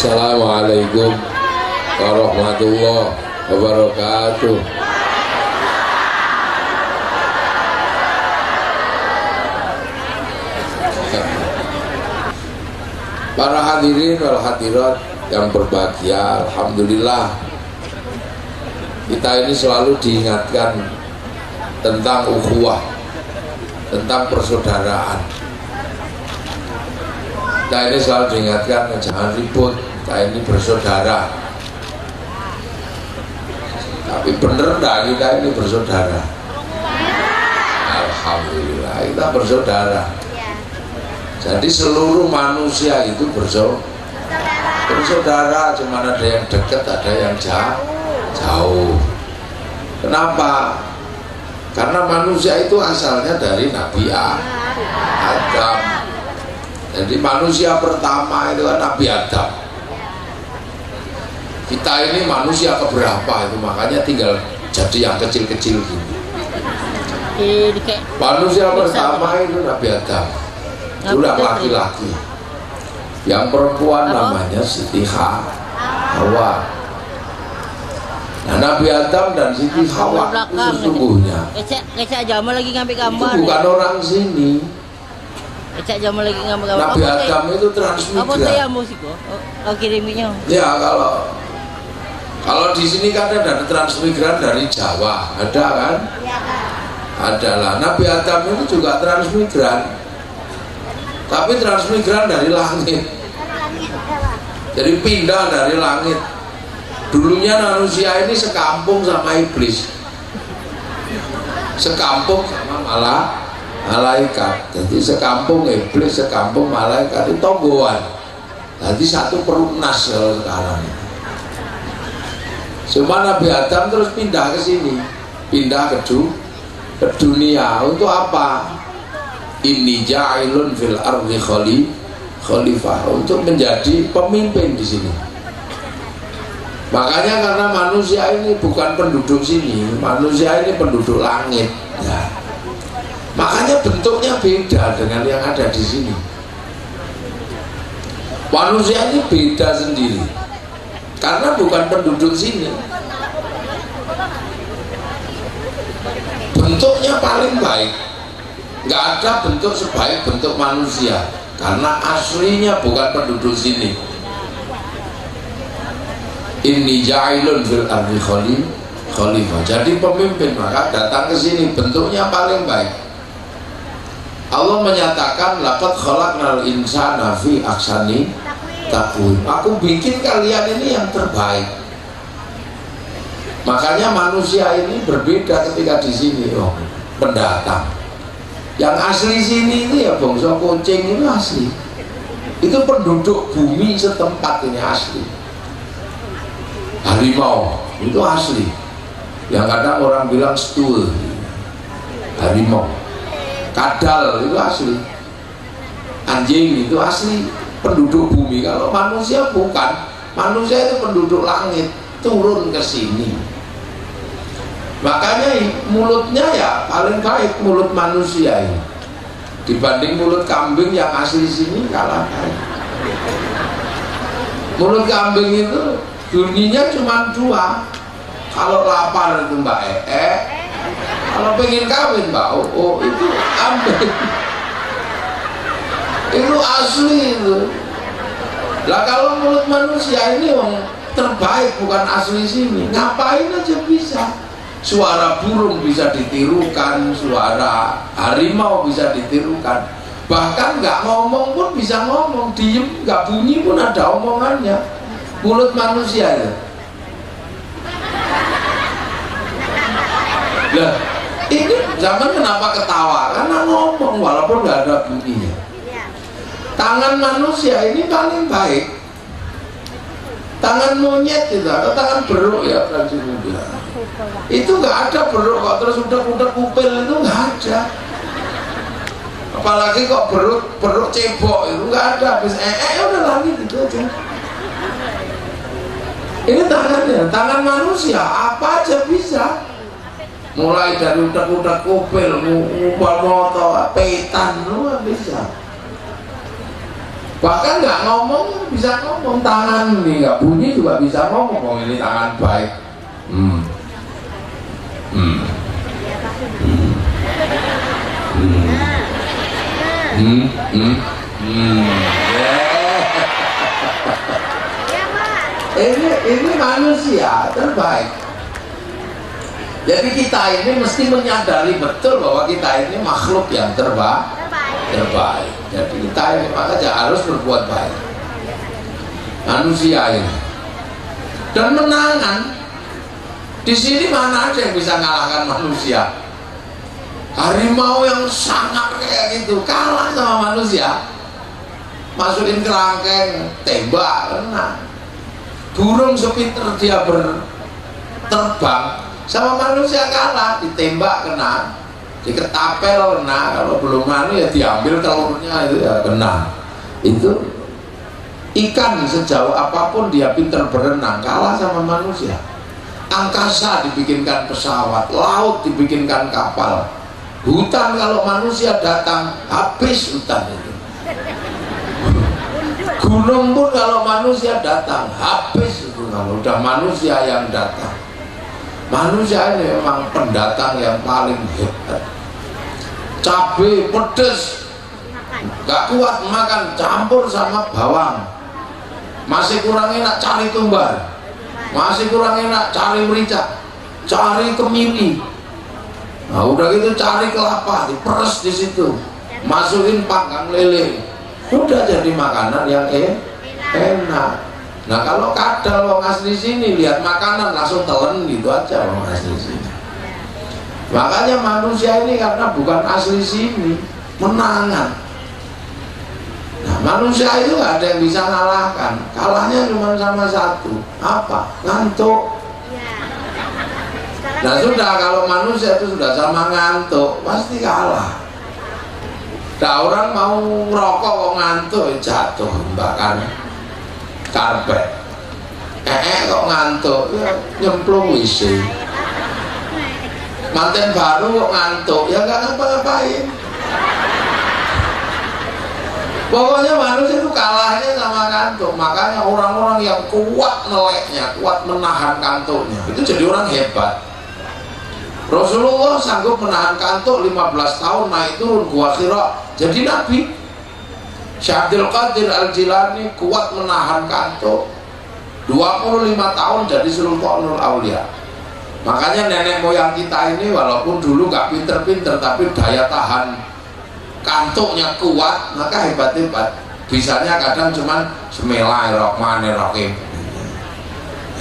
Assalamualaikum warahmatullahi wabarakatuh. Para hadirin wal hadirat yang berbahagia, alhamdulillah kita ini selalu diingatkan tentang ukhuwah, tentang persaudaraan. Kita ini selalu diingatkan jangan ribut, kita ini bersaudara. Tapi bener enggak kita ini bersaudara? Alhamdulillah kita bersaudara. Jadi seluruh manusia itu bersaudara, cuma ada yang dekat, ada yang jauh. Kenapa? Karena manusia itu asalnya dari Nabi Adam. Jadi manusia pertama itu kan Nabi Adam. Kita ini manusia keberapa itu, makanya tinggal jadi yang kecil-kecil gini. Manusia pertama itu Nabi Adam, sudah laki-laki. Yang perempuan namanya Siti Hawa. Nah, Nabi Adam dan Siti Hawa itu sesungguhnya itu bukan orang sini. Nabi Adam itu transmigran. Ya, kalau di sini kan ada transmigran dari Jawa, ada kan? Adalah Nabi Adam itu juga transmigran, tapi transmigran dari langit. Jadi pindah dari langit. Dulunya manusia ini sekampung sama iblis, sekampung sama malaikat. Jadi sekampung iblis, sekampung malaikat itu tonggoan. Jadi satu perumnas sekarang. Cuma Nabi Adam terus pindah ke sini, pindah ke dunia. Untuk apa? Inni ja'ilun fil ardi khalifah, untuk menjadi pemimpin di sini. Makanya karena manusia ini bukan penduduk sini, manusia ini penduduk langit. Ya. Makanya bentuknya beda dengan yang ada di sini. Manusia ini beda sendiri karena bukan penduduk sini. Bentuknya paling baik, nggak ada bentuk sebaik bentuk manusia karena aslinya bukan penduduk sini. Inni ja'ilun fil ardi khalifah, jadi pemimpin, maka datang ke sini bentuknya paling baik. Allah menyatakan laqad khalaqnal insana fi ahsani taqwim. Aku bikin kalian ini yang terbaik. Makanya manusia ini berbeda ketika di sini, pendatang. Yang asli sini itu ya bangsa kucing itu asli. Itu penduduk bumi setempat ini asli. Harimau itu asli. Yang kadang orang bilang stul. Harimau. Kadal itu asli, anjing itu asli, penduduk bumi. Kalau manusia bukan, manusia itu penduduk langit, turun ke sini. Makanya mulutnya ya paling baik mulut manusia ini dibanding mulut kambing yang asli sini kalah. Mulut kambing itu bunyinya cuma dua, kalau lapar itu Mbak kalau pengen kawin Mbak itu ambil. Itu asli itu. Lah kalau mulut manusia ini terbaik, bukan asli sini, ngapain aja bisa. Suara burung bisa ditirukan, suara harimau bisa ditirukan, bahkan nggak ngomong pun bisa ngomong, diem nggak bunyi pun ada omongannya. Mulut manusia itu. Lah ini zaman kenapa ketawa? Karena ngomong walaupun nggak ada bunyinya. Tangan manusia ini paling baik. Tangan monyet itu, atau tangan beruk ya kan itu nggak ada beruk kok terus udah kupil itu nggak ada. Apalagi kok beruk cebok itu nggak ada. Habis udah lagi gitu aja. Ini tangannya, tangan manusia apa aja bisa. Mulai dari udak-udak kupil, ngupal motor, petan, bisa. bahkan nggak ngomong bisa ngomong, tangan nih nggak bunyi juga bisa ngomong. Oh, ini tangan baik. Ini manusia terbaik. Jadi kita ini mesti menyadari betul bahwa kita ini makhluk yang terbaik. Jadi kita ini makanya harus berbuat baik. Manusia ini dan menangan. Di sini mana ada yang bisa ngalahkan manusia? Harimau yang sangat kayak gitu kalah sama manusia. Masukin kerangkeng, tembak, kena. Burung sepinter dia terbang sama manusia kalah, ditembak kena, diketapel kena. Kalau belum ya diambil telurnya itu ya kena. Itu ikan sejauh apapun dia pinter berenang kalah sama manusia. Angkasa dibikinkan pesawat, laut dibikinkan kapal, hutan kalau manusia datang habis hutan itu. Gunung pun kalau manusia datang habis itu, kalau udah manusia yang datang. Manusia ini memang pendatang yang paling hebat. Cabai pedes gak kuat makan, campur sama bawang, masih kurang enak cari tumbar, masih kurang enak cari merica, cari kemiri. Nah udah gitu cari kelapa, diperes di situ, masukin panggang lele, udah jadi makanan yang enak. Nah kalau kadal wong asli sini lihat makanan langsung telan gitu aja wong asli sini. Makanya manusia ini karena bukan asli sini menangan. Nah manusia itu nggak ada yang bisa ngalahkan. Kalahnya cuma sama satu, apa? Ngantuk. Nah sudah, kalau manusia itu sudah sama ngantuk pasti kalah. Nah orang mau rokok kok ngantuk jatuh bahkan karpet. Kok ngantuk ya nyemplung WC. Manten baru kok ngantuk ya nggak ngapa-ngapain. Pokoknya manusia itu kalahnya sama kantuk. Makanya orang-orang yang kuat meleknya, kuat menahan kantuknya, itu jadi orang hebat. Rasulullah sanggup menahan kantuk 15 tahun naik turun Gua Hira jadi nabi. Syekh Abdul Qadir Al-Jilani kuat menahan kantuk 25 tahun jadi Sultanul Aulia. Makanya nenek moyang kita ini walaupun dulu gak pinter-pinter tapi daya tahan kantuknya kuat, maka hebat-hebat. Bisanya kadang cuman Bismillahirrahmanirrahim.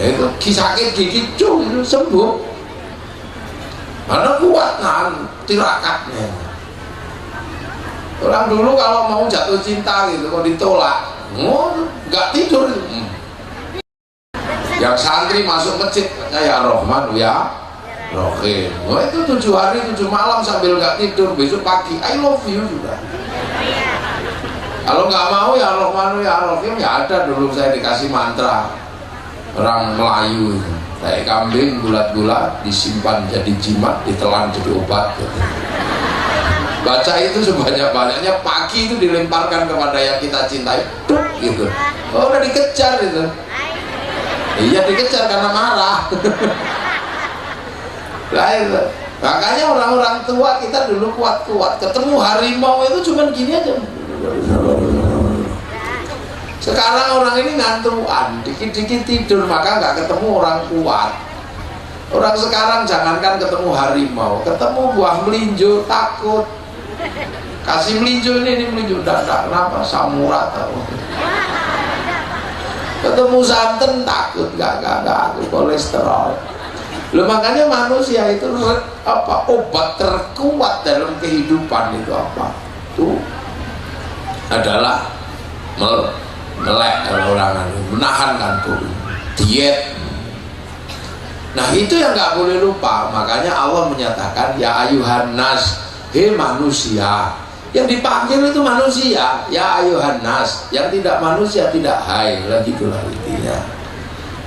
Itu sakit gigi cung itu sembuh. Karena kuat nahan tirakatnya. Orang dulu kalau mau jatuh cinta gitu, kalau ditolak, nggak tidur. Yang santri masuk masjid, ya Rahman ya Rohim. Oh itu 7 hari 7 malam sambil nggak tidur, besok pagi I love you juga. Kalau nggak mau ya Rahman ya Rohim, ya ada dulu saya dikasih mantra orang Melayu itu. Kayak kambing bulat-bulat disimpan jadi jimat, ditelan jadi obat gitu. Baca itu sebanyak-banyaknya, pagi itu dilemparkan kepada yang kita cintai, duk gitu. Oh udah dikejar itu. Iya dikejar karena marah. Lah itu. Makanya orang-orang tua kita dulu kuat-kuat, ketemu harimau itu cuman gini aja. Sekarang orang ini ngantuan, dikit-dikit tidur, maka nggak ketemu orang kuat. Orang sekarang jangankan ketemu harimau, ketemu buah melinjo takut. Kasih melinjo ini melinjo dadak, kenapa? Samurat tahu. Ketemu santan takut, nggak aku kolesterol. Loh, makanya manusia itu apa, obat terkuat dalam kehidupan itu apa? Itu adalah melek kalau orang menahan kantuk, diet. Nah itu yang nggak boleh lupa. Makanya Allah menyatakan ya ayuhan nas, hei manusia. Yang dipanggil itu manusia, ya ayuhan nas. Yang tidak manusia tidak hai, lah gitulah intinya.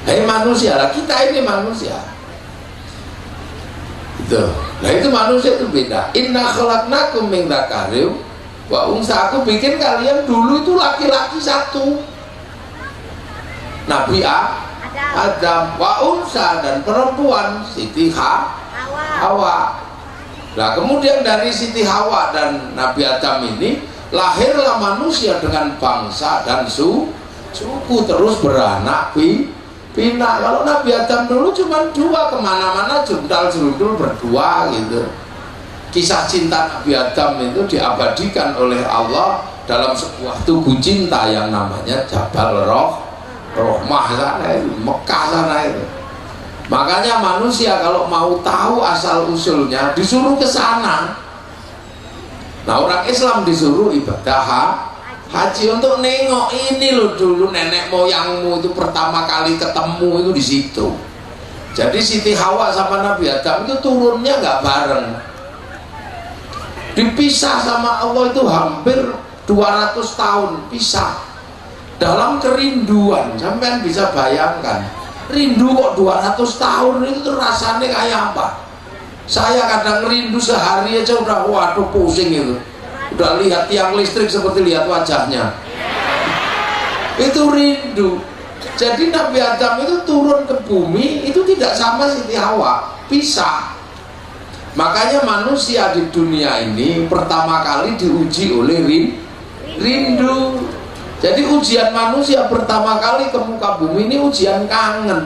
Hei manusia, lah kita ini manusia. Itu. Nah itu manusia itu beda. Inna khalaqnakum min dzakarin Wa unsa, aku bikin kalian dulu itu laki-laki satu, Nabi Adam, wa unsa, dan perempuan Siti Hawa. Nah kemudian dari Siti Hawa dan Nabi Adam ini lahirlah manusia dengan bangsa dan suku, terus beranak pinak. Kalau Nabi Adam dulu cuma dua, kemana-mana jundal-jundul berdua gitu. Kisah cinta Nabi Adam itu diabadikan oleh Allah dalam sebuah tugu cinta yang namanya Jabal Rohmah sana itu, Mekah sana itu. Makanya manusia kalau mau tahu asal usulnya disuruh ke sana. Nah orang Islam disuruh ibadah haji untuk nengok ini loh, dulu nenek moyangmu itu pertama kali ketemu itu di situ. Jadi Siti Hawa sama Nabi Adam itu turunnya nggak bareng, dipisah sama Allah itu hampir 200 tahun pisah dalam kerinduan. Sampean bisa bayangkan rindu kok 200 tahun itu rasanya kayak apa? Saya kadang rindu sehari aja udah waduh pusing itu, udah lihat tiang listrik seperti lihat wajahnya, itu rindu. Jadi Nabi Adam itu turun ke bumi itu tidak sama Siti Hawa, pisah. Makanya manusia di dunia ini pertama kali diuji oleh rindu. Jadi ujian manusia pertama kali ke muka bumi ini ujian kangen.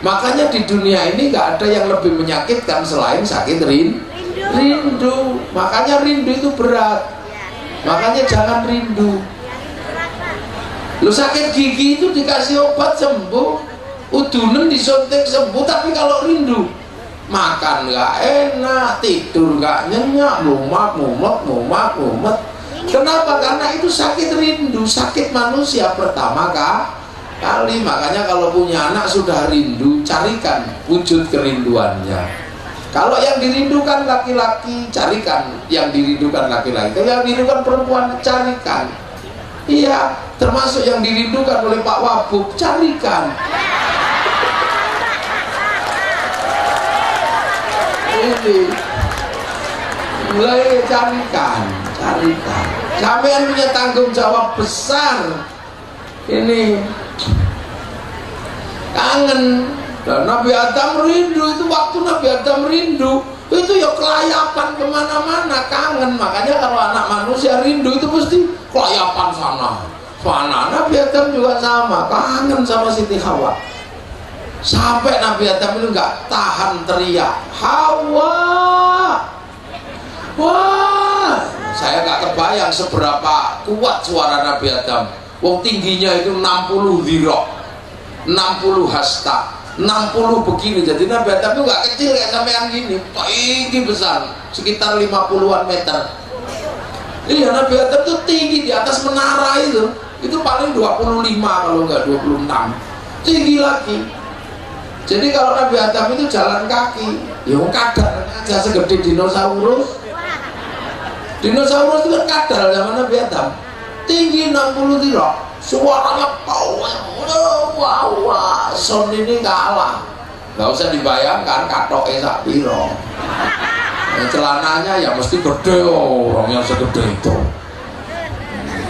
Makanya di dunia ini nggak ada yang lebih menyakitkan selain sakit rindu. Makanya rindu itu berat. Makanya jangan rindu. Lu sakit gigi itu dikasih obat sembuh, udunen disuntik sembuh, tapi kalau rindu makan nggak enak, tidur nggak nyenyak, mumet. Kenapa? Karena itu sakit rindu, sakit manusia pertama kali. Makanya kalau punya anak sudah rindu, carikan wujud kerinduannya. Kalau yang dirindukan laki-laki, carikan yang dirindukan laki-laki. Kalau yang dirindukan perempuan, carikan. Iya, termasuk yang dirindukan oleh Pak Wabub, carikan. Ini mulai carikan. Sampean punya tanggung jawab besar. Ini kangen. Dan Nabi Adam rindu, itu waktu Nabi Adam rindu itu ya kelayapan kemana-mana, kangen. Makanya kalau anak manusia rindu itu pasti kelayapan sana. Nabi Adam juga sama, kangen sama Siti Hawa. Sampai Nabi Adam itu nggak tahan teriak, Hawa, wah. Saya nggak kebayang seberapa kuat suara Nabi Adam. Wong tingginya itu 60 dhira', 60 hasta, 60 begini. Jadi Nabi Adam itu nggak kecil kayak sampean gini, tinggi besar, sekitar 50-an meter. Iya, Nabi Adam itu tinggi di atas menara itu paling 25 kalau nggak 26, tinggi lagi. Jadi kalau Nabi Adam itu jalan kaki, ya kadar aja segede dinosaurus. Dinosaurus itu kan kadal zaman Nabi Adam, tinggi 60 dhira', suaranya wah, son ini kalah. Nggak usah dibayangkan katoknya sak piro. Celananya ya mesti gede, orang yang segede itu.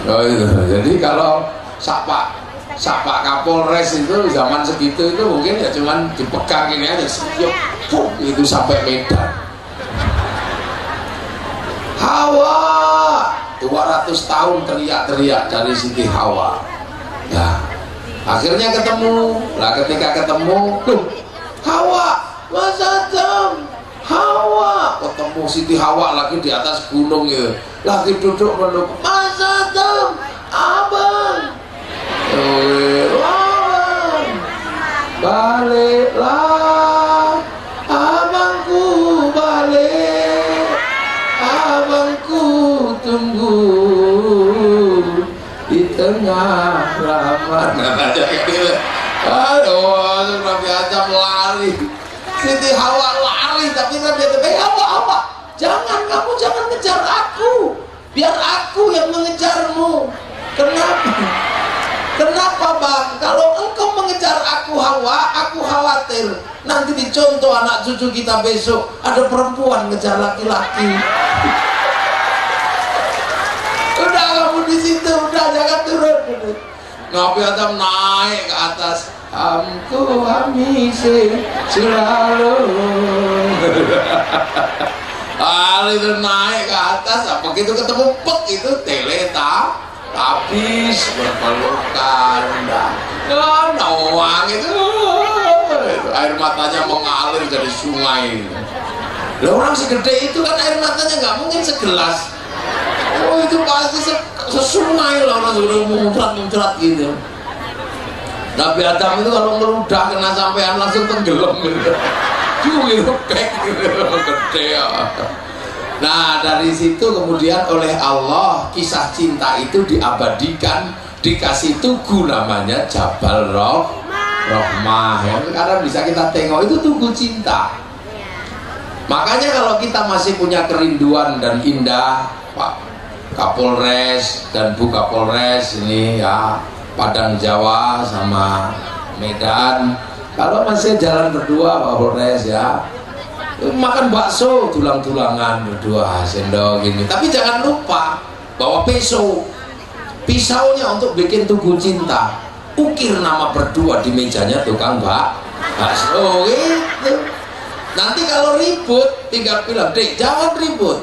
Jadi kalau Pak Kapolres itu zaman segitu itu mungkin ya cuman dipegang ini aja, itu sampai Medan. Hawa 200 tahun teriak-teriak dari Siti Hawa. Ya, akhirnya ketemu. Lah ketika ketemu, tuh Hawa, Mas Adam, Hawa, ketemu Siti Hawa lagi di atas gunung ya, lagi duduk meluk, Mas Adam, abang, abang, baliklah, abangku balik, abangku tunggu di tengah laman. Aduh, Nabi Adam lari, Siti Hawa lari, tapi Nabi Adam, Hawa, kamu jangan ngejar aku, biar aku yang mengejarmu. Kenapa bang? Kalau engkau mengejar aku Hawa, aku khawatir nanti dicontoh anak cucu kita besok ada perempuan ngejar laki-laki. di situ, udah jangan turun. Nabi Adam naik ke atas. Hamku hamisi selalu. Itu naik ke atas, begitu ketemu pek itu teleta habis berpelukan. Nawang itu air matanya mengalir jadi sungai. Lah orang segede itu kan air matanya nggak mungkin segelas. Oh itu pasti sesungai lah, orang sudah muncrat gitu. Nabi Adam itu kalau meludah kena sampean langsung tenggelam gitu. Gitu pek gitu gede ya. Nah dari situ kemudian oleh Allah kisah cinta itu diabadikan, dikasih tugu namanya Jabal Rahmah ya. Sekarang bisa kita tengok itu tugu cinta. Makanya kalau kita masih punya kerinduan dan indah Pak Kapolres dan Bu Kapolres ini ya, Padang Jawa sama Medan, kalau masih jalan berdua Pak Kapolres ya, makan bakso tulang-tulangan berdua sendok gini, tapi jangan lupa bawa pisaunya untuk bikin tugu cinta, ukir nama berdua di mejanya tukang bakso gitu. Nanti kalau ribut tinggal bilang, Dek jangan ribut,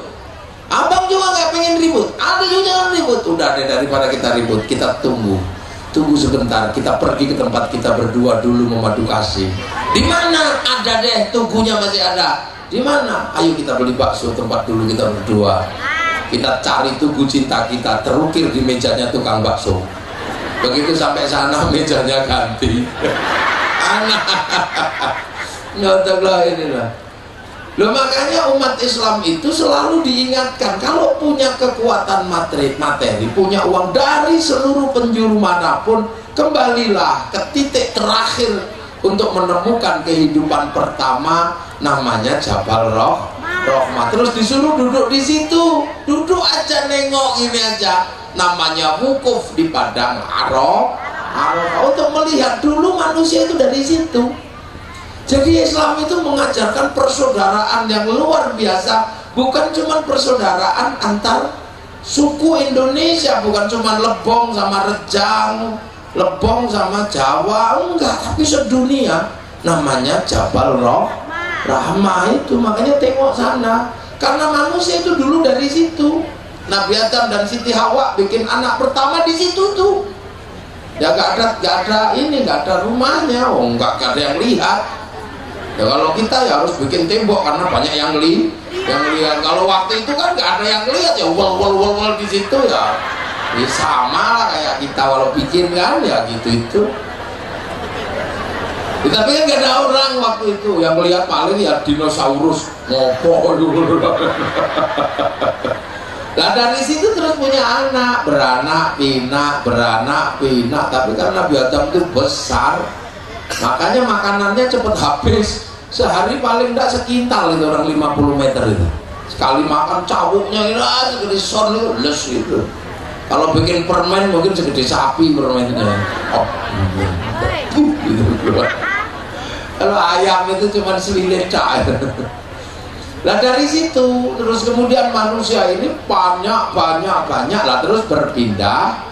abang juga nggak pengen ribut, adik juga jangan ribut. Udah deh, daripada kita ribut, kita tunggu sebentar, kita pergi ke tempat kita berdua dulu memadu kasih. Di mana ada deh tugunya, masih ada. Di mana? Ayo kita beli bakso tempat dulu kita berdua. Kita cari tugu cinta kita, terukir di mejanya tukang bakso. Begitu sampai sana mejanya ganti. Anak. Nyatanya inilah. Loh makanya umat Islam itu selalu diingatkan kalau punya kekuatan materi, punya uang dari seluruh penjuru manapun, kembalilah ke titik terakhir untuk menemukan kehidupan pertama namanya Jabal Rahmah. Terus disuruh duduk di situ, duduk aja nengok ini aja, namanya wukuf di padang Arafah untuk melihat dulu manusia itu dari situ. Jadi Islam itu mengajarkan persaudaraan yang luar biasa, bukan cuma persaudaraan antar suku Indonesia, bukan cuma Lebong sama Rejang, Lebong sama Jawa, enggak, tapi sedunia. Namanya Jabal Rahmah itu, makanya tengok sana, karena manusia itu dulu dari situ. Nabi Adam dan Siti Hawa bikin anak pertama di situ tuh. Ya nggak ada rumahnya, nggak ada yang lihat. Ya kalau kita ya harus bikin tembok karena banyak yang lihat. Kalau waktu itu kan nggak ada yang lihat, ya wal di situ ya. Ya sama lah kayak kita kalau bikin kan ya gitu. Ya, tapi kan nggak ada orang waktu itu yang lihat, paling ya dinosaurus ngopo dulu. Nah dari situ terus punya anak, beranak pinak. Tapi karena Nabi Adam itu besar, makanya makanannya cepet habis. Sehari paling enggak sekintal itu orang 50 meter itu. Sekali makan cawuknya ini segede son itu, les itu. Kalau bikin permen mungkin segede sapi permennya. Oh, gitu. Kalau ayam itu cuma selilit cair. Lah dari situ terus kemudian manusia ini banyak lah, terus berpindah,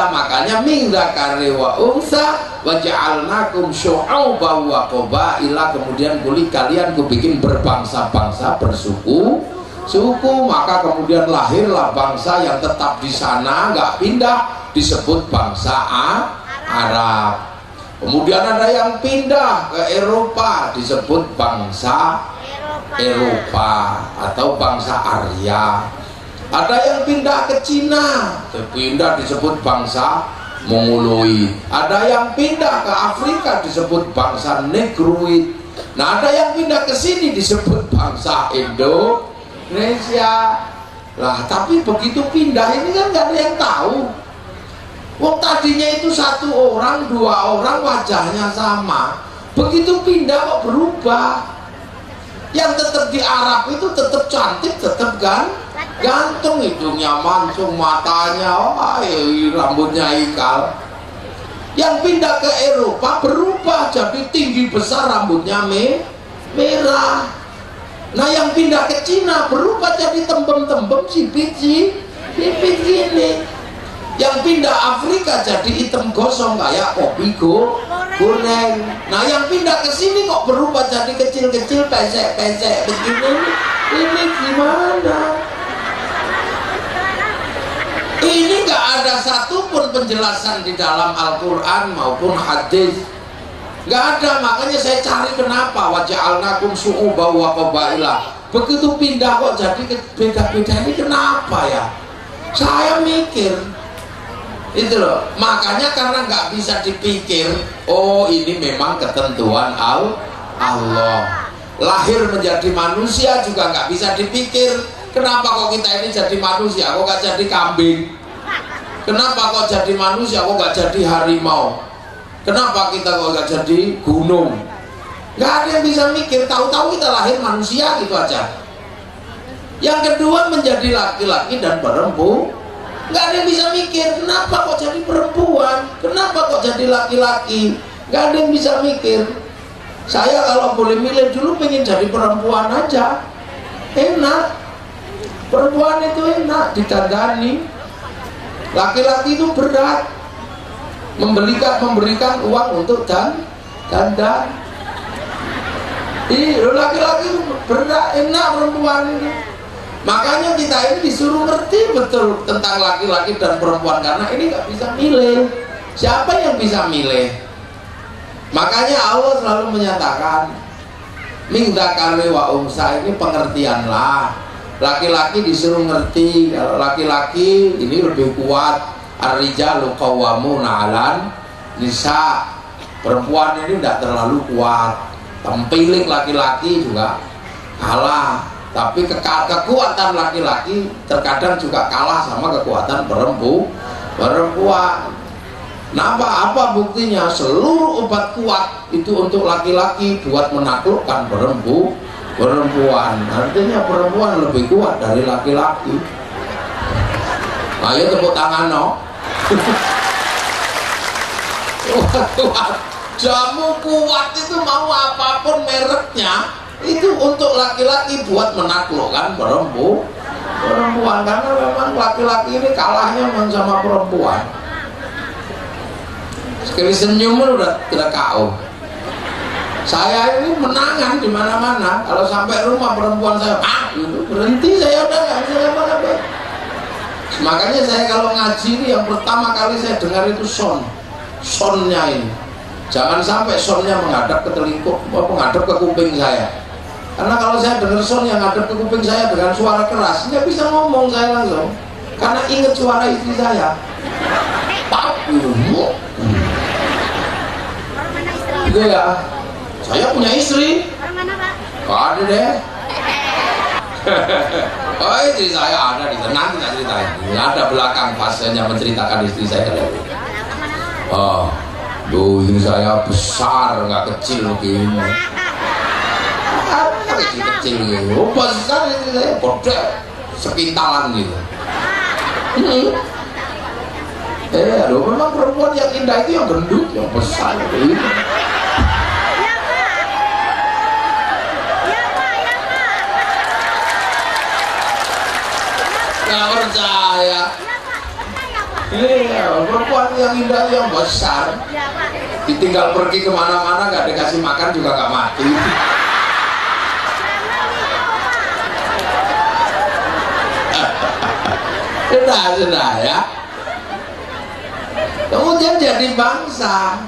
makanya min dzakari wa unsa wa ja'alnakum syu'uban wa qabaila, kemudian kalian kubikin berbangsa-bangsa, bersuku, maka kemudian lahirlah bangsa yang tetap di sana nggak pindah, disebut bangsa Arab. Kemudian ada yang pindah ke Eropa, disebut bangsa Eropa atau bangsa Arya. Ada yang pindah ke Cina, disebut bangsa Mongoloid. Ada yang pindah ke Afrika disebut bangsa Negroid. Nah ada yang pindah ke sini disebut bangsa Indonesia. Lah tapi begitu pindah ini kan nggak ada yang tahu. Wong tadinya itu satu orang, dua orang wajahnya sama. Begitu pindah kok berubah. Yang tetap di Arab itu tetap cantik, tetap gantung, hidungnya mancung, matanya rambutnya ikal. Yang pindah ke Eropa berubah jadi tinggi besar, rambutnya merah. Nah yang pindah ke Cina berubah jadi tembem-tembem, sipit gini. Yang pindah Afrika jadi hitam gosong kayak kopi goreng. Nah yang pindah ke sini kok berubah jadi kecil-kecil, pesek-pesek begini. Ini gimana? Ini nggak ada satupun penjelasan di dalam Al-Quran maupun hadis. Nggak ada, makanya saya cari kenapa waja'alnakum syu'uban wa qabaila. Begitu pindah kok jadi beda-beda, ini kenapa ya? Saya mikir itu loh, makanya karena nggak bisa dipikir. Oh ini memang ketentuan Allah. Lahir menjadi manusia juga nggak bisa dipikir. Kenapa kok kita ini jadi manusia, kok nggak jadi kambing? Kenapa kok jadi manusia, kok nggak jadi harimau? Kenapa kita kok nggak jadi gunung? Nggak ada yang bisa mikir. Tahu-tahu kita lahir manusia gitu aja. Yang kedua menjadi laki-laki dan perempuan. Nggak ada yang bisa mikir. Kenapa kok jadi perempuan? Kenapa kok jadi laki-laki? Nggak ada yang bisa mikir. Saya kalau boleh milih dulu pengen jadi perempuan aja. Enak. Perempuan itu enak ditandani. Laki-laki itu berat. Memberikan uang untuk dandan. Laki-laki itu berat, enak perempuan ini. Makanya kita ini disuruh ngerti betul tentang laki-laki dan perempuan, karena ini nggak bisa milih. Siapa yang bisa milih? Makanya Allah selalu menyatakan min dzakari wa unsa, ini pengertianlah. Laki-laki disuruh ngerti kalau laki-laki ini lebih kuat. Ar-rijalu qawwamuna 'alan nisa. Perempuan ini tidak terlalu kuat. Tempilik laki-laki juga kalah. Tapi kekuatan laki-laki terkadang juga kalah sama kekuatan perempuan. Nah apa buktinya? Seluruh obat kuat itu untuk laki-laki buat menaklukkan perempuan. Artinya perempuan lebih kuat dari laki-laki. Ayo tepuk tangan no. Jamu kuat itu mau apapun mereknya itu untuk laki-laki buat menaklukkan perempuan, karena memang laki-laki ini kalahnya memang sama perempuan. Sekali senyum udah KO. Saya ini menangan di mana-mana. Kalau sampai rumah perempuan saya berhenti, saya udah nggak bisa apa-apa. Makanya saya kalau ngaji ini yang pertama kali saya dengar itu sonnya ini. Jangan sampai sonnya menghadap ke menghadap ke kuping saya. Karena kalau saya dengar son yang menghadap ke kuping saya dengan suara keras, nggak bisa ngomong saya langsung. Karena ingat suara istri saya. Gitu ya. Saya punya istri. Gak ada deh. Oh istri saya ada di sana, nanti nggak ceritain. Ada belakang fasenya menceritakan istri saya. Oh, ini saya besar, nggak kecil begini. Kecil-kecil, oh besar istri saya, bodek, sepintalan gitu. Aduh, memang perempuan yang indah itu yang gendut, yang besar gitu. Nggak percaya. Iya, perempuan yang indah yang besar. Ditinggal pergi kemana-mana nggak dikasih makan juga nggak mati. Sudah ya. Kemudian jadi bangsa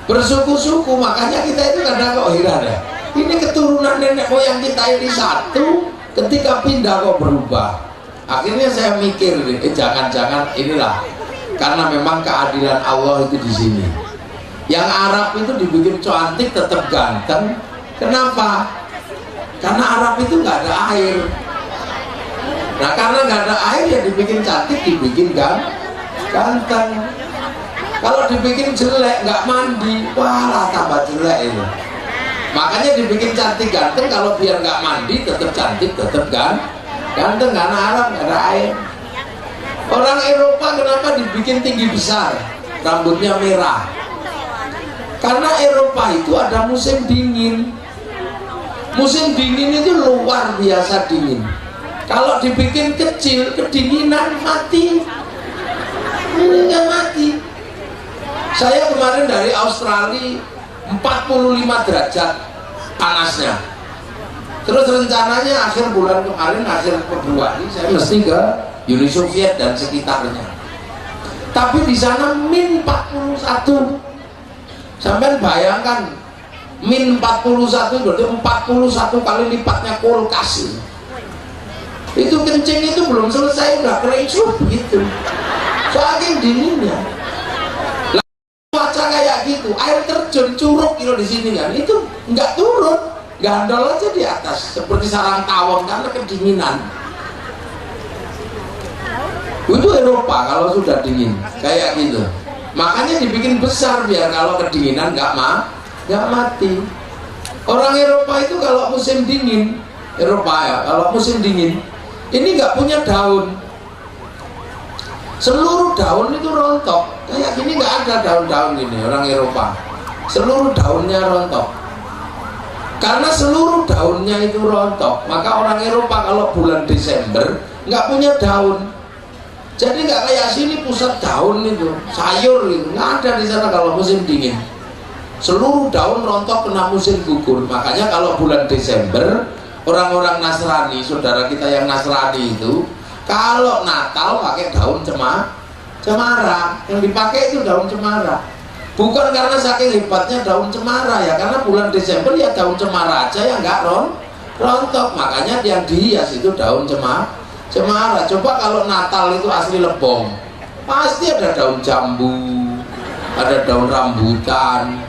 bersuku-suku, makanya kita itu kadang kok heran ya. Ini keturunan nenek moyang kita ini satu, ketika pindah kok berubah. Akhirnya saya mikir, jangan-jangan inilah karena memang keadilan Allah itu di sini. Yang Arab itu dibikin cantik tetap ganteng. Kenapa? Karena Arab itu nggak ada air. Nah karena nggak ada air ya dibikin cantik, dibikin ganteng. Kalau dibikin jelek nggak mandi, wah tambah jelek itu. Makanya dibikin cantik ganteng, kalau biar nggak mandi tetap cantik, tetap ganteng karena Arab nggak ada air. Orang Eropa kenapa dibikin tinggi besar, rambutnya merah? Karena Eropa itu ada musim dingin. Musim dingin itu luar biasa dingin. Kalau dibikin kecil, kedinginan mati. Ini nggak mati. Saya kemarin dari Australia 45 derajat panasnya. Terus rencananya akhir bulan kemarin, akhir Februari saya mesti ke Uni Soviet dan sekitarnya. Tapi di sana min 41. Sampai bayangkan min 41 berarti 41 kali lipatnya kulkas. Itu kencing itu belum selesai udah kering gitu. Saking dinginnya. Cuaca kayak gitu, air terjun curug gitu di sini kan, itu nggak turun, gandol aja di atas seperti sarang tawon karena kedinginan. Itu Eropa kalau sudah dingin kayak gitu, makanya dibikin besar biar kalau kedinginan nggak mati. Orang Eropa itu kalau musim dingin, Eropa ya, kalau musim dingin ini nggak punya daun. Seluruh daun itu rontok, kayak gini nggak ada daun-daun ini orang Eropa. Seluruh daunnya rontok. Karena seluruh daunnya itu rontok, maka orang Eropa kalau bulan Desember nggak punya daun. Jadi nggak kayak sini pusat daun itu, sayur itu nggak ada di sana kalau musim dingin. Seluruh daun rontok kena musim gugur. Makanya kalau bulan Desember orang-orang Nasrani, saudara kita yang Nasrani itu, kalau Natal pakai daun cemara, yang dipakai itu daun cemara. Bukan karena saking hebatnya daun cemara ya, karena bulan Desember ya daun cemara aja yang nggak rontok, makanya yang dihias itu daun cemara. Coba kalau Natal itu asli lebong, pasti ada daun jambu, ada daun rambutan.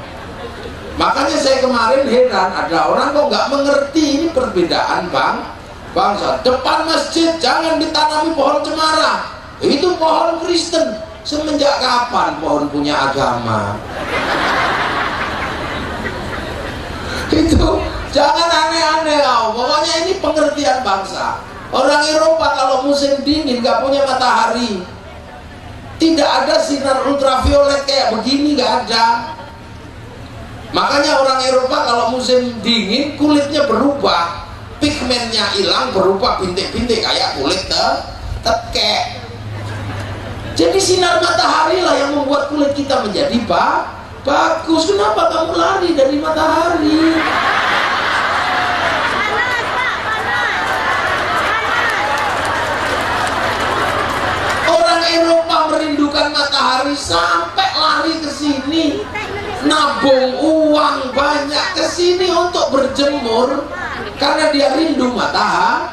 Makanya saya kemarin heran, ada orang kok nggak mengerti ini perbedaan bangsa. Depan masjid jangan ditanami pohon cemara, itu pohon Kristen. Semenjak kapan pohon punya agama? Itu jangan aneh-aneh kau. Pokoknya ini pengertian bangsa. Orang Eropa kalau musim dingin nggak punya matahari, tidak ada sinar ultraviolet kayak begini, nggak ada. Makanya orang Eropa kalau musim dingin kulitnya berubah, pigmennya hilang, berubah bintik-bintik kayak kulit tekek. Jadi sinar matahari lah yang membuat kulit kita menjadi bagus. Kenapa kamu lari dari matahari? Orang Eropa merindukan matahari sampai lari ke sini, nabung uang banyak ke sini untuk berjemur karena dia rindu matahari.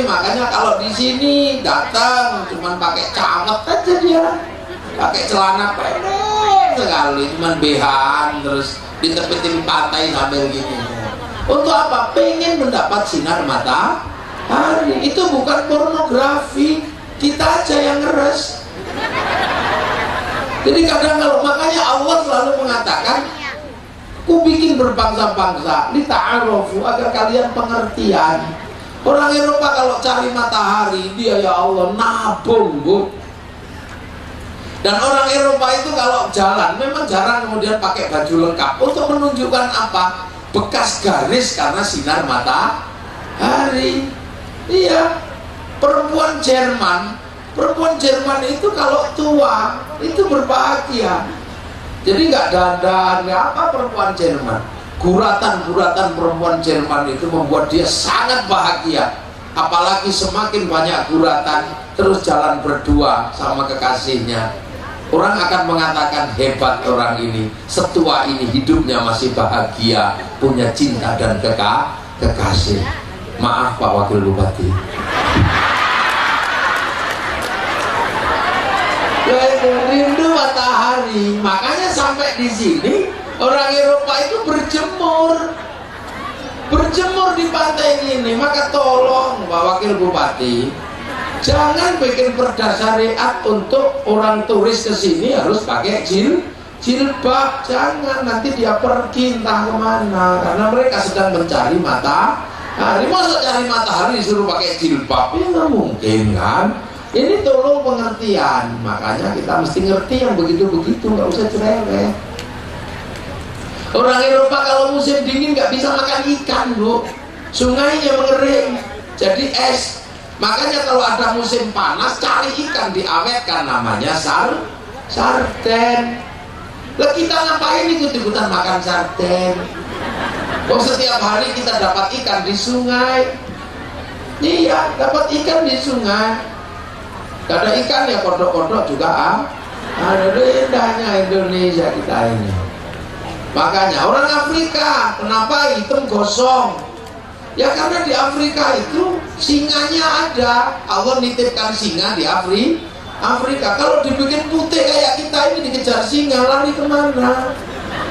Makanya kalau di sini datang cuman pakai camet aja, dia pakai celana pendek sekali, cuman behan, terus ditepitin pantai sambil gini. Untuk apa? Pengen mendapat sinar matahari. Itu bukan pornografi, kita aja yang ngeres. Jadi kadang kalau, makanya Allah selalu mengatakan, ku bikin berbangsa-bangsa lita'arofu, agar kalian pengertian. Orang Eropa kalau cari matahari, dia ya Allah nabung, Bu. Dan orang Eropa itu kalau jalan memang jarang kemudian pakai baju lengkap untuk menunjukkan apa? Bekas garis karena sinar matahari. Iya. Perempuan Jerman itu kalau tua itu berbahagia. Jadi nggak dandan, nggak apa perempuan Jerman. Guratan perempuan Jerman itu membuat dia sangat bahagia. Apalagi semakin banyak guratan, terus jalan berdua sama kekasihnya, orang akan mengatakan hebat orang ini, setua ini hidupnya masih bahagia, punya cinta dan kekasih. Maaf Pak Wakil Bupati. Rindu matahari, makanya sampai di sini orang Eropa itu berjemur di pantai ini. Maka tolong Pak Wakil Bupati, jangan bikin perda syariat untuk orang turis ke sini harus pakai jilbab. Jangan, nanti dia pergi entah kemana, karena mereka sedang mencari matahari. Masa cari matahari disuruh pakai jilbab? Ya nggak mungkin kan. Ini tolong pengertian. Makanya kita mesti ngerti yang begitu-begitu, nggak usah cerewet. Orang Eropa kalau musim dingin nggak bisa makan ikan, Bu. Sungainya mengering, jadi es. Makanya kalau ada musim panas, cari ikan diawetkan, namanya sarden. Lah kita ngapain ikut-ikutan makan sarden? Kok setiap hari kita dapat ikan di sungai? Iya, dapat ikan di sungai. Gak ada ikan ya kodok-kodok juga ada indahnya Indonesia kita ini. Makanya orang Afrika kenapa hitam gosong? Ya karena di Afrika itu singanya ada. Allah nitipkan singa di Afrika. Kalau dibikin putih kayak kita ini dikejar singa, lari kemana?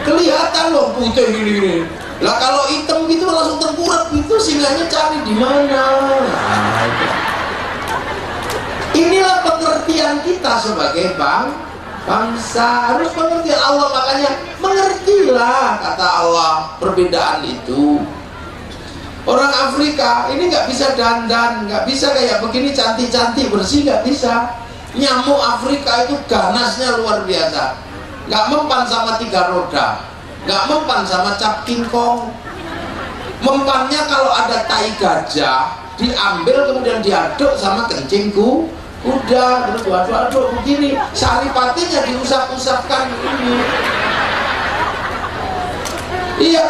Kelihatan loh putih gini-gini. Lah kalau hitam gitu langsung tengkurap gitu, singanya cari di mana? Nah, inilah pengertian kita sebagai bangsa, harus pengertian Allah. Makanya mengertilah kata Allah perbedaan itu. Orang Afrika ini nggak bisa dandan, nggak bisa kayak begini cantik-cantik bersih, nggak bisa. Nyamuk Afrika itu ganasnya luar biasa, nggak mempan sama 3 roda, nggak mempan sama cap kingkong. Mempannya kalau ada tai gajah diambil kemudian diaduk sama kencing kuda, terus aduk begini, saripatinya diusap-usapkan ini. Iya,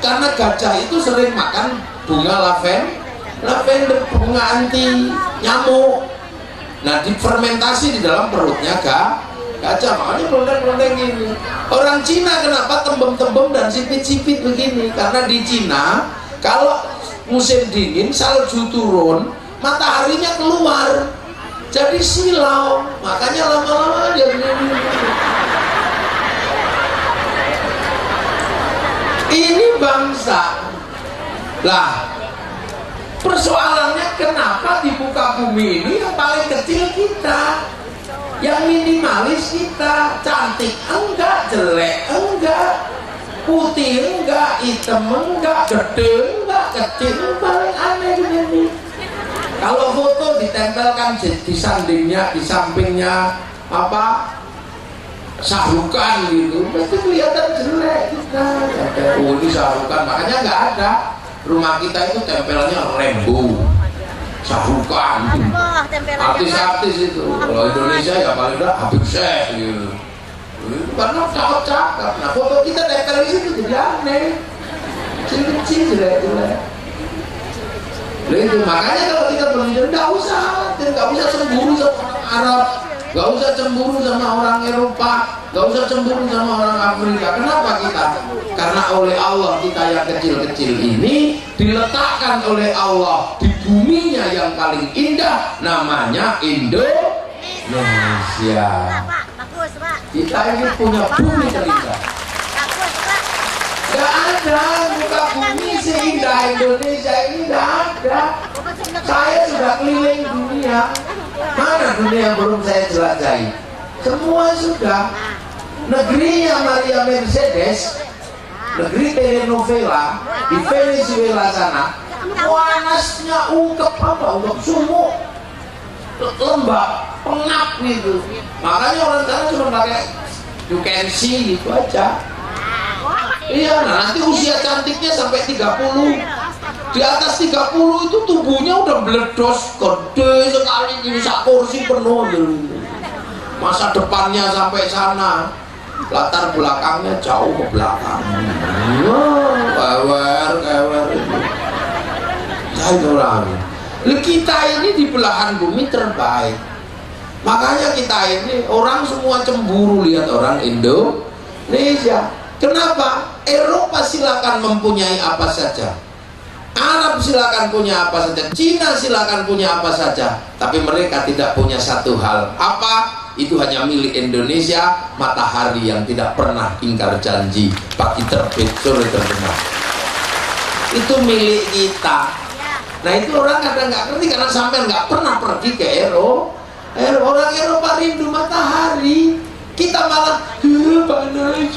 karena gajah itu sering makan bunga lavender, bunga anti nyamuk. Nah, difermentasi di dalam perutnya gajah, makanya pelondek-pelondek gini. Orang Cina kenapa tembem-tembem dan sipit-sipit begini? Karena di Cina kalau musim dingin salju turun, mataharinya keluar, jadi silau, makanya lama-lama dia begini. Ini bangsa. Lah, persoalannya kenapa di muka bumi ini yang paling kecil kita, yang minimalis kita, cantik enggak, jelek enggak, putih enggak, hitam enggak, gede enggak, kecil enggak, paling aneh begini. Kalau foto ditempelkan di sandingnya, di sampingnya apa? Sahukan gitu, pasti kelihatan jelek kita. Oh ini sahukan, makanya nggak ada. Rumah kita itu tempelnya Rembo, sahukan, artis-artis itu. Kalau Indonesia ya paling udah Habib Syekh gitu. Karena cakep-cakep. Nah foto kita tempel di situ jadi aneh, kecil-kecil jelek-jelek. Itu makanya kalau kita berpikir nggak usah cemburu sama orang Arab, nggak usah cemburu sama orang Eropa, nggak usah cemburu sama orang Afrika. Kenapa kita? Karena oleh Allah kita yang kecil-kecil ini diletakkan oleh Allah di buminya yang paling indah, namanya Indonesia. Kita ini punya bumi terindah. Gak ada muka bumi seindah Indonesia ini, gak ada. Saya sudah keliling dunia. Mana dunia yang belum saya jelajahi? Semua sudah. Negerinya Maria Mercedes, negeri telenovela di Venezuela sana, panasnya ungkep sumuk, lembab, pengap gitu. Makanya orang sana cuma pakai you can see gitu aja. Iya, nah nanti usia cantiknya sampai 30. Di atas 30 itu tubuhnya udah meledos, gede sekali, bisa kursi penuh gitu. Masa depannya sampai sana, latar belakangnya jauh ke belakang. Kewer. Kita ini di belahan bumi terbaik. Makanya kita ini orang semua cemburu lihat orang Indonesia. Kenapa? Eropa silakan mempunyai apa saja, Arab silakan punya apa saja, Cina silakan punya apa saja, tapi mereka tidak punya satu hal. Apa? Itu hanya milik Indonesia, matahari yang tidak pernah ingkar janji, pagi terbit, sore terbenam. Itu milik kita. Nah itu orang kadang nggak ngerti karena sampai nggak pernah pergi ke Eropa. Orang Eropa rindu matahari, kita malah panas.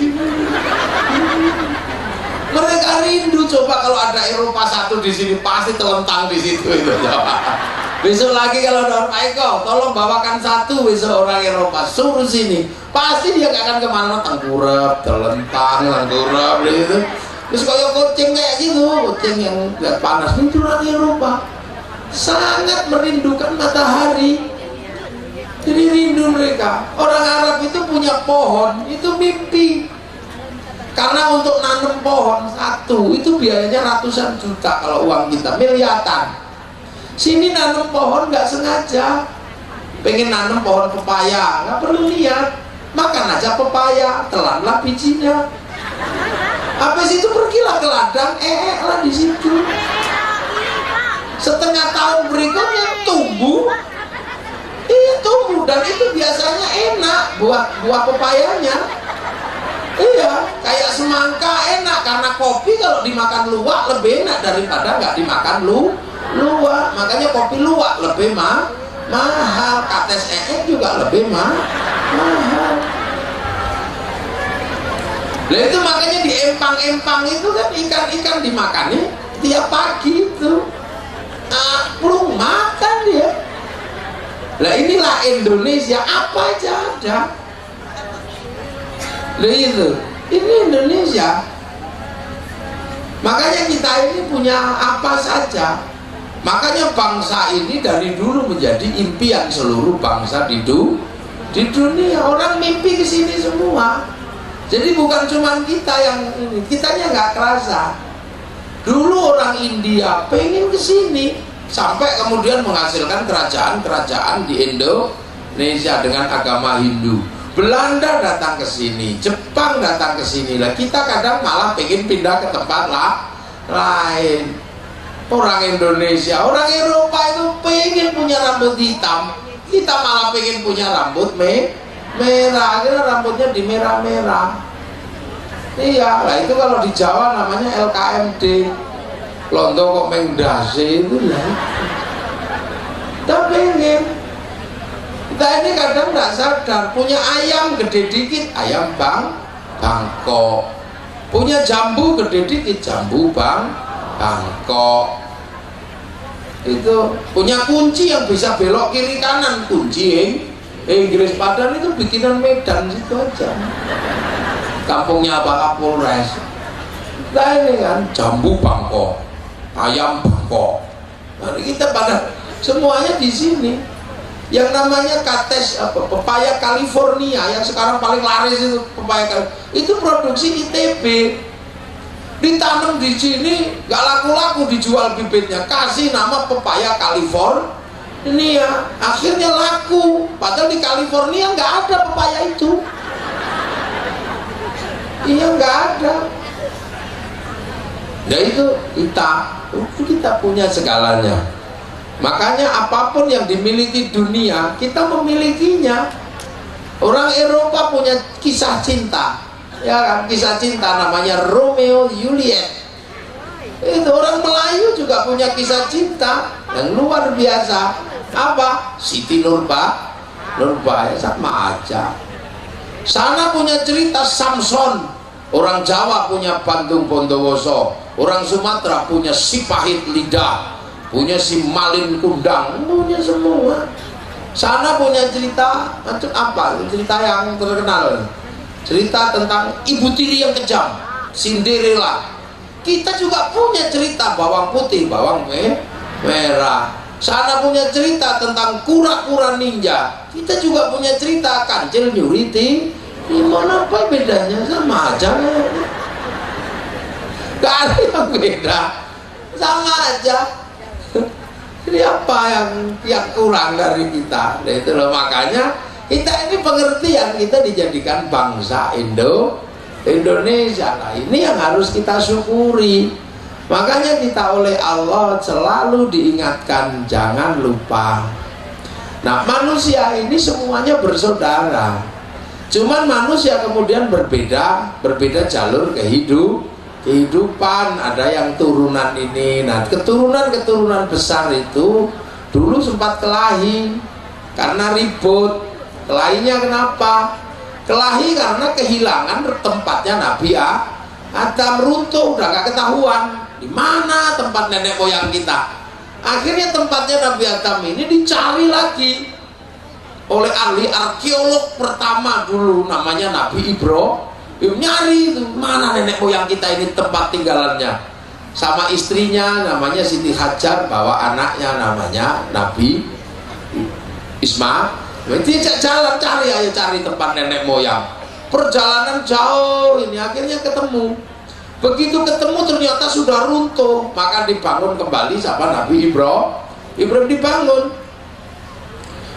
Mereka rindu. Coba kalau ada Eropa satu di sini pasti telentang di situ itu. Besok lagi kalau ada Pak Eko, tolong bawakan satu besok orang Eropa suruh sini, pasti dia nggak akan kemana, tengkurap, telentang, tengkurap gitu. Terus kayak kucing kayak gitu, kucing yang nggak panas itu orang Eropa. sangat merindukan matahari. Jadi rindu mereka. Orang Arab itu punya pohon, itu mimpi. Karena untuk nanam pohon satu itu biayanya ratusan juta, kalau uang kita miliaran. Sini nanam pohon nggak sengaja, pengen nanam pohon pepaya, nggak perlu niat, makan aja pepaya, telanlah bijinya. Habis itu pergilah ke ladang, lah di situ. Setengah tahun berikutnya tumbuh, tumbuh, dan itu biasanya enak buah pepayanya. Iya, kayak semangka enak karena kopi kalau dimakan luwak lebih enak daripada nggak dimakan luwak. Makanya kopi luwak lebih mahal, kates juga lebih mahal. Nah itu makanya di empang-empang itu kan ikan-ikan dimakannya tiap pagi itu. Belum makan dia. Nah inilah Indonesia, apa aja ada. Nah itu, ini Indonesia. Makanya kita ini punya apa saja. Makanya bangsa ini dari dulu menjadi impian seluruh bangsa di dunia. Orang mimpi ke sini semua. Jadi bukan cuma kita yang ini, kitanya nggak kerasa. Dulu orang India pengen ke sini, sampai kemudian menghasilkan kerajaan-kerajaan di Indonesia dengan agama Hindu. Belanda datang ke sini, Jepang datang ke sini. Lah kita kadang malah pengen pindah ke tempat lain. Orang Indonesia, orang Eropa itu pengen punya rambut hitam, kita malah pengen punya rambut merah. Akhirnya rambutnya di merah-merah. Iya, lah itu kalau di Jawa namanya LKMD, lontong kok mengdase itu lah. Kita pengen. Kita ini kadang nggak sadar, punya ayam gede dikit, ayam Bangkok. Punya jambu gede dikit, jambu Bangkok. Itu punya kunci yang bisa belok kiri kanan, kunci Inggris, padahal itu bikinan Medan situ aja. Kampungnya Pak Kapolres. Nah ini kan jambu Bangkok, ayam Bangkok. Nah, kita pada semuanya di sini. Yang namanya kates pepaya California yang sekarang paling laris itu pepaya California, itu produksi ITB, ditanam di sini nggak laku-laku, dijual bibitnya, kasih nama pepaya California, akhirnya laku, padahal di California nggak ada pepaya itu. Iya nggak ada. Nah itu kita punya segalanya. Makanya apapun yang dimiliki dunia, kita memilikinya. Orang Eropa punya kisah cinta, ya kan, kisah cinta namanya Romeo Juliet. Itu orang Melayu juga punya kisah cinta yang luar biasa. Apa? Siti Nurbaya, sama aja. Sana punya cerita Samson, orang Jawa punya Bandung Bondowoso, orang Sumatera punya Sipahit Lidah, punya si Malin Kundang, punya semua. Sana punya cerita macam apa? Cerita yang terkenal, cerita tentang ibu tiri yang kejam, Cinderella. Kita juga punya cerita bawang putih, bawang merah. Sana punya cerita tentang kura-kura ninja. Kita juga punya cerita kancil nyuriti. Gimana apa bedanya? Sama aja. Gak ada yang beda, sama aja. Jadi apa yang kurang dari kita? Nah, itu loh, makanya kita ini pengertian, kita dijadikan bangsa Indonesia. Nah ini yang harus kita syukuri. Makanya kita oleh Allah selalu diingatkan jangan lupa. Nah manusia ini semuanya bersaudara, cuman manusia kemudian berbeda jalur kehidupan. Ada yang turunan ini. Nah keturunan besar itu dulu sempat kelahi karena ribut. Kelahinya kenapa? Kelahi karena kehilangan tempatnya Nabi Adam, runtuh, udah gak ketahuan di mana tempat nenek moyang kita. Akhirnya tempatnya Nabi Adam ini dicari lagi oleh ahli arkeolog pertama dulu, namanya Nabi Ibrahim. Nyari itu mana nenek moyang kita ini tempat tinggalannya. sama istrinya namanya Siti Hajar, bawa anaknya namanya Nabi Ismail. Dia jalan cari, ayo cari tempat nenek moyang. Perjalanan jauh ini akhirnya ketemu. Begitu ketemu ternyata sudah runtuh, maka dibangun kembali sama Nabi Ibrahim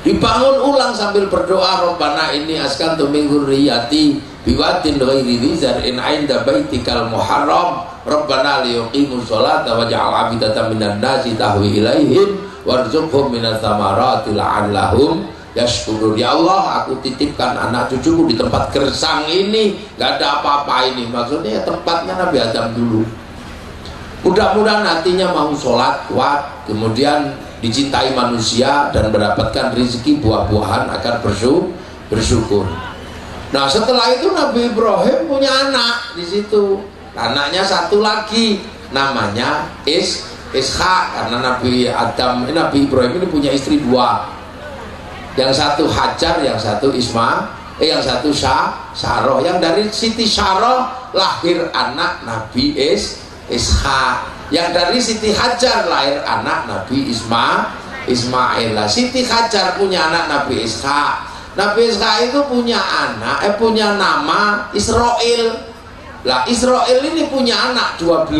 dibangun ulang sambil berdoa, Rabbana inni askantu min dzurriyyati biwadin ghairi dzi zar'in 'inda baitikal muharram Rabbana liyuqimus sholata waj'al afidatan minan nasi tahwi ilaihim warzuqhum minats thamarati la'allahum yashkurun. Ya Allah, aku titipkan anak cucuku di tempat gersang ini, gak ada apa-apa ini. Maksudnya ya tempatnya Nabi Adam dulu. Mudah-mudahan hatinya mau sholat kuat, kemudian dicintai manusia dan mendapatkan rezeki buah-buahan agar bersyukur. Nah setelah itu Nabi Ibrahim punya anak di situ. Anaknya satu lagi namanya Ishak, karena Nabi Ibrahim ini punya istri dua. Yang satu Hajar, yang satu yang satu Saroh. Yang dari Siti Saroh lahir anak Nabi Ishak. Yang dari Siti Hajar lahir anak Nabi Ismail. Siti Hajar punya anak Nabi Ishak. Nabi Ishak itu punya punya nama Israel. Lah Israel ini punya anak 12.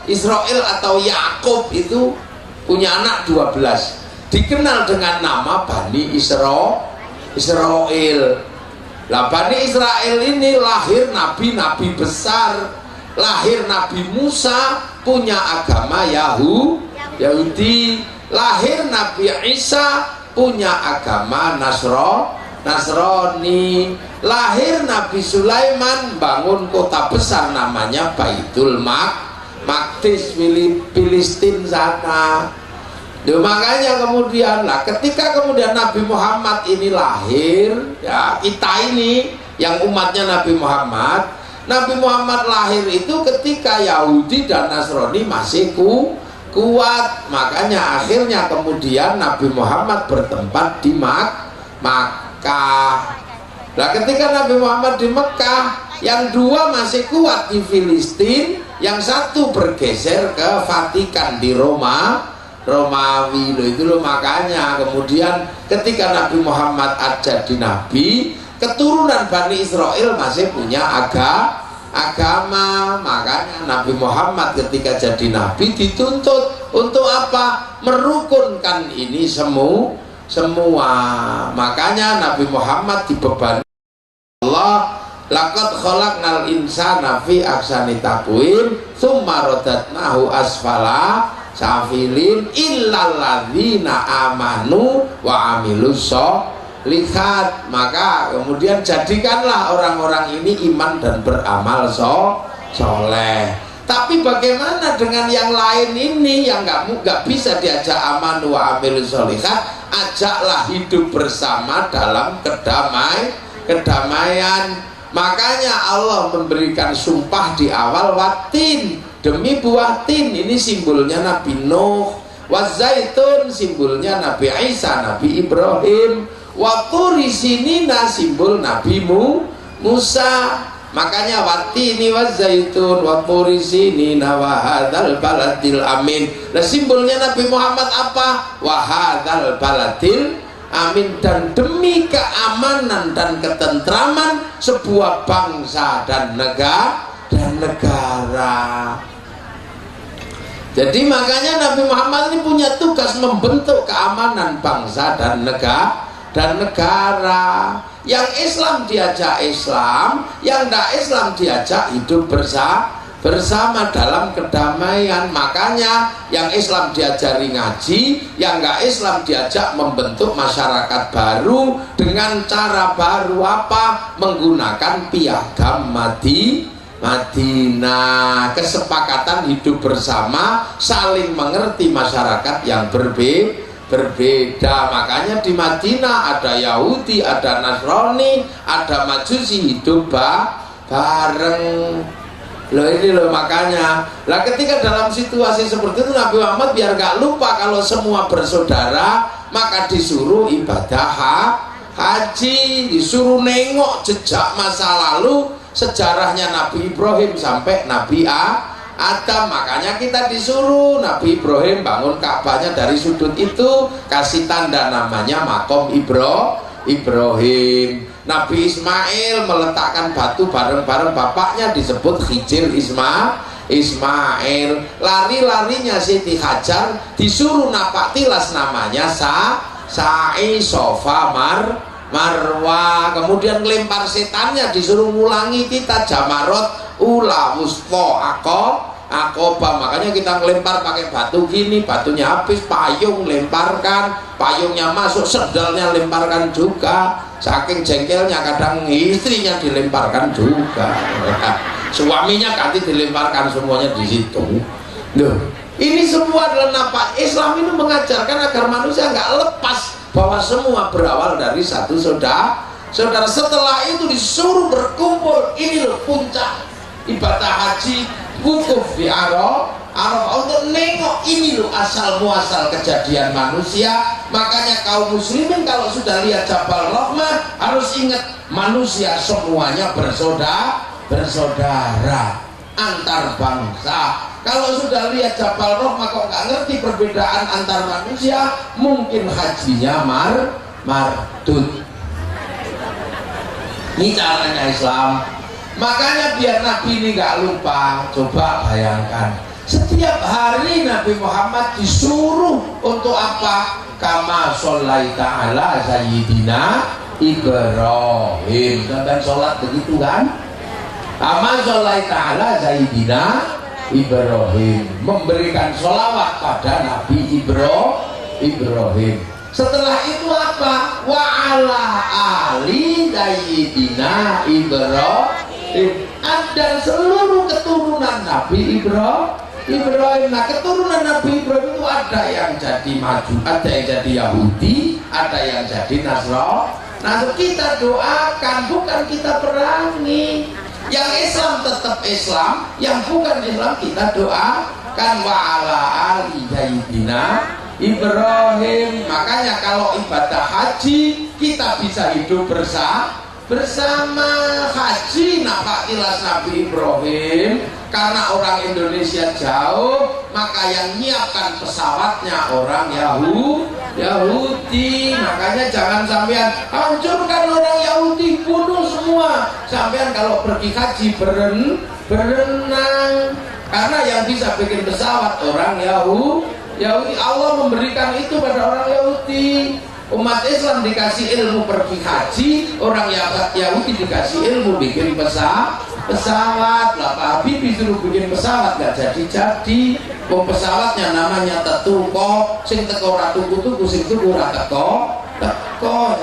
Israel atau Yakub itu punya anak 12. Dikenal dengan nama Bani Israel. Lah Bani Israel ini lahir nabi-nabi besar. Lahir Nabi Musa punya agama Yahudi. Lahir Nabi Isa punya agama Nasrani. Lahir Nabi Sulaiman bangun kota besar namanya Baitul Maqdis, Filistin sana. Makanya kemudian ketika kemudian Nabi Muhammad ini lahir, ya kita ini yang umatnya Nabi Muhammad lahir itu ketika Yahudi dan Nasrani masih kuat. Makanya akhirnya kemudian Nabi Muhammad bertempat di Makkah. Nah ketika Nabi Muhammad di Mekah, yang dua masih kuat di Filistin, yang satu bergeser ke Vatikan di Romawi itu loh. Makanya kemudian ketika Nabi Muhammad jadi nabi, keturunan Bani Israel masih punya agama. Makanya Nabi Muhammad ketika jadi nabi dituntut untuk apa? Merukunkan ini semua. Makanya Nabi Muhammad dibebani Allah, laqad khalaqnal insana fi ahsani taqwim tsumma radadnahu asfala safilin illal ladzina amanu wa amilus sholihat. Maka kemudian jadikanlah orang-orang ini iman dan beramal soleh. Tapi bagaimana dengan yang lain ini yang nggak bisa diajak aman wa amilus sholihat? Ajaklah hidup bersama dalam kedamaian. Makanya Allah memberikan sumpah di awal, watin, demi buah tin, ini simbolnya Nabi Nuh. Wazaitun simbolnya Nabi Isa, Nabi Ibrahim. Waturi sinina simbol Nabi Musa. Makanya watini wazaitun waturi sinina wahadal baladil amin. Nah simbolnya Nabi Muhammad apa? Wahadal baladil amin. Dan demi keamanan dan ketentraman sebuah bangsa dan negara. Jadi makanya Nabi Muhammad ini punya tugas membentuk keamanan bangsa dan negara. Yang Islam diajak Islam, yang tidak Islam diajak hidup bersama dalam kedamaian. Makanya yang Islam diajari ngaji, yang nggak Islam diajak membentuk masyarakat baru dengan cara baru apa? Menggunakan piagam Madinah, kesepakatan hidup bersama, saling mengerti masyarakat yang berbeda. Makanya di Madinah ada Yahudi, ada Nasrani, ada Majusi hidup bareng. Loh ini loh, makanya ketika dalam situasi seperti itu Nabi Muhammad biar gak lupa kalau semua bersaudara, maka disuruh ibadah haji, disuruh nengok jejak masa lalu, sejarahnya Nabi Ibrahim sampai Nabi Adam. Makanya kita disuruh Nabi Ibrahim bangun Ka'bahnya dari sudut itu, kasih tanda namanya makom Ibrahim. Nabi Ismail meletakkan batu bareng-bareng bapaknya disebut Hijir Ismail. Lari-larinya Siti Hajar disuruh napak tilas namanya Sa'i, Sofa, Marwah. Kemudian ngelempar setannya disuruh ngulangi kita Jamarot, Ula, Wusta, Aqobah. Makanya kita ngelempar pakai batu gini, batunya habis, payung lemparkan, payungnya masuk, sendalnya lemparkan juga. Saking jengkelnya kadang istrinya dilemparkan juga. Suaminya ganti dilemparkan semuanya di situ. Loh, ini semua adalah napa? Islam ini mengajarkan agar manusia nggak lepas bahwa semua berawal dari satu saudara. Setelah itu disuruh berkumpul. Ini loh puncak ibadah haji, wukuf di Arafah untuk nengok ini loh asal muasal kejadian manusia. Makanya kaum muslimin kalau sudah lihat Jabal Rahmah harus ingat manusia semuanya bersaudara antar bangsa. Kalau sudah lihat Jabal Rahmah kok nggak ngerti perbedaan antar manusia, mungkin hajinya mardud. Ini caranya Islam. Makanya biar Nabi ini nggak lupa, coba bayangkan setiap hari Nabi Muhammad disuruh untuk apa? Kama sholaita ala sayyidina Ibrahim. Dan sholat begitu kan? Kama sholaita ala sayyidina Ibrahim, memberikan sholawat pada Nabi Ibrahim. Setelah itu apa? Wa ala ali sayyidina Ibrahim, dan seluruh keturunan Nabi Ibrahim. Nah, keturunan Nabi Ibrahim itu ada yang jadi maju, ada yang jadi Yahudi, ada yang jadi Nasrani. Nah, kita doakan, bukan kita perangi. Yang Islam tetap Islam, yang bukan Islam kita doakan. Wa ala ali sayyidina Ibrahim. Makanya kalau ibadah haji kita bisa hidup bersama. Haji napak tilas Nabi Ibrahim. Karena orang Indonesia jauh, maka yang nyiapkan pesawatnya orang Yahudi. Makanya jangan sampean hancurkan orang Yahudi, bunuh semua. Sampean kalau pergi haji berenang. Karena yang bisa bikin pesawat orang Yahudi. Allah memberikan itu pada orang Yahudi. Umat Islam dikasih ilmu pergi haji, orang Yahudi dikasih ilmu bikin pesawat. Lah Pak Habibie disuruh bikin pesawat gak jadi. Pesawatnya namanya tetuko, sing teko ora tuku-tuku, sing tuku ora teko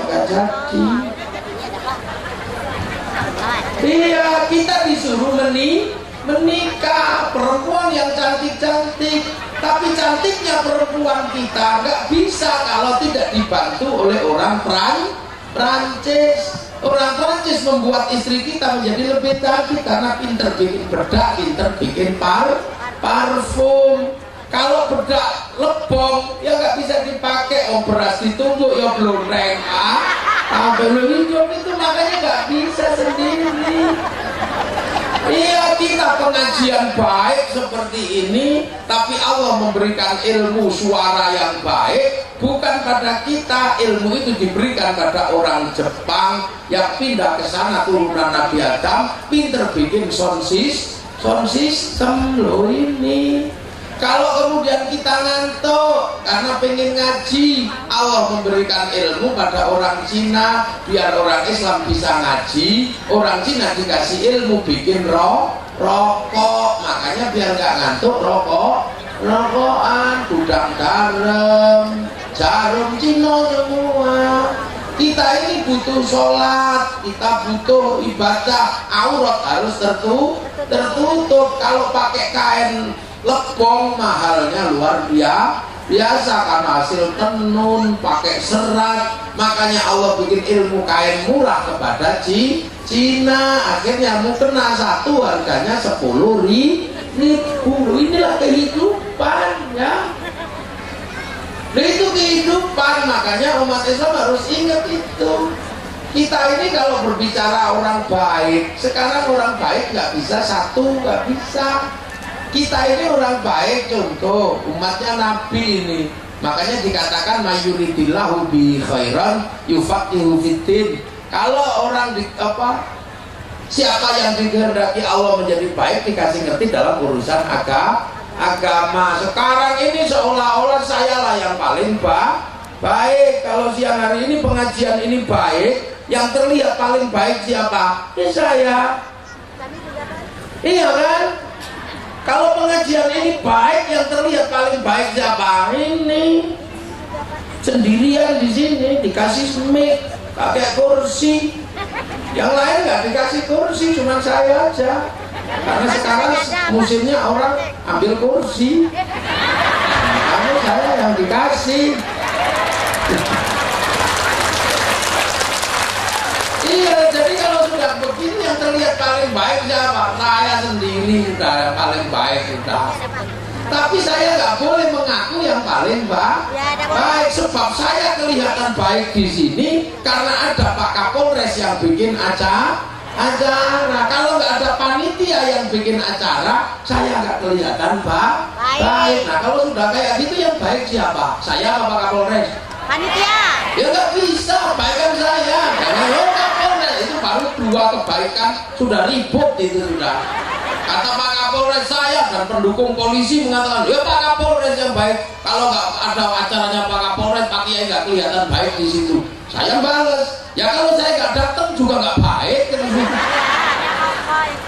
gak jadi. Iya, kita disuruh menikah perempuan yang cantik-cantik. Tapi cantiknya perempuan kita nggak bisa kalau tidak dibantu oleh orang Prancis. Orang Prancis membuat istri kita menjadi lebih cantik karena pinter bikin bedak, pinter bikin parfum. Kalau bedak lebong ya nggak bisa dipakai, beras ditumbuk ya belum belum hijau itu, makanya nggak bisa sendiri. Iya, kita pengajian baik seperti ini, tapi Allah memberikan ilmu suara yang baik bukan pada kita. Ilmu itu diberikan pada orang Jepang yang pindah ke sana turunan Nabi Adam, pinter bikin sound system loh ini. Kalau kemudian kita ngantuk karena pengen ngaji, Allah memberikan ilmu pada orang Cina biar orang Islam bisa ngaji. Orang Cina dikasih ilmu bikin rokok, makanya biar nggak ngantuk rokokan, gudang jarum Cina semua. Kita ini butuh sholat, kita butuh ibadah, aurat harus tertutup. Kalau pakai kain lebong mahalnya luar biasa karena hasil tenun, pakai serat. Makanya Allah bikin ilmu kain murah kepada Cina. Akhirnya mukena satu harganya 10.000. Inilah kehidupan ya. Nah, itu kehidupan. Makanya umat Islam harus ingat itu. Kita ini kalau berbicara orang baik, sekarang orang baik nggak bisa satu, nggak bisa. Kita ini orang baik, contoh umatnya Nabi ini. Makanya dikatakan mayuridillahu bi khairan yufaqihu fiddin. Kalau orang siapa yang dikehendaki Allah menjadi baik dikasih ngerti dalam urusan agama. Sekarang ini seolah-olah sayalah yang paling baik. Kalau siang hari ini pengajian ini baik, yang terlihat paling baik siapa? Ya saya. Iya kan? Kalau pengajian ini baik, yang terlihat paling baik siapa? Ini sendirian di sini dikasih mic, pakai kursi. Yang lain nggak dikasih kursi, cuma saya aja. Karena sekarang musimnya orang ambil kursi. Kamu saya yang dikasih. Iya, jadi kalau sudah begini yang terlihat paling baik siapa? Saya sendiri sudah yang paling baik sudah. Tapi saya nggak boleh mengaku yang paling baik, sebab saya kelihatan baik di sini karena ada Pak Kapolres yang bikin acara. Kalau nggak ada panitia yang bikin acara, saya nggak kelihatan baik. Nah kalau sudah kayak gitu yang baik siapa? Saya apa Pak Kapolres? Panitia. Ya nggak bisa, baikkan saya. Karena Kapolres itu baru 2 kebaikan sudah ribut itu sudah. Kata Pak Kapolres saya dan pendukung polisi mengatakan, ya Pak Kapolres yang baik. Kalau nggak ada acaranya Pak Kapolres, Pak Kiai nggak kelihatan baik di situ. Saya balas, ya kalau saya nggak datang juga nggak baik.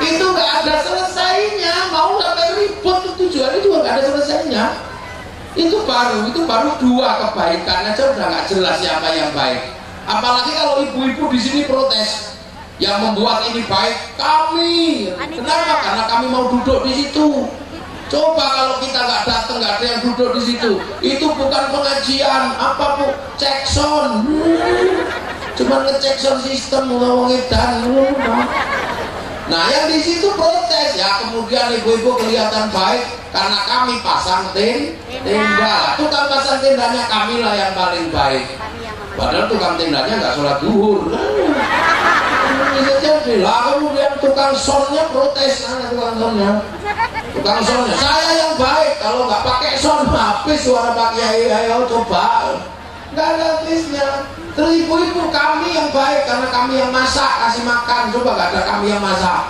Itu nggak ada selesainya, mau sampai ribut tujuannya juga nggak ada selesainya. Itu baru 2 kebaikan aja udah nggak jelas siapa yang baik. Apalagi kalau ibu-ibu di sini protes, yang membuat ini baik kami. Kenapa? Karena kami mau duduk di situ. Coba kalau kita nggak datang, nggak ada yang duduk di situ, itu bukan pengajian, apa bu? Cek sound, cuma ngecek sound system ngomong edan. Nah yang di situ protes ya, kemudian ibu-ibu kelihatan baik karena kami pasang tenda. Tukang pasang tendanya kami lah yang paling baik. Padahal tukang tendanya nggak sholat zuhur. Bisa jadi lah, kemudian tukang soundnya protes, tukang soundnya saya yang baik, kalau nggak pakai sound habis suara Pak Kiai. Ayo coba, nggak ada habisnya. Terus ibu-ibu kami yang baik karena kami yang masak, kasih makan. Coba nggak ada kami yang masak.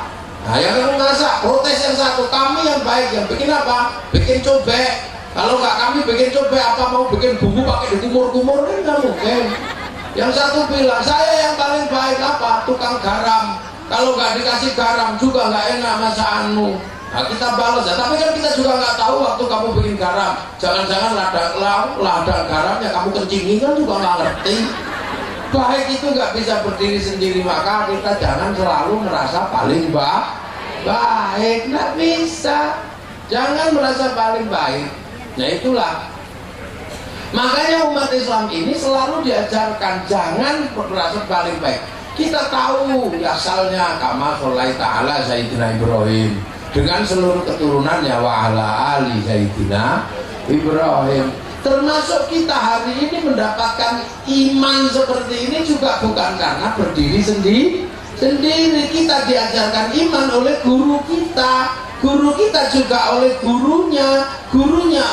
Nah yang kami masak, protes yang satu. Kami yang baik, yang bikin apa? Bikin cobek. Kalau nggak kami bikin cobek, apa mau bikin bumbu pakai dikumur-kumur? Kan nggak mungkin. Yang satu bilang, saya yang paling baik apa? Tukang garam. Kalau nggak dikasih garam juga nggak enak masakanmu. Nah kita balas ya, tapi kan kita juga nggak tahu waktu kamu bikin garam. Jangan-jangan ladang garamnya kamu kencingin kan juga nggak ngerti. Baik itu nggak bisa berdiri sendiri, maka kita jangan selalu merasa paling baik. Nggak bisa. Jangan merasa paling baik. Nah itulah. Makanya umat Islam ini selalu diajarkan jangan merasa paling baik. Kita tahu asalnya kama sholai ta'ala Sayyidina Ibrahim dengan seluruh keturunannya wa ala ali Sayyidina Ibrahim. Termasuk kita hari ini mendapatkan iman seperti ini juga bukan karena berdiri sendiri. Kita diajarkan iman oleh guru kita. Guru kita juga oleh gurunya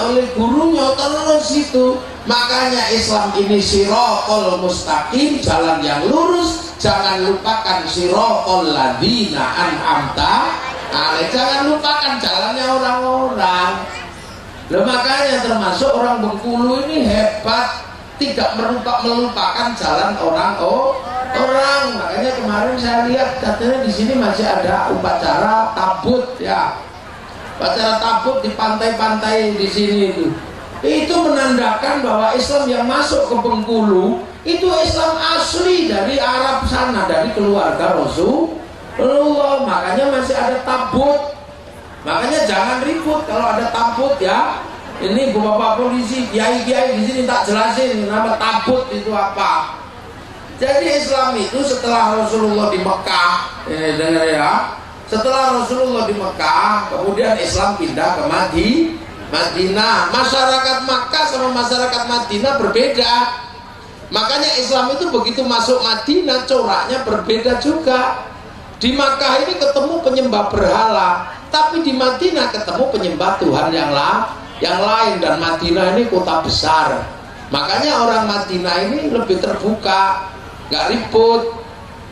oleh gurunya, terus itu. Makanya Islam ini sirotol mustaqim, jalan yang lurus. Jangan lupakan sirotol ladzina an'amta alaihim. Jangan lupakan jalannya orang-orang. Loh, makanya termasuk orang Bengkulu ini hebat, tidak melupakan jalan orang. Makanya kemarin saya lihat katanya di sini masih ada upacara tabut ya. Upacara tabut di pantai-pantai di sini itu menandakan bahwa Islam yang masuk ke Bengkulu itu Islam asli dari Arab sana, dari keluarga Rasulullah. Makanya masih ada tabut. Makanya jangan ribut kalau ada tabut ya. Ini bapak polisi, kiai-kiai di sini tak jelasin nama tabut itu apa. Jadi Islam itu setelah Rasulullah di Mekah, dengar ya. Setelah Rasulullah di Mekah, kemudian Islam pindah ke Madinah. Masyarakat Makkah sama masyarakat Madinah berbeda. Makanya Islam itu begitu masuk Madinah coraknya berbeda juga. Di Makkah ini ketemu penyembah berhala, Tapi di Madinah ketemu penyembah Tuhan yang lain, dan Madinah ini kota besar. Makanya orang Madinah ini lebih terbuka, nggak ribut.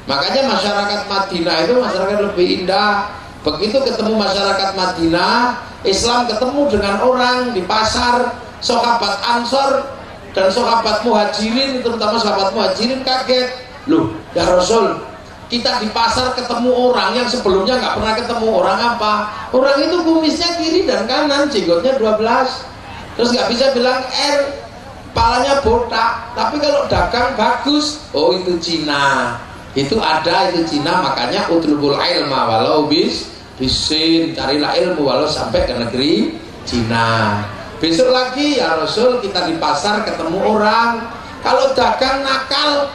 Makanya masyarakat Madinah itu masyarakat lebih indah. Begitu ketemu masyarakat Madinah, Islam ketemu dengan orang di pasar, sahabat Ansor dan sahabat Muhajirin, terutama sahabat Muhajirin kaget. Loh, ya Rasul, kita di pasar ketemu orang yang sebelumnya nggak pernah ketemu. Orang apa? Orang itu kumisnya kiri dan kanan, jenggotnya 12. Terus nggak bisa bilang kepalanya botak. Tapi kalau dagang bagus, oh itu Cina. Itu ada, itu Cina. Makanya utlubul ilma walau bisin, carilah ilmu walau sampai ke negeri Cina. Besok lagi ya Rasul, kita di pasar ketemu orang, kalau dagang nakal,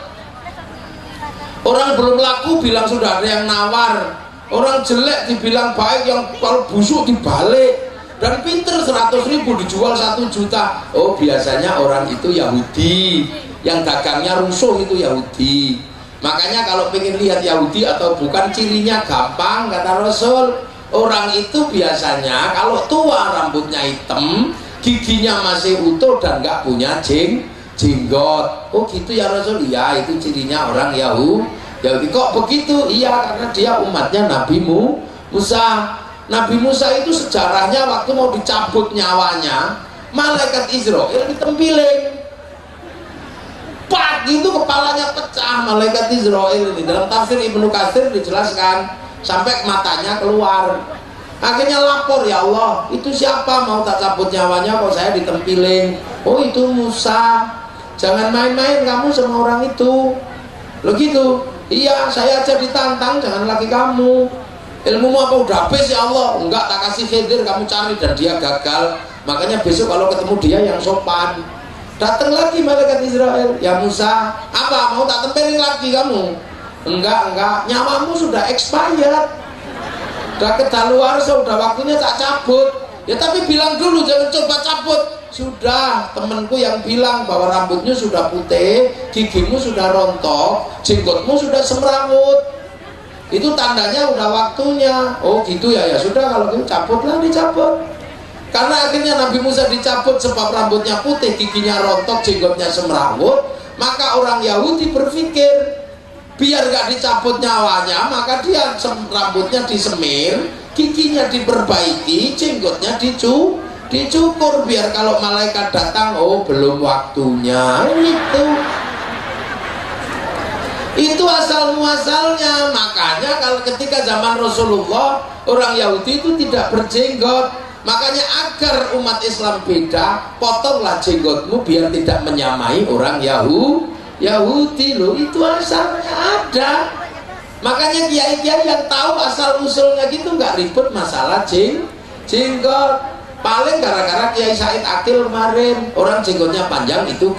orang belum laku bilang sudah ada yang nawar, orang jelek dibilang baik, yang kalau busuk dibalik, dan pinter 100.000 dijual 1 juta. Oh biasanya orang itu Yahudi, yang dagangnya rusuh itu Yahudi. Makanya kalau pengen lihat Yahudi atau bukan, cirinya gampang, kata Rasul. Orang itu biasanya kalau tua rambutnya hitam, giginya masih utuh dan nggak punya jenggot. Oh gitu ya Rasul? Iya, itu cirinya orang Yahudi. Kok begitu? Iya, karena dia umatnya Nabi Musa. Nabi Musa itu sejarahnya waktu mau dicabut nyawanya, malaikat Israel ditempiling. Pak, itu kepalanya pecah malaikat Israel ini. Dalam tafsir Ibnu Katsir dijelaskan sampai matanya keluar. Akhirnya lapor, ya Allah, itu siapa mau tak cabut nyawanya kok saya ditempiling? Oh itu Musa. Jangan main-main kamu sama orang itu. Lo gitu. Iya, saya aja ditantang, jangan lagi kamu. Ilmumu apa udah habis ya Allah? Enggak, tak kasih Khidir, kamu cari, dan dia gagal. Makanya besok kalau ketemu dia yang sopan. Datang lagi malaikat Israel, ya Musa, apa mau tak tempelin lagi kamu? Enggak, nyawamu sudah expired, udah kedaluarsa, sudah waktunya tak cabut. Ya tapi bilang dulu, jangan coba cabut. Sudah, temanku yang bilang bahwa rambutnya sudah putih, gigimu sudah rontok, jenggotmu sudah semrawut, itu tandanya udah waktunya. Oh gitu ya, ya sudah kalau gitu cabutlah, dicabut. Karena akhirnya Nabi Musa dicabut sebab rambutnya putih, giginya rontok, jenggotnya semrawut. Maka orang Yahudi berpikir, biar gak dicabut nyawanya, maka dia rambutnya disemir, giginya diperbaiki, jenggotnya dicukur, biar kalau malaikat datang, oh belum waktunya. Itu asal muasalnya. Makanya kalau ketika zaman Rasulullah, orang Yahudi itu tidak berjenggot. Makanya agar umat Islam beda, potonglah jenggotmu biar tidak menyamai orang Yahudi. Loh, itu asalnya ada. Makanya kiai-kiai yang tahu asal usulnya gitu nggak ribut masalah jenggot. Paling gara-gara Kiai Said Akil kemarin, orang jenggotnya panjang itu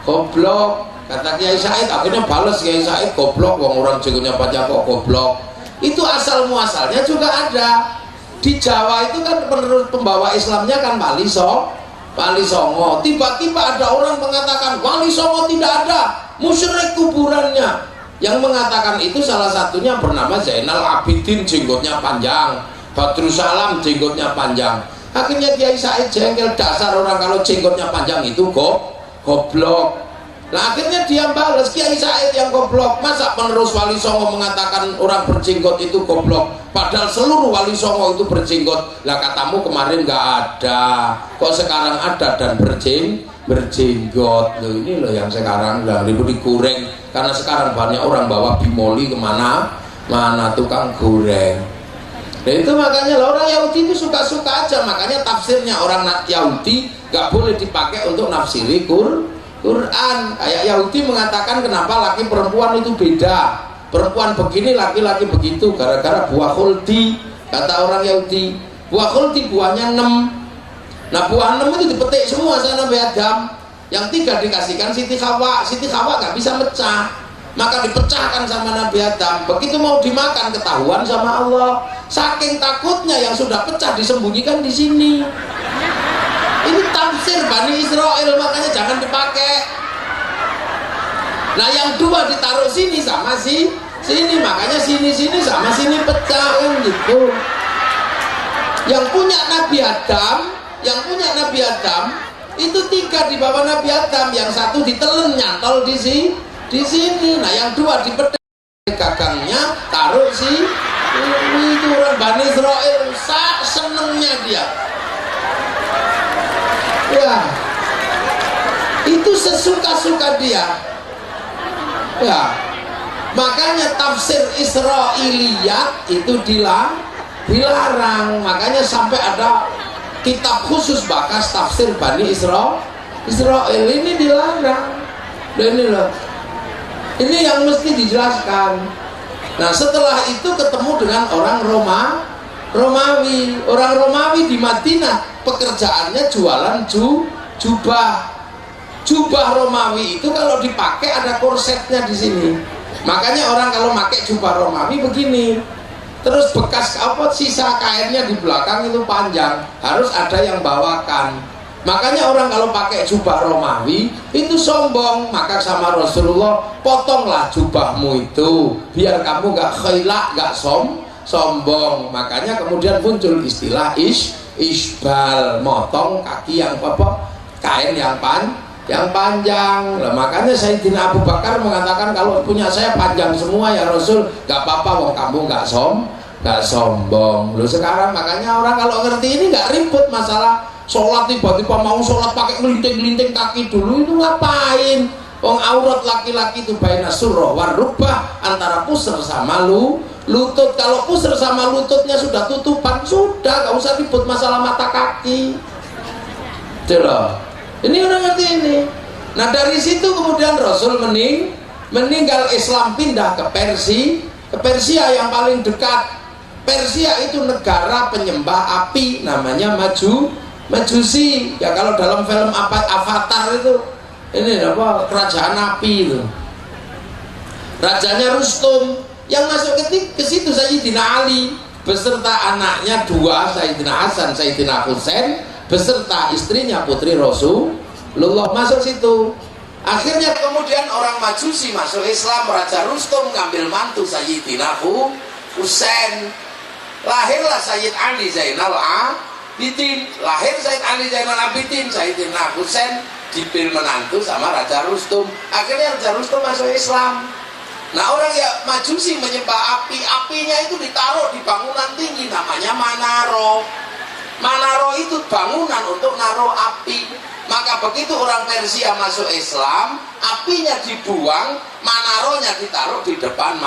goblok. Kata Kiai Said, akhirnya balas Kiai Said, goblok, wong orang jenggotnya panjang kok goblok. Itu asal muasalnya juga ada. Di Jawa itu kan menurut pembawa Islamnya kan Wali Songo. Tiba-tiba ada orang mengatakan Wali Songo tidak ada, musyrik kuburannya. Yang mengatakan itu salah satunya bernama Zainal Abidin, jenggotnya panjang, Badrus Salam jenggotnya panjang. Akhirnya Kiai Said jengkel, dasar orang kalau jenggotnya panjang itu goblok. Nah akhirnya dia balas, Kiai Said yang goblok, masa penerus Wali Songo mengatakan orang berjenggot itu goblok, padahal seluruh Wali Songo itu berjenggot. Lah katamu kemarin nggak ada, kok sekarang ada dan berjenggot. Loh ini loh yang sekarang udah ribut digoreng, karena sekarang banyak orang bawa bimoli kemana mana tukang goreng. Nah itu makanya lah, orang Yahudi itu suka-suka aja. Makanya tafsirnya orang Yahudi nggak boleh dipakai untuk nafsiri Quran. Kayak Yahudi mengatakan kenapa laki perempuan itu beda, perempuan begini laki-laki begitu, gara-gara buah khuldi. Kata orang Yahudi, buah khuldi buahnya 6. Nah buah 6 itu dipetik semua sama Nabi Adam, yang 3 dikasihkan Siti Hawa. Siti Hawa nggak bisa mecah, maka dipecahkan sama Nabi Adam. Begitu mau dimakan ketahuan sama Allah. Saking takutnya yang sudah pecah disembunyikan di sini. Ini tafsir Bani Israel, makanya jangan dipakai. Nah yang 2 ditaruh sini sama sini, makanya sini sama sini pecah kan gitu. Yang punya Nabi Adam itu 3 di bawah Nabi Adam, yang 1 ditelen nyantol di sini. Nah yang 2 di pedang gagangnya taruh itu orang Bani Israel senengnya dia. Ya, itu sesuka-suka dia. Ya, makanya tafsir Israiliyat itu dilarang. Makanya sampai ada kitab khusus bakas tafsir Bani Israel ini dilarang. Ini loh, ini yang mesti dijelaskan. Nah setelah itu ketemu dengan orang Romawi. Orang Romawi di Madinah pekerjaannya jualan jubah Romawi itu kalau dipakai ada korsetnya di sini. Makanya orang kalau pakai jubah Romawi begini, terus bekas sisa kainnya di belakang itu panjang, harus ada yang bawakan. Makanya orang kalau pakai jubah Romawi itu sombong. Maka sama Rasulullah, potonglah jubahmu itu biar kamu gak khilak, gak sombong. Makanya kemudian muncul istilah isbal, motong kaki yang kain yang panjang. Nah, makanya Sayyidina Abu Bakar mengatakan, kalau punya saya panjang semua ya Rasul, gak apa-apa wong kamu gak sombong. Loh sekarang makanya orang kalau ngerti ini gak ribut masalah sholat, tiba-tiba mau sholat pakai ngelinting-ngelinting kaki dulu, itu ngapain? Wong aurat laki-laki itu baina surah warubah, antara pusar sama lutut. Kalau pusar sama lututnya sudah tutupan, sudah gak usah ribut masalah mata kaki. Coba ini orang ngerti ini. Nah dari situ kemudian Rasul meninggal Islam, pindah ke Persia yang paling dekat. Persia itu negara penyembah api, namanya Majusi. Ya kalau dalam film Avatar itu ini apa, kerajaan api itu. Rajanya Rustum. Yang masuk ke situ Sayyidina Ali beserta anaknya 2, Sayyidina Hasan, Sayyidina Husain, beserta istrinya putri Rasulullah masuk situ. Akhirnya kemudian orang Majusi masuk Islam. Raja Rustum ngambil mantu Sayyidina Husain. Lahirlah Sayyid Ali Zainal Abidin. Lahir Sayyid Ali Zainal Abidin, Sayyidina Husain dipilih menantu sama Raja Rustum. Akhirnya Raja Rustum masuk Islam. Nah orang ya Majusi menyembah api. Apinya itu ditaruh di bangunan tinggi, namanya Manaro. Manaro itu bangunan untuk naruh api. Maka begitu orang Persia masuk Islam, apinya dibuang, Manaronya ditaruh di depan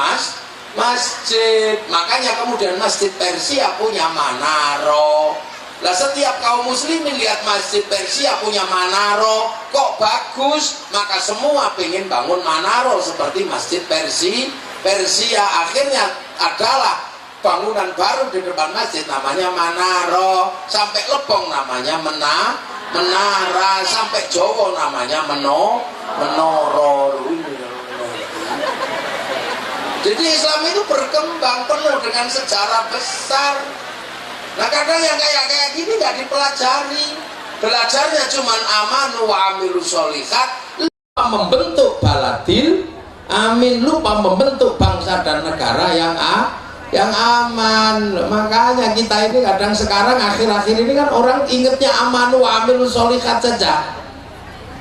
masjid. Makanya kemudian masjid Persia punya Manaro. Lah setiap kaum muslimin lihat masjid Persia punya Manaro, kok bagus, maka semua pengen bangun Manaro seperti masjid Persia. Akhirnya adalah bangunan baru di depan masjid namanya Manaro. Sampai Lebong namanya menara, sampai Jowo namanya menoro. Jadi Islam itu berkembang penuh dengan sejarah besar. Nah kadang yang kayak gini nggak dipelajari. Belajarnya cuman amanu wa amilus sholihat, lupa membentuk baladil amin, lupa membentuk bangsa dan negara yang aman. Makanya kita ini kadang sekarang akhir-akhir ini kan orang ingetnya amanu wa amilus sholihat saja.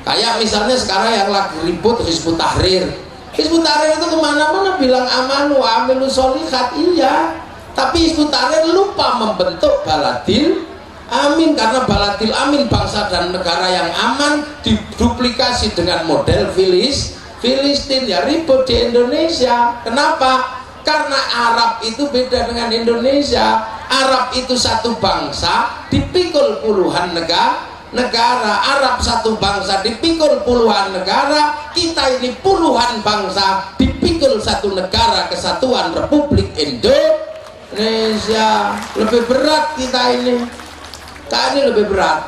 Kayak misalnya sekarang yang lagi ribut Hizbut Tahrir. Hizbut Tahrir itu kemana-mana bilang amanu wa amilus sholihat, iya. Tapi Hizbut Tahrir lupa membentuk baladil amin, karena baladil amin bangsa dan negara yang aman diduplikasi dengan model Filistin. Ya ribut di Indonesia. Kenapa? Karena Arab itu beda dengan Indonesia. Arab itu satu bangsa dipikul puluhan negara. Arab satu bangsa dipikul puluhan negara. Kita ini puluhan bangsa dipikul satu negara, Kesatuan Republik Indonesia. Lebih berat kita ini lebih berat.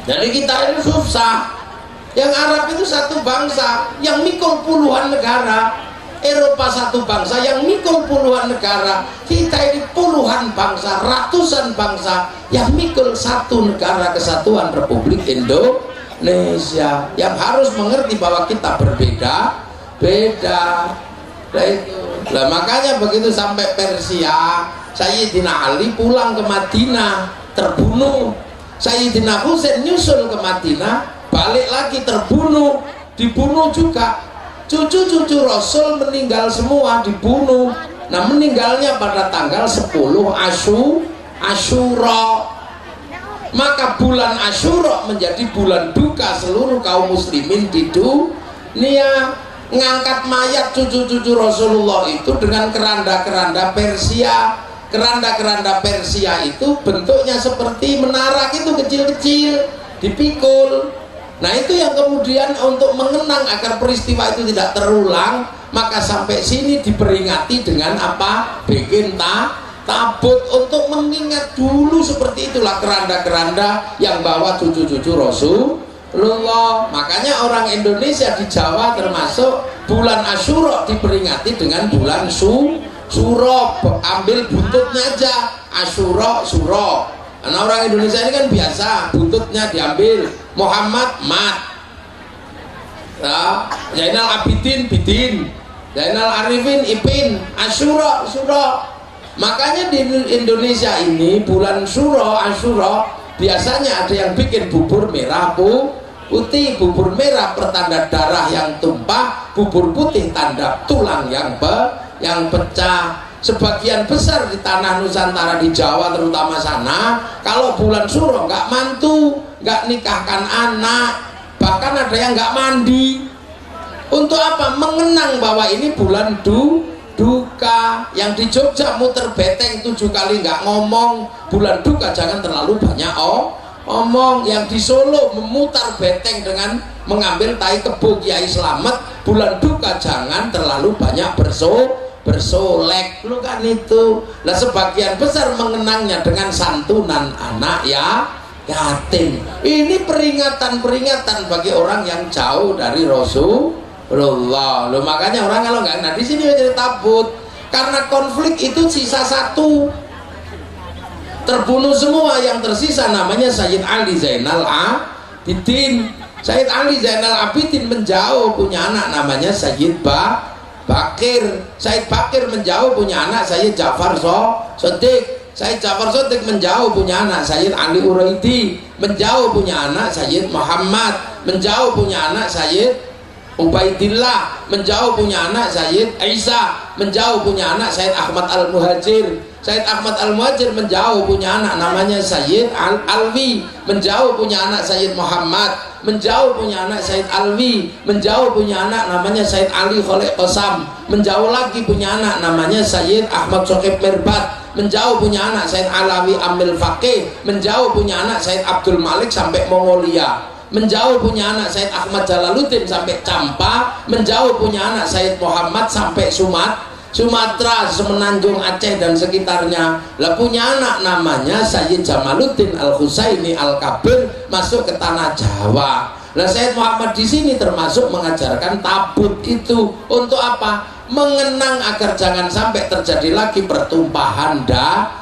Jadi kita ini susah. Yang Arab itu satu bangsa yang mikul puluhan negara. Eropa satu bangsa yang mikul puluhan negara. Kita ini puluhan bangsa, ratusan bangsa yang mikul satu negara, Kesatuan Republik Indonesia, yang harus mengerti bahwa kita berbeda. Nah itu. Lah makanya begitu sampai Persia Sayyidina Ali pulang ke Madinah terbunuh, Sayyidina Husain nyusul ke Madinah balik lagi terbunuh, dibunuh juga. Cucu-cucu Rasul meninggal semua, dibunuh. Nah, meninggalnya pada tanggal 10 Asyura. Maka bulan Asyura menjadi bulan duka seluruh kaum muslimin di dunia. Ngangkat mayat cucu-cucu Rasulullah itu dengan keranda-keranda Persia. Keranda-keranda Persia itu bentuknya seperti menara itu, kecil-kecil, dipikul. Nah, itu yang kemudian untuk mengenang agar peristiwa itu tidak terulang, maka sampai sini diperingati dengan apa? Bikin tabut untuk mengingat dulu. Seperti itulah keranda-keranda yang bawa cucu-cucu Rasulullah. Makanya orang Indonesia di Jawa termasuk bulan Asyura diperingati dengan bulan Suro. Ambil buntutnya aja, Asyura, Suro. Karena orang Indonesia ini kan biasa buntutnya diambil. Muhammad Mat, Zainal Abidin Bidin, Zainal Arifin Ipin, Asyura Suro. Makanya di Indonesia ini bulan Asyura biasanya ada yang bikin bubur merah putih. Bubur merah pertanda darah yang tumpah, bubur putih tanda tulang yang pecah. Sebagian besar di tanah Nusantara, di Jawa terutama sana, kalau bulan Suro nggak mantu, nggak nikahkan anak, bahkan ada yang nggak mandi. Untuk apa? Mengenang bahwa ini bulan duka. Yang di Jogja muter beteng 7 kali nggak ngomong, bulan duka jangan terlalu banyak omong. Yang di Solo memutar beteng dengan mengambil tai kebo Kiai Slamet, bulan duka jangan terlalu banyak bersolek, lu kan itu. Nah, sebagian besar mengenangnya dengan santunan anak yatim. Ini peringatan bagi orang yang jauh dari Rasulullah. Loh, makanya orang kalau nggak, nah di sini jadi tabut karena konflik itu sisa satu, terbunuh semua. Yang tersisa namanya Sayyid Ali Zainal Abidin. Sayyid Ali Zainal Abidin menjauh, punya anak namanya Sayyid Bakir. Said Bakir menjauh, punya anak Sayyid Ja'far Shodiq. Sayyid Ja'far Shodiq menjauh, punya anak Sayyid Ali Uraidi. Menjauh, punya anak Sayyid Muhammad. Menjauh, punya anak Sayyid Ubaidillah. Menjauh, punya anak Sayyid Isa. Menjauh, punya anak Sayyid Ahmad Al-Muhajir. Sayyid Ahmad Al-Muhajir menjauh, punya anak namanya Sayyid Alwi. Menjauh, punya anak Sayyid Muhammad. Menjauh, punya anak Sayyid Alwi. Menjauh, punya anak namanya Sayyid Ali Khalid Qasam. Menjauh lagi, punya anak namanya Sayyid Ahmad Sohib Mirbat. Menjauh, punya anak Sayyid Alawi Amil Faqih. Menjauh, punya anak Sayyid Abdul Malik sampai Mongolia. Menjauh, punya anak Sayyid Ahmad Jalaluddin sampai Campa. Menjauh, punya anak Sayyid Muhammad sampai Sumatera, Semenanjung, Aceh dan sekitarnya. Lah, punya anak namanya Sayyid Jamaluddin Al-Husaini Al-Kabir, masuk ke tanah Jawa. Nah, Sayyid Muhammad di sini termasuk mengajarkan tabut itu untuk apa? Mengenang agar jangan sampai terjadi lagi pertumpahan darah.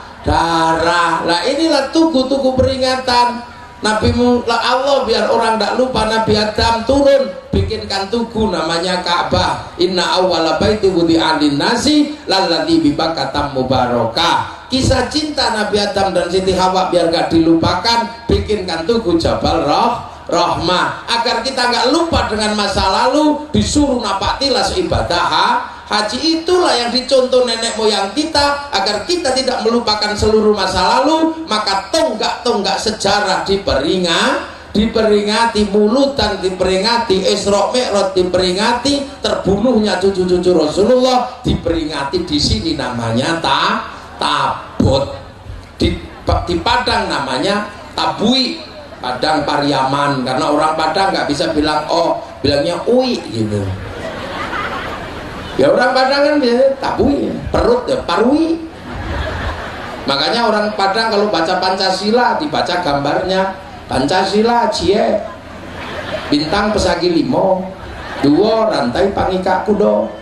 Nah, inilah tugu-tugu peringatan. Nabi Allah biar orang tidak lupa, Nabi Adam turun bikinkan tugu namanya Ka'bah. Inna awwala baiti wudi'a lin-nasi lalladzi bi Bakkah mubarakah. Kisah cinta Nabi Adam dan Siti Hawa biar gak dilupakan, bikinkan tugu Jabal Rahmah agar kita nggak lupa dengan masa lalu. Disuruh napak tilas ibadah haji, itulah yang dicontoh nenek moyang kita agar kita tidak melupakan seluruh masa lalu. Maka tonggak-tonggak sejarah diperingati, mulutan diperingati, Isra Mi'raj diperingati, terbunuhnya cucu-cucu Rasulullah diperingati. Di sini namanya tabut. Di Padang namanya tabui, Padang Pariaman, karena orang Padang nggak bisa bilang oh, bilangnya ui gitu. Ya orang Padang kan biasanya tabui, perut ya parui. Makanya orang Padang kalau baca Pancasila dibaca gambarnya Pancasila cie bintang pesagi limo, 2 rantai pangika kudo,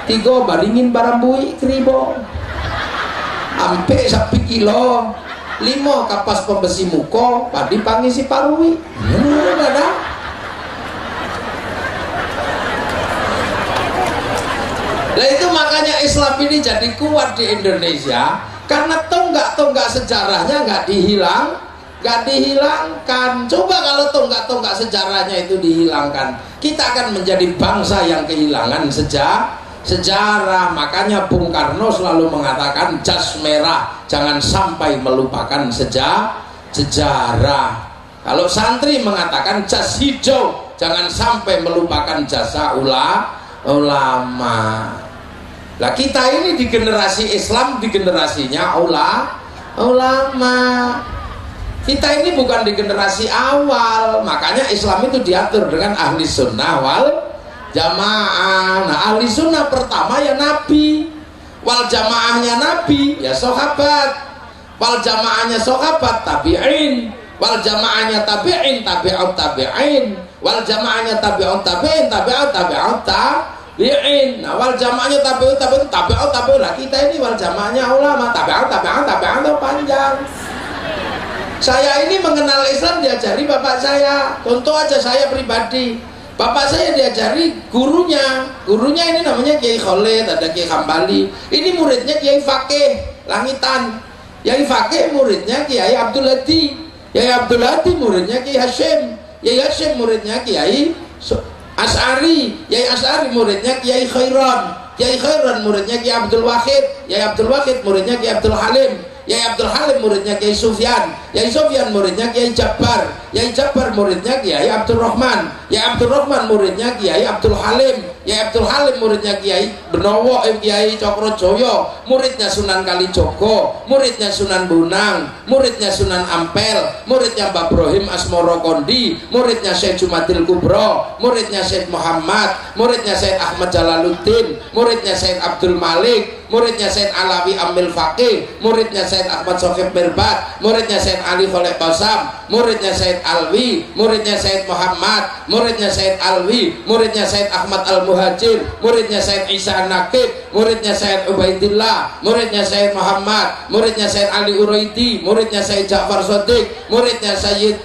3 baringin barambui kribo, ampe sapi kilo, 5 kapas pembesi muko padi pangisi parui. Ada. Nah, itu makanya Islam ini jadi kuat di Indonesia karena tonggak-tonggak sejarahnya nggak dihilangkan. Coba kalau tonggak-tonggak sejarahnya itu dihilangkan, kita akan menjadi bangsa yang kehilangan sejarah. Makanya Bung Karno selalu mengatakan jas merah jangan sampai melupakan sejarah. Kalau santri mengatakan jas hijau jangan sampai melupakan jasa ulama. Lah kita ini di generasi Islam, di generasinya ulama. Kita ini bukan di generasi awal, makanya Islam itu diatur dengan ahli sunnah wal jamaah. Nah, ahli sunnah pertama ya Nabi, wal jamaahnya Nabi ya sahabat, wal jamaahnya sahabat tabi'in, wal jamaahnya tabi'in tabi'ut tabi'in, wal jamaahnya tabi'ut tabi'in tabi'ut tabi'ut tabi'in. Nah, wal jamaahnya tabi'ut tabi'in tabi'ut tabi'in. Nah, kita ini wal jamaahnya ulama tabi'ut tabi'ut tabi'ut panjang. Saya ini mengenal Islam diajari bapak saya. Contoh aja saya pribadi, bapak saya diajari gurunya ini namanya Kiai Khalid, ada Kiai Hambali. Ini muridnya Kiai Fakih Langitan. Kiai Fakih muridnya Kiai Abdul Hadi. Kiai Abdul Hadi muridnya Kiai Hashim. Kiai Hashim muridnya Kiai As'ari. Kiai As'ari muridnya Kiai Khairan. Kiai Khairan muridnya Kiai Abdul Wahid. Kiai Abdul Wahid muridnya Kiai Abdul Halim. Kiai Abdul Halim muridnya Kiai Sufyan. Kiai Sufyan muridnya Kiai Jabbar. Kiai Jabbar muridnya Kiai Abdul Rahman. Kiai Abdul Rahman muridnya Kiai Abdul Halim. Kiai Abdul Halim muridnya Kiai Benowo, Kiai Cokrojoyo, muridnya Sunan Kalijogo, muridnya Sunan Bonang, muridnya Sunan Ampel, muridnya Mbah Ibrahim Asmoro Kondi, muridnya Syekh Jumadil Kubro, muridnya Syekh Muhammad, muridnya Syekh Ahmad Jalaluddin, muridnya Syekh Abdul Malik, muridnya Syekh Alawi Amil Faqih, muridnya Syekh Ahmad Sohib Mirbat, muridnya Syekh Ali Kholek Basam, muridnya Syekh Alwi, muridnya Syekh Muhammad, muridnya Syekh Alwi, muridnya Syekh Ahmad Al-Muhajir, muridnya Syekh Isa Nakib, muridnya Syekh Ubaidillah, muridnya Syekh Muhammad, muridnya Syekh Ali Uraidi, muridnya Syekh Ja'far Shadiq, muridnya Sayyid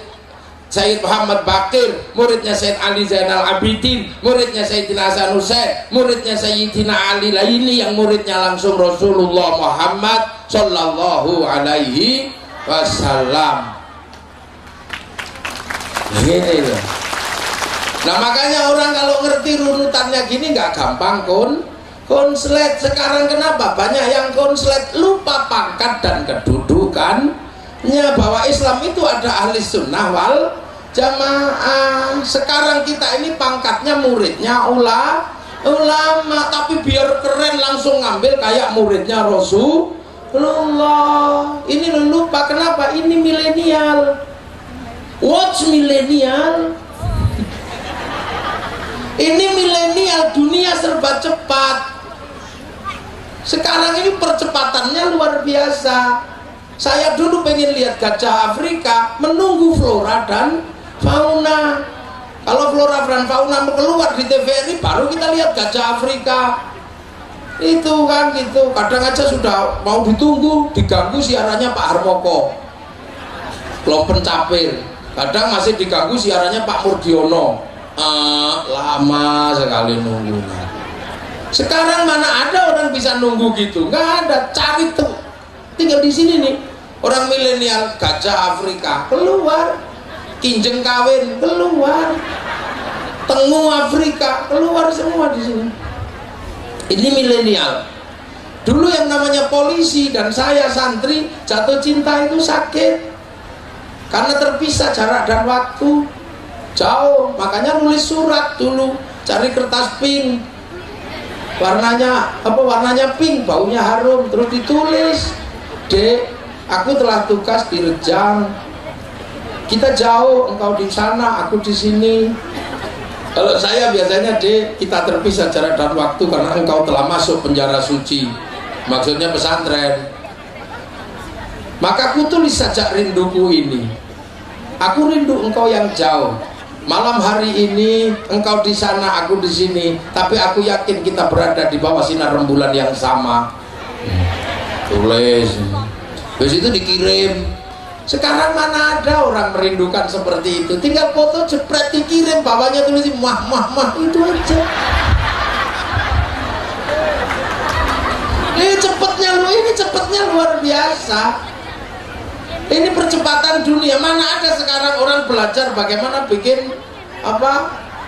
Muhammad Bakir, muridnya Sayyid Ali Zainal Abidin, muridnya Sayyidina Hasan Hussein, muridnya Sayyidina Ali. Lah ini yang muridnya langsung Rasulullah Muhammad Sallallahu Alaihi Wasallam. Gini loh. Nah makanya orang kalau ngerti runutannya gini nggak gampang konslet. Sekarang kenapa banyak yang konslet, lupa pangkat dan kedudukannya, bahwa Islam itu ada ahli sunnah wal jamaah. Sekarang kita ini pangkatnya muridnya ulama, tapi biar keren langsung ngambil kayak muridnya Rasulullah. Ini lupa, kenapa? Ini milenial. Watch milenial. Ini milenial, dunia serba cepat. Sekarang ini percepatannya luar biasa. Saya dulu pengen lihat gajah Afrika, menunggu flora dan fauna. Kalau flora dan fauna keluar di TVRI, baru kita lihat gajah Afrika. Itu kan gitu. Kadang aja sudah mau ditunggu, diganggu siarannya Pak Harmoko, Klop Pencapir. Kadang masih diganggu siarannya Pak Murdiono. Lama sekali nunggunya. Sekarang mana ada orang bisa nunggu gitu? Nggak ada. Cari tuh, tinggal di sini nih. Orang milenial, gajah Afrika keluar, kinjeng kawin keluar, tengu Afrika keluar, semua di sini. Ini milenial. Dulu yang namanya polisi dan saya santri jatuh cinta itu sakit karena terpisah jarak dan waktu. Jauh, makanya nulis surat dulu, cari kertas pink, warnanya pink, baunya harum, terus ditulis, Dek, aku telah tugas di Rejang, kita jauh, engkau di sana, aku di sini. Kalau saya biasanya, Dek, kita terpisah jarak dan waktu karena engkau telah masuk penjara suci, maksudnya pesantren. Maka aku tulis saja rinduku ini, aku rindu engkau yang jauh. Malam hari ini engkau di sana, aku di sini, tapi aku yakin kita berada di bawah sinar rembulan yang sama. Tulis, terus itu dikirim. Sekarang mana ada orang merindukan seperti itu? Tinggal foto jepret dikirim, bawahnya tulis mah, itu aja. Ini cepetnya luar biasa. Ini percepatan dunia. Mana ada sekarang orang belajar bagaimana bikin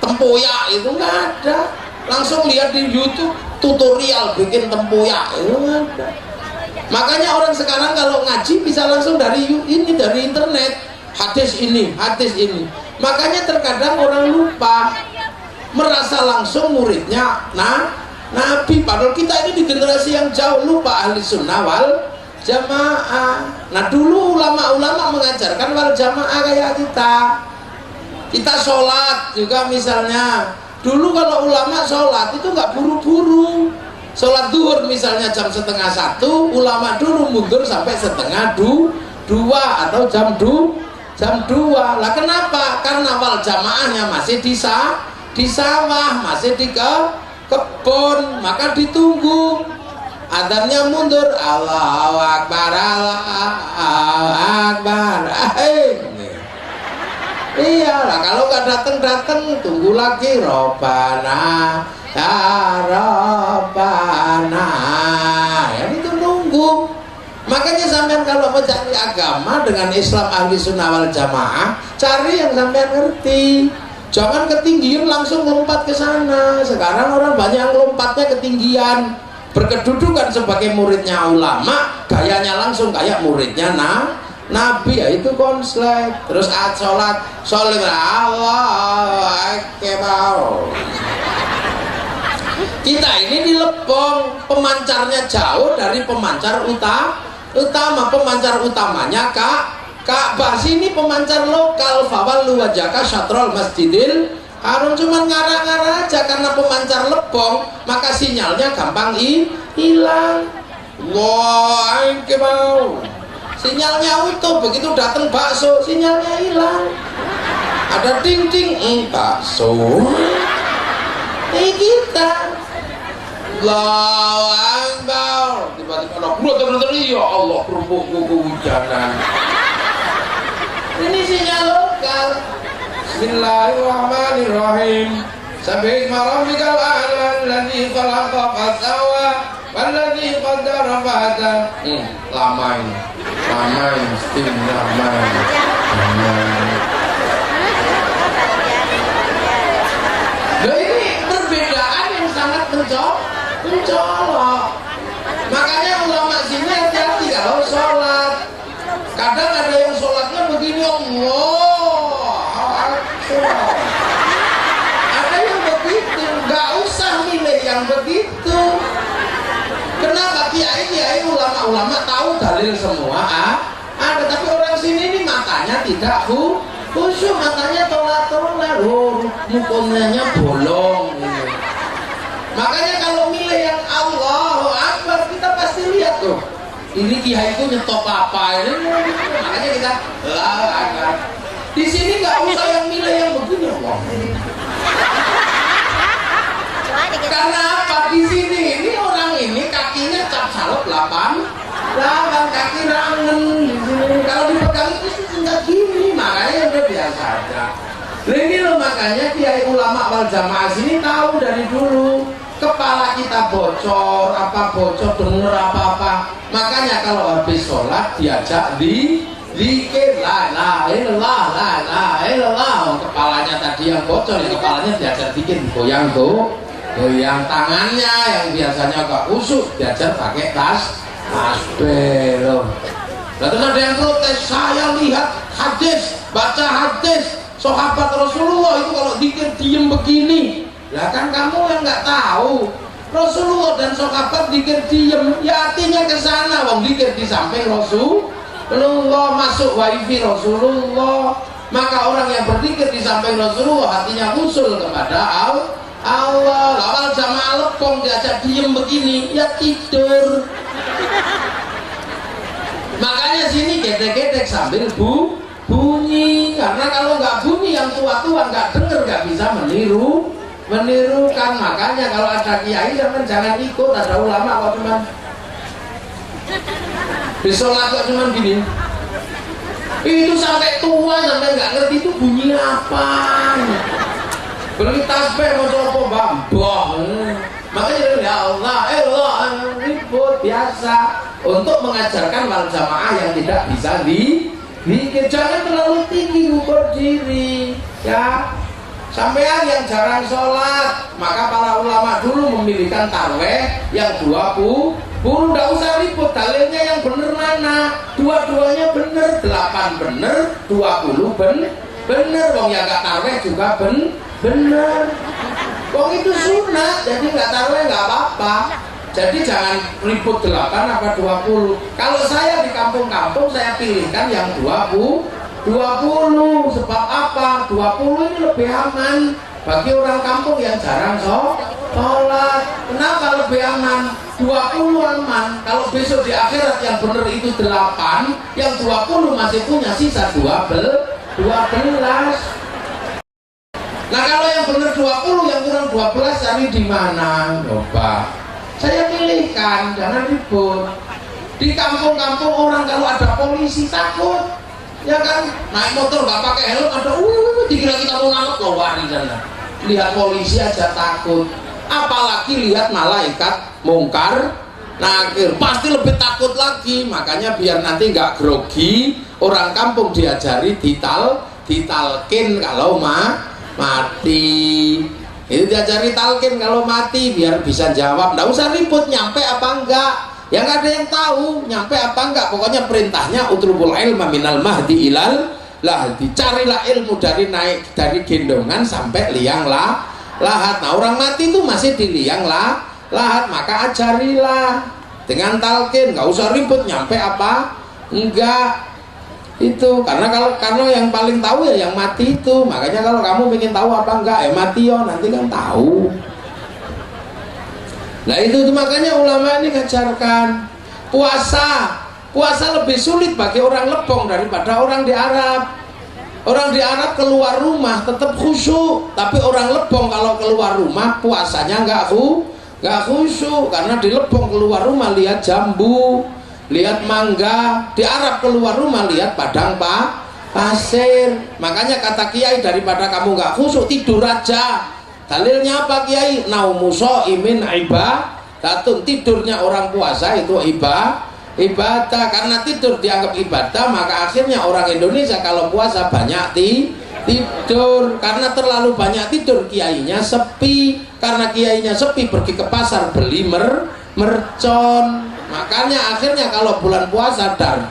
tempoyak, itu nggak ada. Langsung lihat di YouTube tutorial bikin tempoyak, itu nggak ada. Makanya orang sekarang kalau ngaji bisa langsung dari internet, hadis ini. Makanya terkadang orang lupa, merasa langsung muridnya Nabi, padahal kita ini di generasi yang jauh lupa ahli sunnah wal jamaah. Nah dulu ulama-ulama mengajarkan wal jamaah kayak kita sholat juga misalnya. Dulu kalau ulama sholat itu nggak buru-buru. Sholat duhur misalnya jam 1:30, ulama dulu mundur sampai 1:30 atau jam 2. Lah kenapa? Karena wal jamaahnya masih di sawah, masih di kebun, maka ditunggu adzannya mundur, Allahu Akbar, Allahu Akbar. Iya lah, kalau nggak datang tunggu lagi, Robbana ya Robbana, ya itu nunggu. Makanya sampean kalau mencari agama dengan Islam ahli sunnah wal jamaah, cari yang sampean ngerti. Jangan ketinggian langsung lompat ke sana. Sekarang orang banyak yang lompatnya ketinggian, berkedudukan sebagai muridnya ulama, gayanya langsung kayak muridnya Nabi, ya itu konslet. Terus sholat Allahu Akbar. Kita ini dilepong, pemancarnya jauh dari pemancar utama. Pemancar utamanya Ka'bah, sini pemancar lokal. Fawallu wajhaka syatrul masjidil haram, cuman ngarang-ngarang aja. Karena pemancar lepong maka sinyalnya gampang hilang. Wah, mau sinyalnya utuh, begitu datang bakso sinyalnya hilang. Ada ting-ting bakso. Ini kita Allahu Akbar, tiba-tiba ada bener-bener, ya Allah, kerupuk kehujanan. Ini sinyal lokal. Bismillahirrahmanirrahim. Sabbihisma rabbikal a'la alladzi khalaqa fasawwa walladzi qaddara fahada. Lama ini mesti lama. Nah, ini perbedaan yang sangat mencolok. Makanya ulama sini hati-hati kalau sholat. Kadang ada yang sholatnya begini, Allah, ada yang begitu. Gak usah milih yang begitu. Kenapa? Kiai ulama tahu dalil semua, ada. Tapi orang sini ini matanya tidak khusyuk, matanya tolak-tolak, mukunnya bolong. Makanya kalau milih yang Allahu Akbar, kita pasti lihat tuh, ini kiai itu nyetop apa ini. Makanya kita Allahu Akbar. Di sini nggak usah yang milih yang begini, Allah. Karena apa? Di sini ini orang ini kakinya cap salep 8 kaki rangen. Kalau dipegang itu nggak gini, makanya udah biasa aja. Ini loh, makanya kiai ulama wal jamaah sini tahu dari dulu. Kepala kita bocor, denger apa-apa. Makanya kalau habis sholat diajak zikir la ilaha illallah, la ilaha illallah. Kepalanya tadi yang bocor, ya kepalanya diajak zikir, goyang tangannya yang biasanya agak khusyuk diajar pakai tasbih loh. Nah, terus ada yang protes, saya lihat hadis, baca hadis sahabat Rasulullah itu kalau zikir diem begini. Lah kan kamu yang nggak tahu, Rasulullah dan sahabat zikir diem, ya artinya ke sana. Wong zikir di samping Rasulullah, masuk wifi Rasulullah. Maka orang yang berzikir di samping Rasulullah hatinya usul kepada Allah. Lawal jamaah lepong diajak diem begini, ya tidur. Makanya sini gedek-gedek sambil bunyi. Karena kalau nggak bunyi yang tua-tua nggak denger, nggak bisa menirukan. Makanya kalau ada kiai jangan ikut. Ada ulama kok cuman di sholat kok cuman gini. Itu sampai tua sampai nggak ngerti itu bunyi apa. Beli tasbih mau coba bambah. Makanya ya Allah, ribut biasa untuk mengajarkan wal jamaah yang tidak bisa dikir. Jangan terlalu tinggi ukur diri ya. Sampean yang jarang sholat, maka para ulama dulu memilihkan tarweh yang 20. Tidak usah ribut, dalilnya yang bener mana? Dua-duanya bener, 8 bener, 20 bener. Wong yang gak tarweh juga bener. Wong itu sunat, jadi gak tarweh gak apa-apa. Jadi jangan ribut 8 apa 20. Kalau saya di kampung-kampung saya pilihkan yang 20. Sebab apa? 20 ini lebih aman bagi orang kampung yang jarang sholat. Kenapa lebih aman? 20 aman. Kalau besok di akhirat yang benar itu 8, yang 20 masih punya sisa 12. Nah kalau yang benar 20, yang kurang 12 cari di mana? Coba. Saya pilihkan, jangan ribut. Di kampung-kampung orang kalau ada polisi takut. Ya kan, naik motor nggak pakai helm ada dikira kita mau nangkep loh, lari sana. Lihat polisi aja takut, apalagi lihat malaikat mungkar nakir, pasti lebih takut lagi. Makanya biar nanti nggak grogi, orang kampung diajari ditalkin kalau mati. Itu diajari talkin kalau mati biar bisa jawab, nggak usah ribut nyampe apa enggak. Yang ada yang tahu nyampe apa enggak, pokoknya perintahnya utlubul ilma minal mahdi ilal lahdi, carilah ilmu dari dari gendongan sampai liang lahat. Nah orang mati itu masih di liang lahat, maka ajarilah dengan talqin, nggak usah ribut nyampe apa enggak. Itu karena yang paling tahu ya yang mati itu. Makanya kalau kamu ingin tahu apa enggak mati yo, nanti kan tahu. Nah itu makanya ulama ini ngajarkan puasa lebih sulit bagi orang Lebong daripada orang di Arab. Orang di Arab keluar rumah tetap khusyuk, tapi orang Lebong kalau keluar rumah puasanya nggak khusyuk, karena di Lebong keluar rumah lihat jambu, lihat mangga. Di Arab keluar rumah lihat padang pasir. Makanya kata kiai, daripada kamu nggak khusyuk tidur aja. Dalilnya apa kiai? Naumu shaimin ibadatun, tidurnya orang puasa itu ibadah. Karena tidur dianggap ibadah, maka akhirnya orang Indonesia kalau puasa banyak tidur. Karena terlalu banyak tidur kiainya sepi. Karena kiainya sepi pergi ke pasar beli mercon. Makanya akhirnya kalau bulan puasa dar.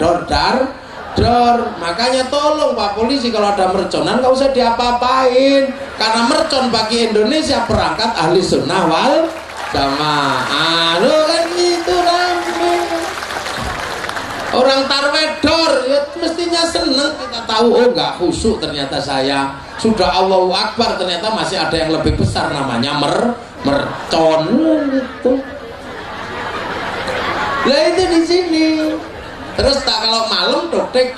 Makanya tolong Pak Polisi kalau ada merconan nggak usah diapa-apain, karena mercon bagi Indonesia perangkat ahli sunnah wal jamaah. Lo kan gitu rame. Orang tarwedor ya mestinya seneng, kita tahu oh nggak khusyuk ternyata saya. Sudah Allahu Akbar ternyata masih ada yang lebih besar namanya mercon gitu. Lah itu di sini. Terus tak kalau malam doktek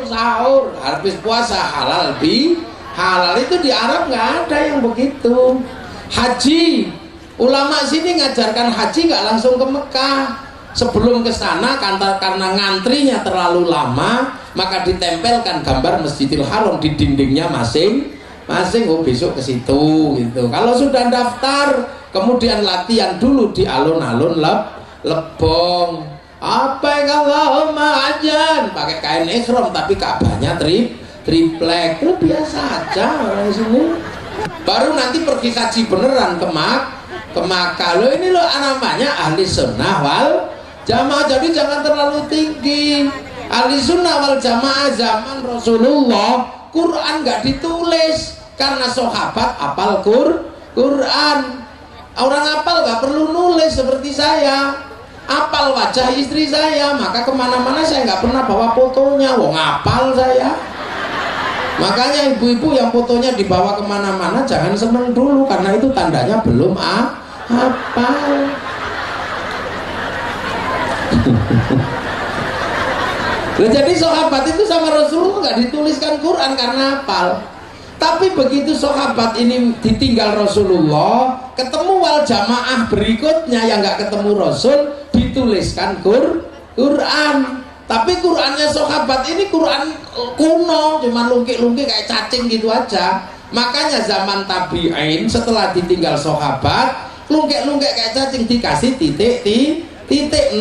sahur habis puasa halal itu di Arab nggak ada yang begitu. Haji, ulama sini ngajarkan haji nggak langsung ke Mekah. Sebelum ke sana karena ngantrinya terlalu lama, maka ditempelkan gambar Masjidil Haram di dindingnya masing-masing. Oh besok ke situ gitu. Kalau sudah daftar, kemudian latihan dulu di alun-alun Lebong. Apa yang Allahumma ajan pakai kain ihram tapi Ka'bahnya triplek, itu biasa aja orang sini. Baru nanti pergi kaji beneran ke Makkah. Lo ini lo namanya ahli sunnah wal jamaah. Jadi jangan terlalu tinggi. Ahli sunnah wal jamaah zaman Rasulullah Quran nggak ditulis karena sahabat apal Quran. Orang apal nggak perlu nulis seperti saya. Apal wajah istri saya, maka kemana-mana saya nggak pernah bawa fotonya. Wong apal saya. Makanya ibu-ibu yang fotonya dibawa kemana-mana jangan seneng dulu, karena itu tandanya belum apal. Jadi sahabat itu sama Rasulullah nggak dituliskan Quran karena apal. Tapi begitu sahabat ini ditinggal Rasulullah, ketemu wal jamaah berikutnya yang nggak ketemu Rasul, dituliskan Quran. Tapi Qurannya sahabat ini Quran kuno, cuma lungki-lungki kayak cacing gitu aja. Makanya zaman tabi'in setelah ditinggal sahabat, lungkek-lungkek kayak cacing dikasih titik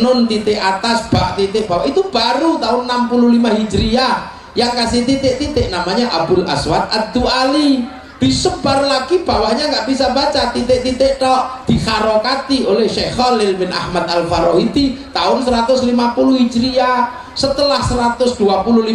nun titik atas bak titik bawah. Itu baru tahun 65 Hijriah yang kasih titik-titik namanya Abul Aswad Ad-Du'ali. Disebar lagi bawahnya nggak bisa baca, titik-titik tok, dikharokati oleh Syekh Khalil bin Ahmad Al-Farahidi tahun 150 Hijriah. Setelah 125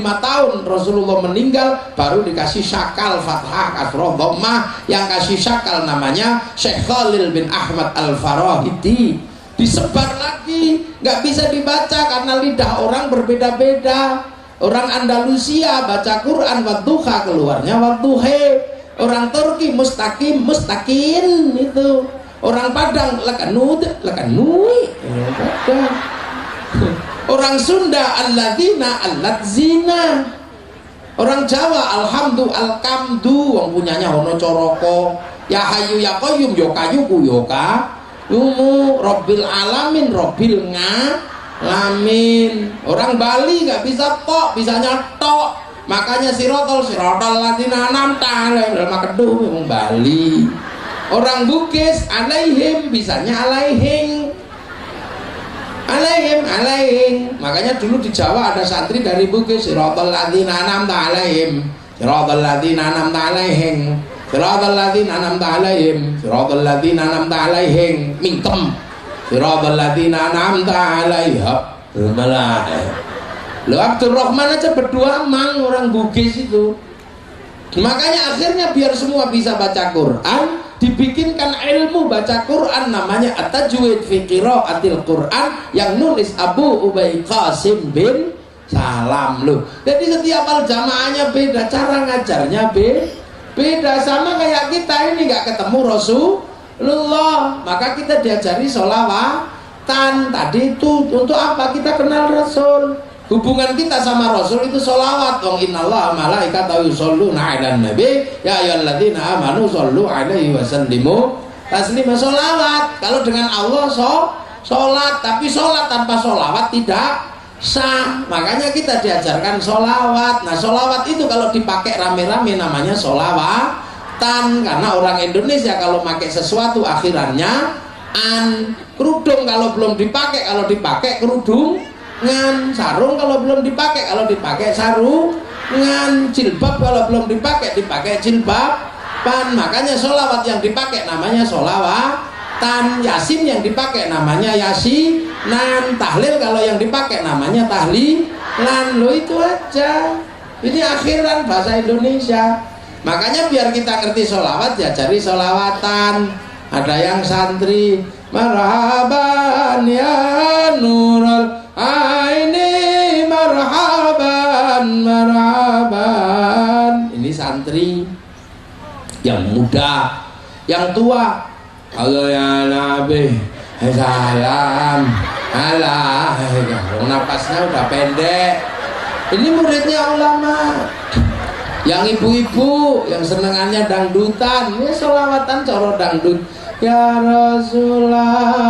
tahun Rasulullah meninggal, baru dikasih syakal fathah kasroh dhammah. Yang kasih syakal namanya Syekh Khalil bin Ahmad Al-Farahidi. Disebar lagi, nggak bisa dibaca karena lidah orang berbeda-beda. Orang Andalusia baca Quran wadduha, keluarnya wadduhe. Orang Turki mustaqim mustaqin itu. Orang Padang lekanut lekanui. Orang Sunda alladzina alladzina. Orang Jawa alhamdu alkamdu, wong punyanya hono coroko. Ya hayu ya qayyum yo kayu ku yo ka. Yumu Rabbil alamin Rabbil ngalamin. Orang Bali nggak bisa tok, bisanya tok. Makanya sirotol ladina an'amta alaihim makedu wong Bali. Orang Bugis alaihim bisanya alaihing. Alaihim. Makanya dulu di Jawa ada santri dari Bugis, sirotol ladina an'amta alaihim, sirotol ladina an'amta alaihim, sirotol ladina an'amta alaihim, sirotol ladina an'amta alaihim, mingkem, sirotol ladina an'amta alaihim. Malah Loh, Abdul Rahman aja berdua mang orang Bugis itu. Makanya akhirnya biar semua bisa baca Quran, dibikinkan ilmu baca Quran namanya At-Tajwid fi Qiraatil Quran yang nulis Abu Ubay Qasim bin Salam loh. Jadi setiap al jamaahnya beda, cara ngajarnya beda. Sama kayak kita ini nggak ketemu Rasulullah, maka kita diajari sholawatan. Tadi itu untuk apa? Kita kenal Rasul. Hubungan kita sama Rasul itu sholawat. Wong innallaha malaikatahu yusholluna 'alan nabi ya ayyuhalladzina amanu shollu 'alaihi wa sallimu taslima. Sholawat. Kalau dengan Allah sholat, tapi sholat tanpa sholawat tidak sah. Makanya kita diajarkan sholawat. Nah sholawat itu kalau dipakai rame-rame namanya sholawatan. Karena orang Indonesia kalau pakai sesuatu akhirannya an. Kerudung kalau belum dipakai, kalau dipakai kerudung ngan. Sarung kalau belum dipakai, kalau dipakai sarung ngan. Jilbab kalau belum dipakai jilbaban. Makanya sholawat yang dipakai namanya sholawatan. Yasin yang dipakai namanya yasinan. Tahlil kalau yang dipakai namanya tahlilan. Lo itu aja. Ini akhiran bahasa Indonesia. Makanya biar kita ngerti sholawat ya cari sholawatan. Ada yang santri marhaban ya nurul aini marhaban. Ini santri yang muda, yang tua. Allah ya Nabi salam Allah. Napasnya udah pendek. Ini muridnya ulama. Yang ibu-ibu yang senengannya dangdutan, ini sholawatan coro dangdut. Ya Rasulullah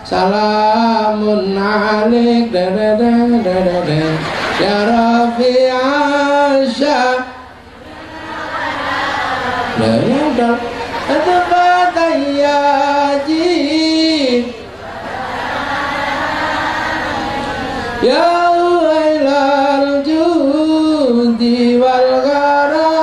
salamun alaik ya Rafi Asya. Nah ya udah ada batayaji ya wailal judi wal gharami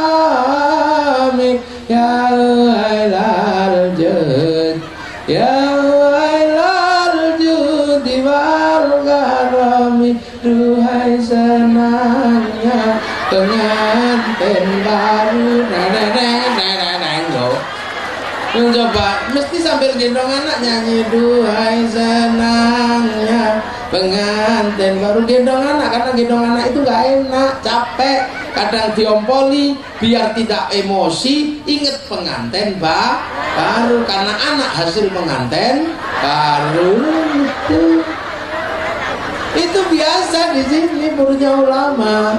ya wailal jud ya wailal judi wal gharami. Duhai senangnya pengantin baru. Coba mesti sambil gendong anak nyanyi duhai senangnya pengantin baru. Gendong anak, karena gendong anak itu gak enak, capek, kadang diompoli biar tidak emosi. Ingat pengantin baru, karena anak hasil pengantin baru. Itu biasa di sini muridnya ulama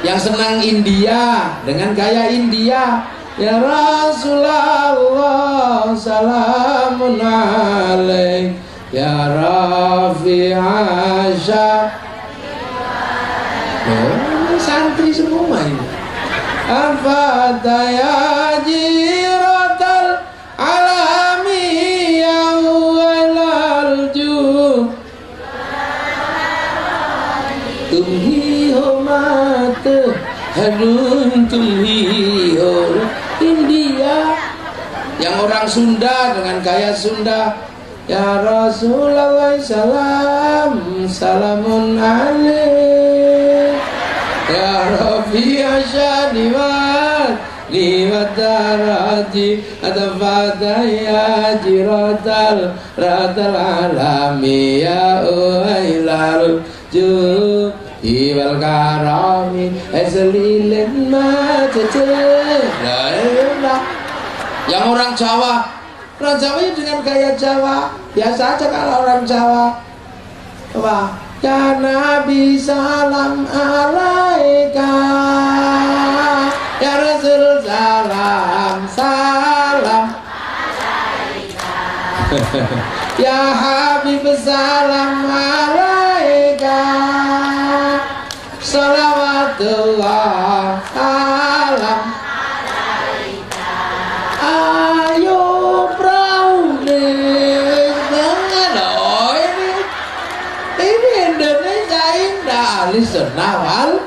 yang senang India dengan gaya India. Ya Rasulullah salamun alaik ya Rafi Asya. Ini santri semua ini. Afata ya jiratal alamin tumhi ho mat hanun tumhi ho India. Yang orang Sunda dengan gaya Sunda, ya Rasulullah salam salamun alaik ya Rabbi asyadi wa niwadarati atafadaya jiratal ratal alami ya uailal juhi wal karami eselilin macece. Yang orang Jawa dengan gaya Jawa biasa aja. Kalau orang Jawa apa? Ya Nabi salam alaika, ya Rasul salam salam alaika, ya Habib salam alaika, salawatullah salam alaika. Ayo ahli sunnah wal.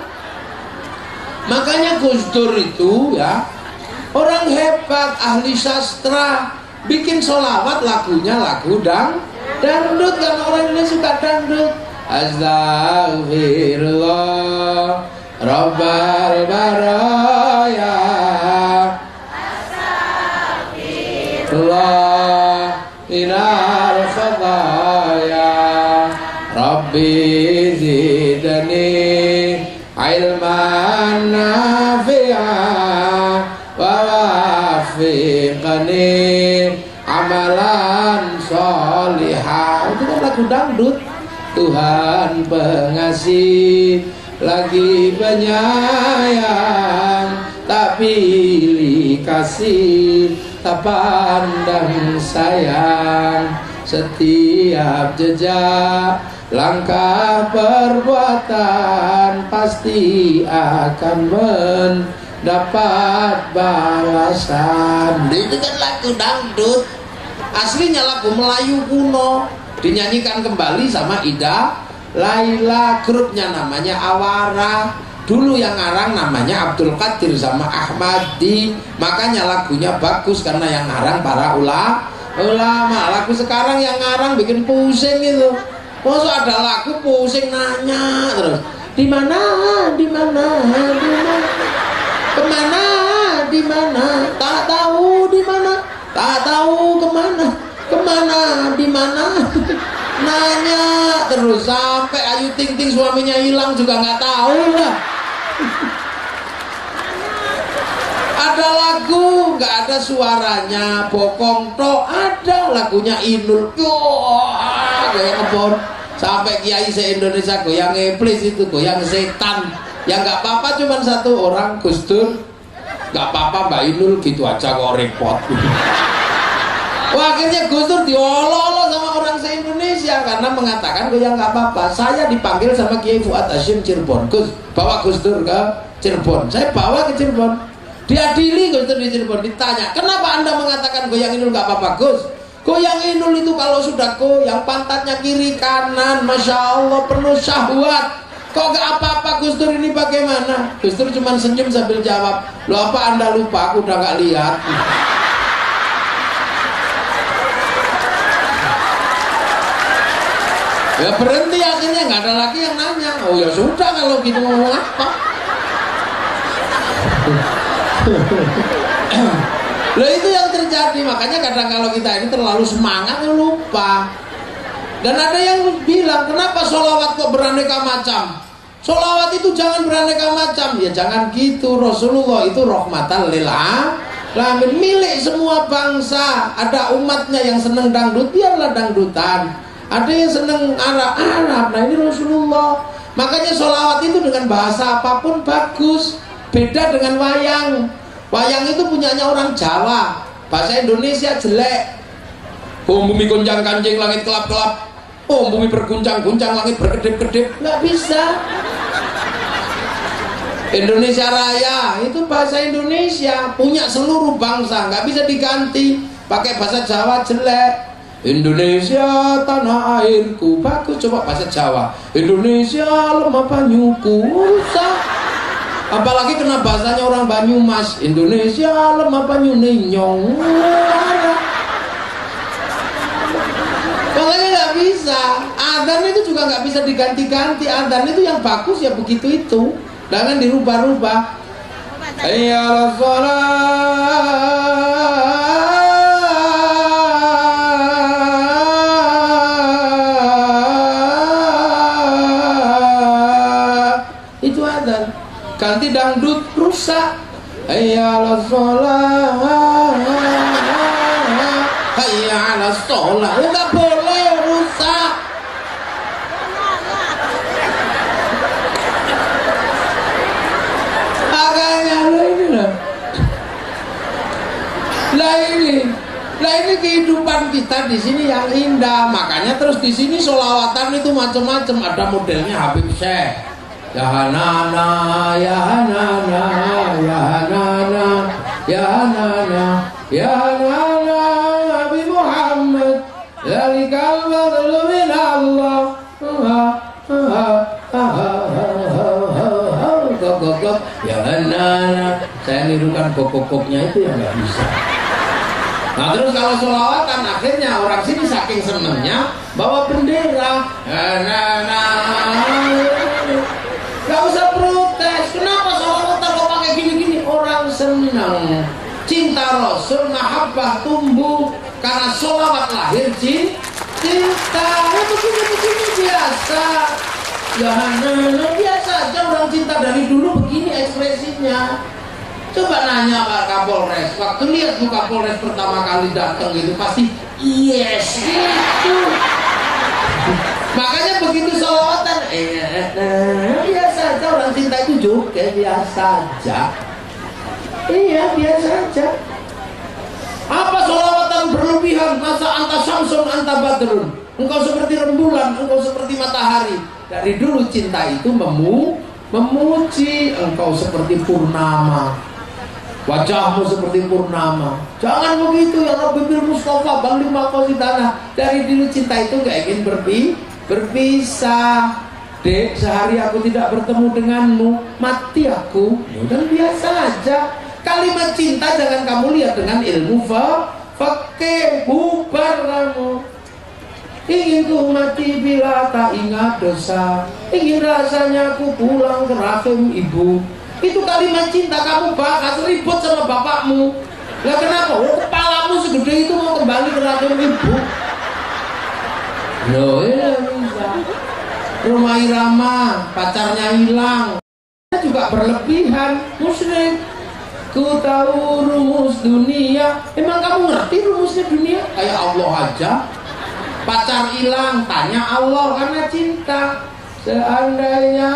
Makanya Gus Dur itu ya orang hebat, ahli sastra, bikin sholawat lagunya lagu dangdut, karena orang Indonesia suka dangdut. Astaghfirullah Rabbal baraya, astaghfirullah minal khataya, Rabbi zidni ilman nafi'an wa wafiqni amalan sholihah. Itu kan lagu dangdut. Tuhan pengasih lagi penyayang, tak pilih kasih, tak pandang sayang. Setiap jejak langkah perbuatan pasti akan mendapat balasan. Itu kan lagu dangdut. Aslinya lagu Melayu kuno, dinyanyikan kembali sama Ida Laila, grupnya namanya Awara. Dulu yang ngarang namanya Abdul Qadir sama Ahmadi. Makanya lagunya bagus karena yang ngarang para ulama. Lagu sekarang yang ngarang bikin pusing itu. Masa ada lagu pusing nanya terus. Di mana? Kemana? Di mana? Tak tahu di mana. Tak tahu kemana. Di mana? Nanya terus sampai Ayu Ting Ting suaminya hilang juga nggak tahu lah. Ada lagu nggak ada suaranya, bokong to, ada lagunya Inul goyang ngebor sampai kiai se-Indonesia goyang iblis itu, goyang setan. Ya nggak apa-apa, cuman satu orang, Gus Dur nggak apa-apa, Mbak Inul gitu aja kok repot. Wah, akhirnya Gus Dur diolok-olok sama orang se-Indonesia karena mengatakan goyang nggak apa-apa. Saya dipanggil sama Kiai Fuad Hasyim Cirebon, Gus bawa Gus Dur ke Cirebon. Saya bawa ke Cirebon, diadili Gus Dur di Cirebon, ditanya, kenapa Anda mengatakan goyang Inul nggak apa-apa, Gus? Goyang Inul itu kalau sudah goyang pantatnya kiri kanan, Masya Allah penuh syahwat. Kok nggak apa-apa Gus Dur, ini bagaimana? Gus Dur cuma senyum sambil jawab, lo apa Anda lupa aku udah nggak lihat. Ya berhenti, akhirnya nggak ada lagi yang nanya. Oh ya sudah kalau gitu, ngomong apa? Loh, itu yang terjadi. Makanya kadang kalau kita ini terlalu semangat lupa. Dan ada yang bilang, kenapa sholawat kok beraneka macam? Sholawat itu jangan beraneka macam. Ya jangan gitu, Rasulullah itu rahmatan lil alamin, milik semua bangsa. Ada umatnya yang seneng dangdut, biarlah dangdutan. Ada yang seneng Arab, nah ini Rasulullah. Makanya sholawat itu dengan bahasa apapun bagus. Beda dengan wayang. Wayang itu punyanya orang Jawa, bahasa Indonesia jelek. Oh bumi goncang kancing, langit kelap-kelap. Oh bumi berguncang-guncang, langit berkedip-kedip. Nggak bisa. Indonesia Raya itu bahasa Indonesia, punya seluruh bangsa, nggak bisa diganti. Pakai bahasa Jawa jelek. Indonesia tanah airku. Bagus, coba bahasa Jawa. Indonesia lemah banyuku. Rusak. Apalagi kena bahasanya orang Banyumas. Indonesia lemah banyu nyong. Makanya nggak bisa. Adzan itu juga nggak bisa diganti-ganti. Adzan itu yang bagus ya begitu itu. Jangan dirubah-rubah. Hayya 'alas shalah. Itu adzan. Ganti dangdut rusak. Hayya 'alas shalah. Hayya 'alas shalah. Enggak boleh rusak. Lah ini kehidupan kita di sini yang indah. Makanya terus di sini sholawatan itu macam-macam. Ada modelnya Habib Syekh. Ya Hanana, ya Hanana, ya Hanana, ya Hanana, ya Hanana, Nabi Muhammad. Zalikal fadlu min Allah. Ya Hanana. Saya nirukan kokok-kokoknya itu yang nggak bisa. Nah terus kalau sholawatan akhirnya orang sini saking senengnya bawa bendera. Gak usah protes. Kenapa sholawatan kok pakai gini-gini? Orang senang. Cinta Rasul, mahabbah tumbuh karena sholawat lahir cinta. Ya begini biasa. Ya biasa aja orang cinta dari dulu begini ekspresinya. Coba nanya Pak Kapolres, waktu lihat Bu Kapolres pertama kali datang gitu pasti yes gitu. Makanya begitu sholawatan biasa aja orang cinta itu juga biasa aja. Iya biasa aja. Apa sholawatan berlebihan? Masa anta syamsun anta badrun. Engkau seperti rembulan, engkau seperti matahari. Dari dulu cinta itu memuji engkau seperti purnama. Wajahmu seperti purnama. Jangan begitu ya Rabbi bil Mustafa balik maqasidana. Dari dulu cinta itu gak ingin berpisah. Dek, sehari aku tidak bertemu denganmu, mati aku. Dan biasa aja. Kalimat cinta jangan kamu lihat dengan ilmu fakih, bubar kamu. Ingin ku mati bila tak ingat dosa. Ingin rasanya ku pulang ke rahim ibu. Itu kalimat cinta kamu bahas ribut sama bapakmu. Lah kenapa? Oh, kepalamu segede itu mau kembali ke rahim ibu. Loh, ya bisa. Rumah Irama, pacarnya hilang. Juga berlebihan, musyrik. Ku tahu rumus dunia. Emang kamu ngerti rumusnya dunia? Kayak Allah aja. Pacar hilang, tanya Allah karena cinta. Seandainya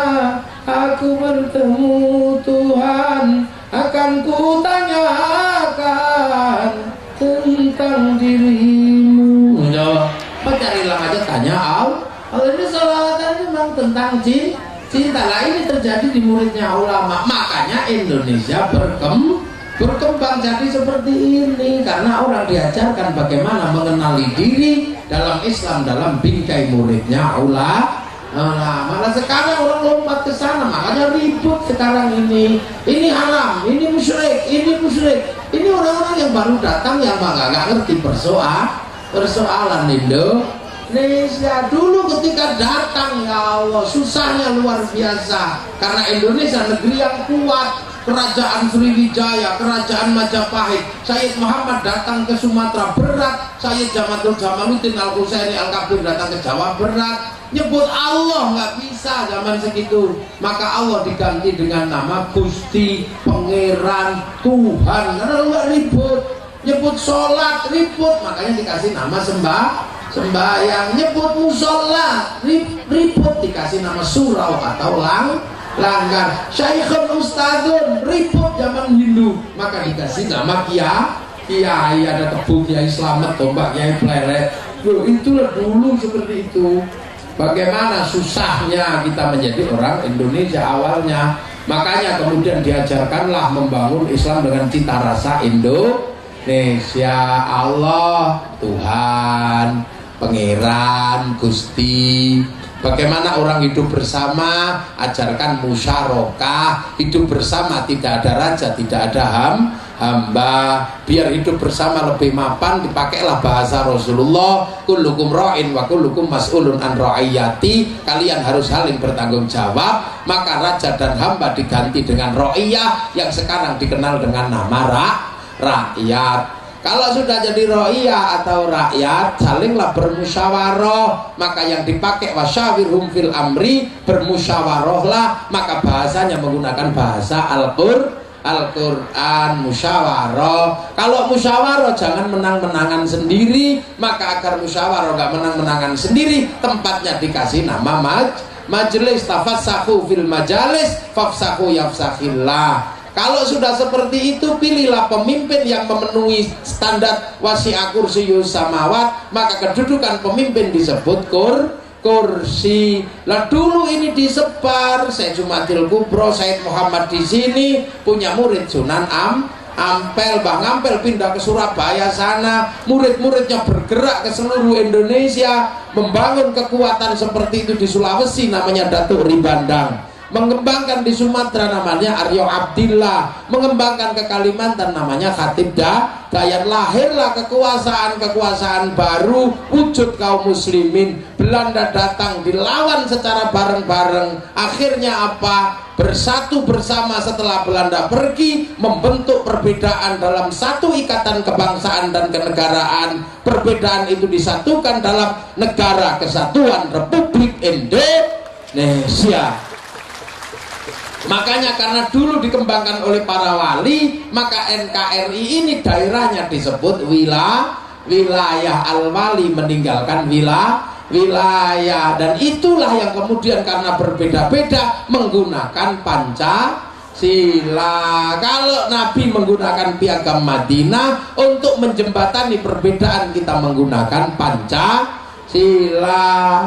aku bertemu Tuhan, akan ku tanyakan tentang dirimu. Jawab, pacar hilang aja tanya Allah. Kalau ini sholawatan memang tentang cinta. Lah ini terjadi di muridnya ulama. Makanya Indonesia berkembang jadi seperti ini karena orang diajarkan bagaimana mengenali diri dalam Islam dalam bingkai muridnya ulama. Nah, malah sekarang orang lompat ke sana, makanya ribut sekarang ini. Ini haram, ini musyrik, ini musyrik. Ini orang-orang yang baru datang yang nggak ngerti persoalan Indonesia. Dulu ketika datang ya Allah susahnya luar biasa karena Indonesia negeri yang kuat. Kerajaan Sriwijaya, kerajaan Majapahit, Sayyid Muhammad datang ke Sumatera berat, Sayyid Jamaluddin Al-Husaini Al-Kabir datang ke Jawa berat. Nyebut Allah nggak bisa zaman segitu, maka Allah diganti dengan nama Gusti, Pangeran, Tuhan. Karena nggak ribut. Nyebut sholat ribut, makanya dikasih nama sembahyang. Nyebut musola ribut, dikasih nama surau atau langgar. Syekhun ustadzun ribut zaman Hindu, maka dikasih nama kiai. Ada tebu kiai selamat, tombak kiai pleret. Itulah dulu seperti itu. Bagaimana susahnya kita menjadi orang Indonesia awalnya. Makanya kemudian diajarkanlah membangun Islam dengan cita rasa Indonesia. Allah Tuhan Pangeran Gusti, bagaimana orang hidup bersama, ajarkan musyarakah, hidup bersama tidak ada raja, tidak ada hamba, biar hidup bersama lebih mapan. Dipakailah bahasa Rasulullah, kullukum ra'in wa kullukum mas'ulun an ra'iyati, kalian harus saling bertanggung jawab. Maka raja dan hamba diganti dengan ra'iyah yang sekarang dikenal dengan nama rakyat. Kalau sudah jadi ro'iyah atau rakyat, salinglah bermusyawarah. Maka yang dipakai wasyawirhum fil amri, bermusyawarahlah. Maka bahasanya menggunakan bahasa Al-Quran, musyawarah. Kalau musyawarah jangan menang-menangan sendiri. Maka agar musyawarah gak menang-menangan sendiri, tempatnya dikasih nama majelis. Tafassahu fil majalis fafsahu yafsahillah. Kalau sudah seperti itu, pilihlah pemimpin yang memenuhi standar wasi'a kursiyus samawat. Maka kedudukan pemimpin disebut kursi. Lah dulu ini disebar. Syekh Jumadil Kubro, Syekh Muhammad di sini punya murid Sunan Ampel, Bang Ampel pindah ke Surabaya sana. Murid-muridnya bergerak ke seluruh Indonesia, membangun kekuatan seperti itu. Di Sulawesi namanya Datuk Ribandang, mengembangkan di Sumatera namanya Aryo Abdillah, mengembangkan ke Kalimantan namanya Khatib Dayat. Lahirlah kekuasaan baru, wujud kaum muslimin. Belanda datang, dilawan secara bareng-bareng. Akhirnya apa? Bersatu bersama setelah Belanda pergi, membentuk perbedaan dalam satu ikatan kebangsaan dan kenegaraan. Perbedaan itu disatukan dalam Negara Kesatuan Republik Indonesia. Makanya karena dulu dikembangkan oleh para wali, maka NKRI ini daerahnya disebut wilayah al-wali, meninggalkan wilayah. Dan itulah yang kemudian karena berbeda-beda menggunakan Pancasila. Kalau Nabi menggunakan piagam Madinah untuk menjembatani perbedaan, kita menggunakan Pancasila.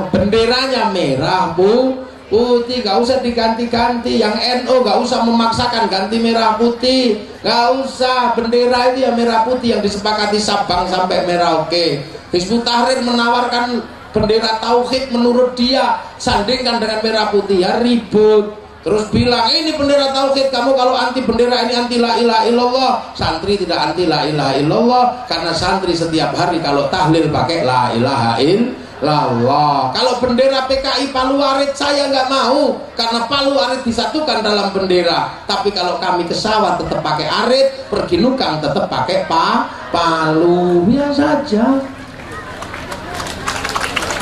Benderanya merah putih, gak usah diganti-ganti. Yang NU gak usah memaksakan ganti merah putih, gak usah. Bendera itu ya merah putih yang disepakati Sabang sampai Merauke. Hizbut Tahrir menawarkan bendera tauhid menurut dia, sandingkan dengan merah putih, ya ribut. Terus bilang ini bendera tauhid, kamu kalau anti bendera ini anti la ilaha illallah. Santri tidak anti la ilaha illallah, karena santri setiap hari kalau tahlil pakai la ilaha illallah. Kalau bendera PKI Palu Arit saya nggak mau, karena Palu Arit disatukan dalam bendera. Tapi kalau kami ke sawah tetap pakai arit, pergi Nukang tetap pakai Palu, biasa saja.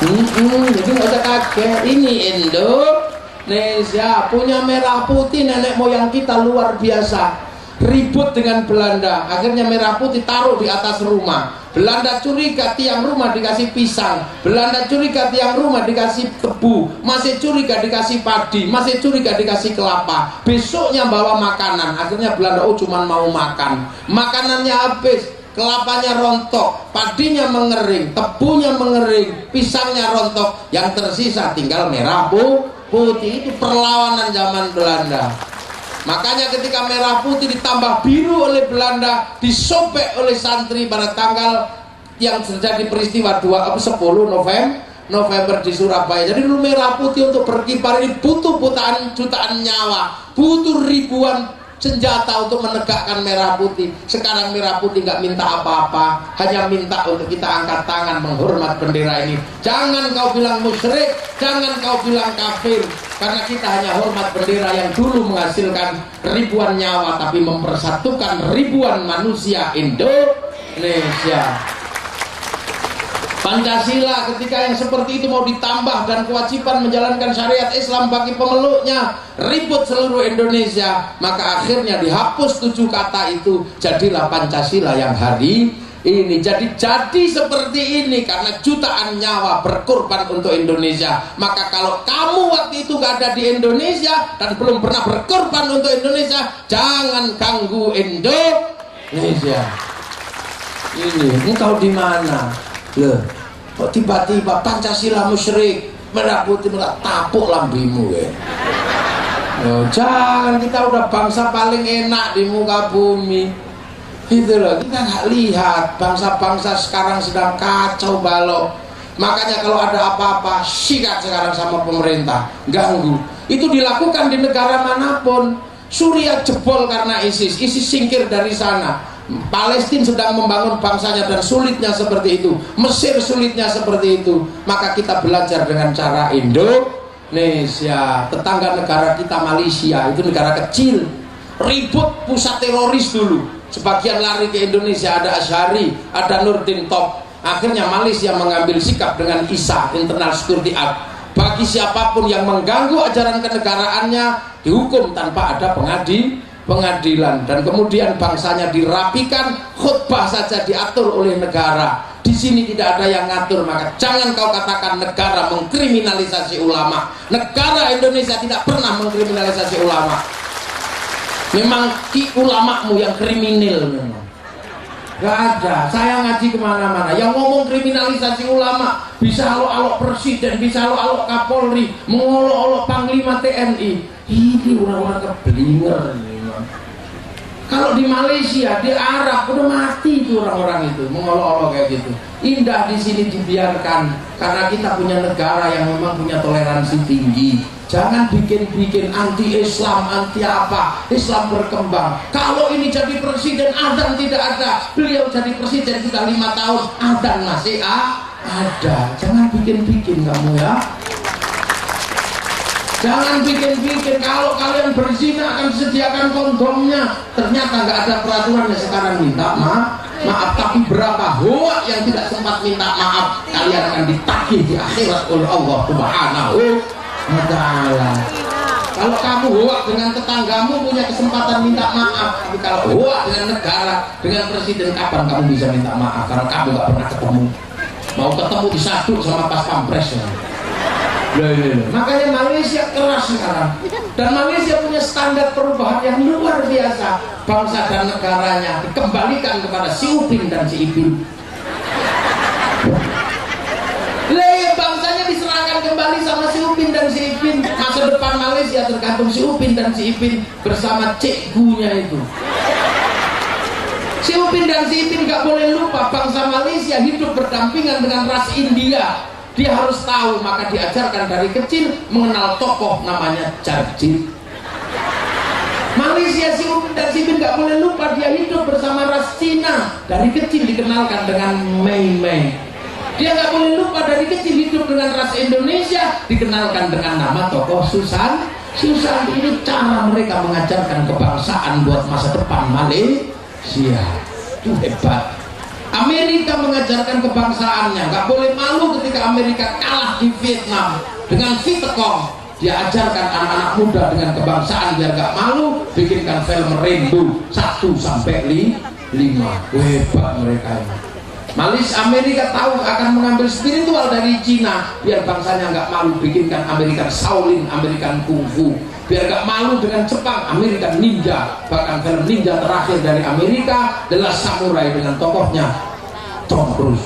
Jadi nggak usah kaget. Ini Indonesia punya merah putih, nenek moyang kita luar biasa. Ribut dengan Belanda, akhirnya merah putih taruh di atas rumah. Belanda curiga tiang rumah dikasih pisang, Belanda curiga tiang rumah dikasih tebu, masih curiga dikasih padi, masih curiga dikasih kelapa. Besoknya bawa makanan, akhirnya Belanda cuman mau makan, makanannya habis, kelapanya rontok, padinya mengering, tebunya mengering, pisangnya rontok, yang tersisa tinggal merah putih. Itu perlawanan zaman Belanda. Makanya ketika merah putih ditambah biru oleh Belanda, disobek oleh santri pada tanggal yang terjadi peristiwa 10 November di Surabaya. Jadi dulu merah putih untuk berkibar ini butuh jutaan nyawa, butuh ribuan senjata untuk menegakkan merah putih. Sekarang merah putih nggak minta apa-apa, hanya minta untuk kita angkat tangan menghormat bendera ini. Jangan kau bilang musyrik, jangan kau bilang kafir, karena kita hanya hormat bendera yang dulu menghasilkan ribuan nyawa tapi mempersatukan ribuan manusia Indonesia. Pancasila ketika yang seperti itu mau ditambah dan kewajiban menjalankan syariat Islam bagi pemeluknya, ribut seluruh Indonesia. Maka akhirnya dihapus 7 kata itu, jadilah Pancasila yang hari ini. Jadi seperti ini karena jutaan nyawa berkorban untuk Indonesia. Maka kalau kamu waktu itu gak ada di Indonesia dan belum pernah berkorban untuk Indonesia, jangan ganggu Indonesia. Ini kau di mana? Loh, kok tiba-tiba Pancasila musyrik, merah putih merah, tapuk lambimu ya. Loh, jangan, kita udah bangsa paling enak di muka bumi. Itu loh, kita nggak lihat bangsa-bangsa sekarang sedang kacau balau. Makanya kalau ada apa-apa sikat sekarang sama pemerintah, ganggu. Itu dilakukan di negara manapun. Suriah jebol karena ISIS singkir dari sana. Palestina sedang membangun bangsanya dan sulitnya seperti itu. Mesir sulitnya seperti itu. Maka kita belajar dengan cara Indonesia. Tetangga negara kita Malaysia itu negara kecil, ribut pusat teroris dulu. Sebagian lari ke Indonesia, ada Asyari, ada Nurdin Top. Akhirnya Malaysia mengambil sikap dengan ISA, Internal Security Act. Bagi siapapun yang mengganggu ajaran kenegaraannya dihukum tanpa ada pengadilan, dan kemudian bangsanya dirapikan, khutbah saja diatur oleh negara. Di sini tidak ada yang ngatur, maka jangan kau katakan negara mengkriminalisasi ulama. Negara Indonesia tidak pernah mengkriminalisasi ulama. Memang ulamamu yang kriminal memang. Gak ada. Saya ngaji kemana-mana yang ngomong kriminalisasi ulama, bisa alok-alok presiden, bisa alok-alok Kapolri, mengolok-olok Panglima TNI. Ini orang-orang keblinger. Kalau di Malaysia, di Arab udah mati itu orang-orang itu mengolok-olok kayak gitu. Indah di sini dibiarkan karena kita punya negara yang memang punya toleransi tinggi. Jangan bikin-bikin anti-Islam, anti apa. Islam berkembang. Kalau ini jadi presiden, adzan tidak ada. Beliau jadi presiden sudah 5 tahun, adzan masih ada. Jangan bikin-bikin kamu ya. Jangan bikin-bikin. Kalau kalian berzina akan disediakan kondomnya. Ternyata nggak ada peraturannya. Sekarang minta maaf. Tapi berapa hoak yang tidak sempat minta maaf, kalian akan ditagih di akhirat oleh Allah Subhanahu wa ta'ala. Kalau kamu hoak dengan tetanggamu punya kesempatan minta maaf. Tapi kalau hoak dengan negara, dengan presiden, kapan kamu bisa minta maaf? Karena kamu nggak pernah ketemu. Mau ketemu disaduk sama pas pampres ya. Makanya Malaysia keras sekarang, dan Malaysia punya standar perubahan yang luar biasa. Bangsa dan negaranya dikembalikan kepada si Upin dan si Ipin. Bangsanya diserahkan kembali sama si Upin dan si Ipin. Masa depan Malaysia tergantung si Upin dan si Ipin bersama cikgunya itu. Si Upin dan si Ipin gak boleh lupa bangsa Malaysia hidup berdampingan dengan ras India. Dia harus tahu, maka diajarkan dari kecil mengenal tokoh namanya Jarjit. Malaysia si Upin dan si Ipin gak boleh lupa dia hidup bersama ras Cina. Dari kecil dikenalkan dengan Mei Mei. Dia gak boleh lupa dari kecil hidup dengan ras Indonesia, dikenalkan dengan nama tokoh Susan. Ini cara mereka mengajarkan kebangsaan buat masa depan Malaysia. Itu hebat. Amerika mengajarkan kebangsaannya, nggak boleh malu ketika Amerika kalah di Vietnam dengan Vietcong. Dia ajarkan anak-anak muda dengan kebangsaan biar nggak malu, bikinkan film Rainbow 1 sampai 5. Hebat mereka ini. Amerika tahu akan mengambil spiritual dari Cina biar bangsanya nggak malu, bikinkan American Shaolin, American Kung Fu. Biar gak malu dengan Jepang, American Ninja. Bahkan film ninja terakhir dari Amerika adalah Samurai dengan tokohnya Tom Cruise.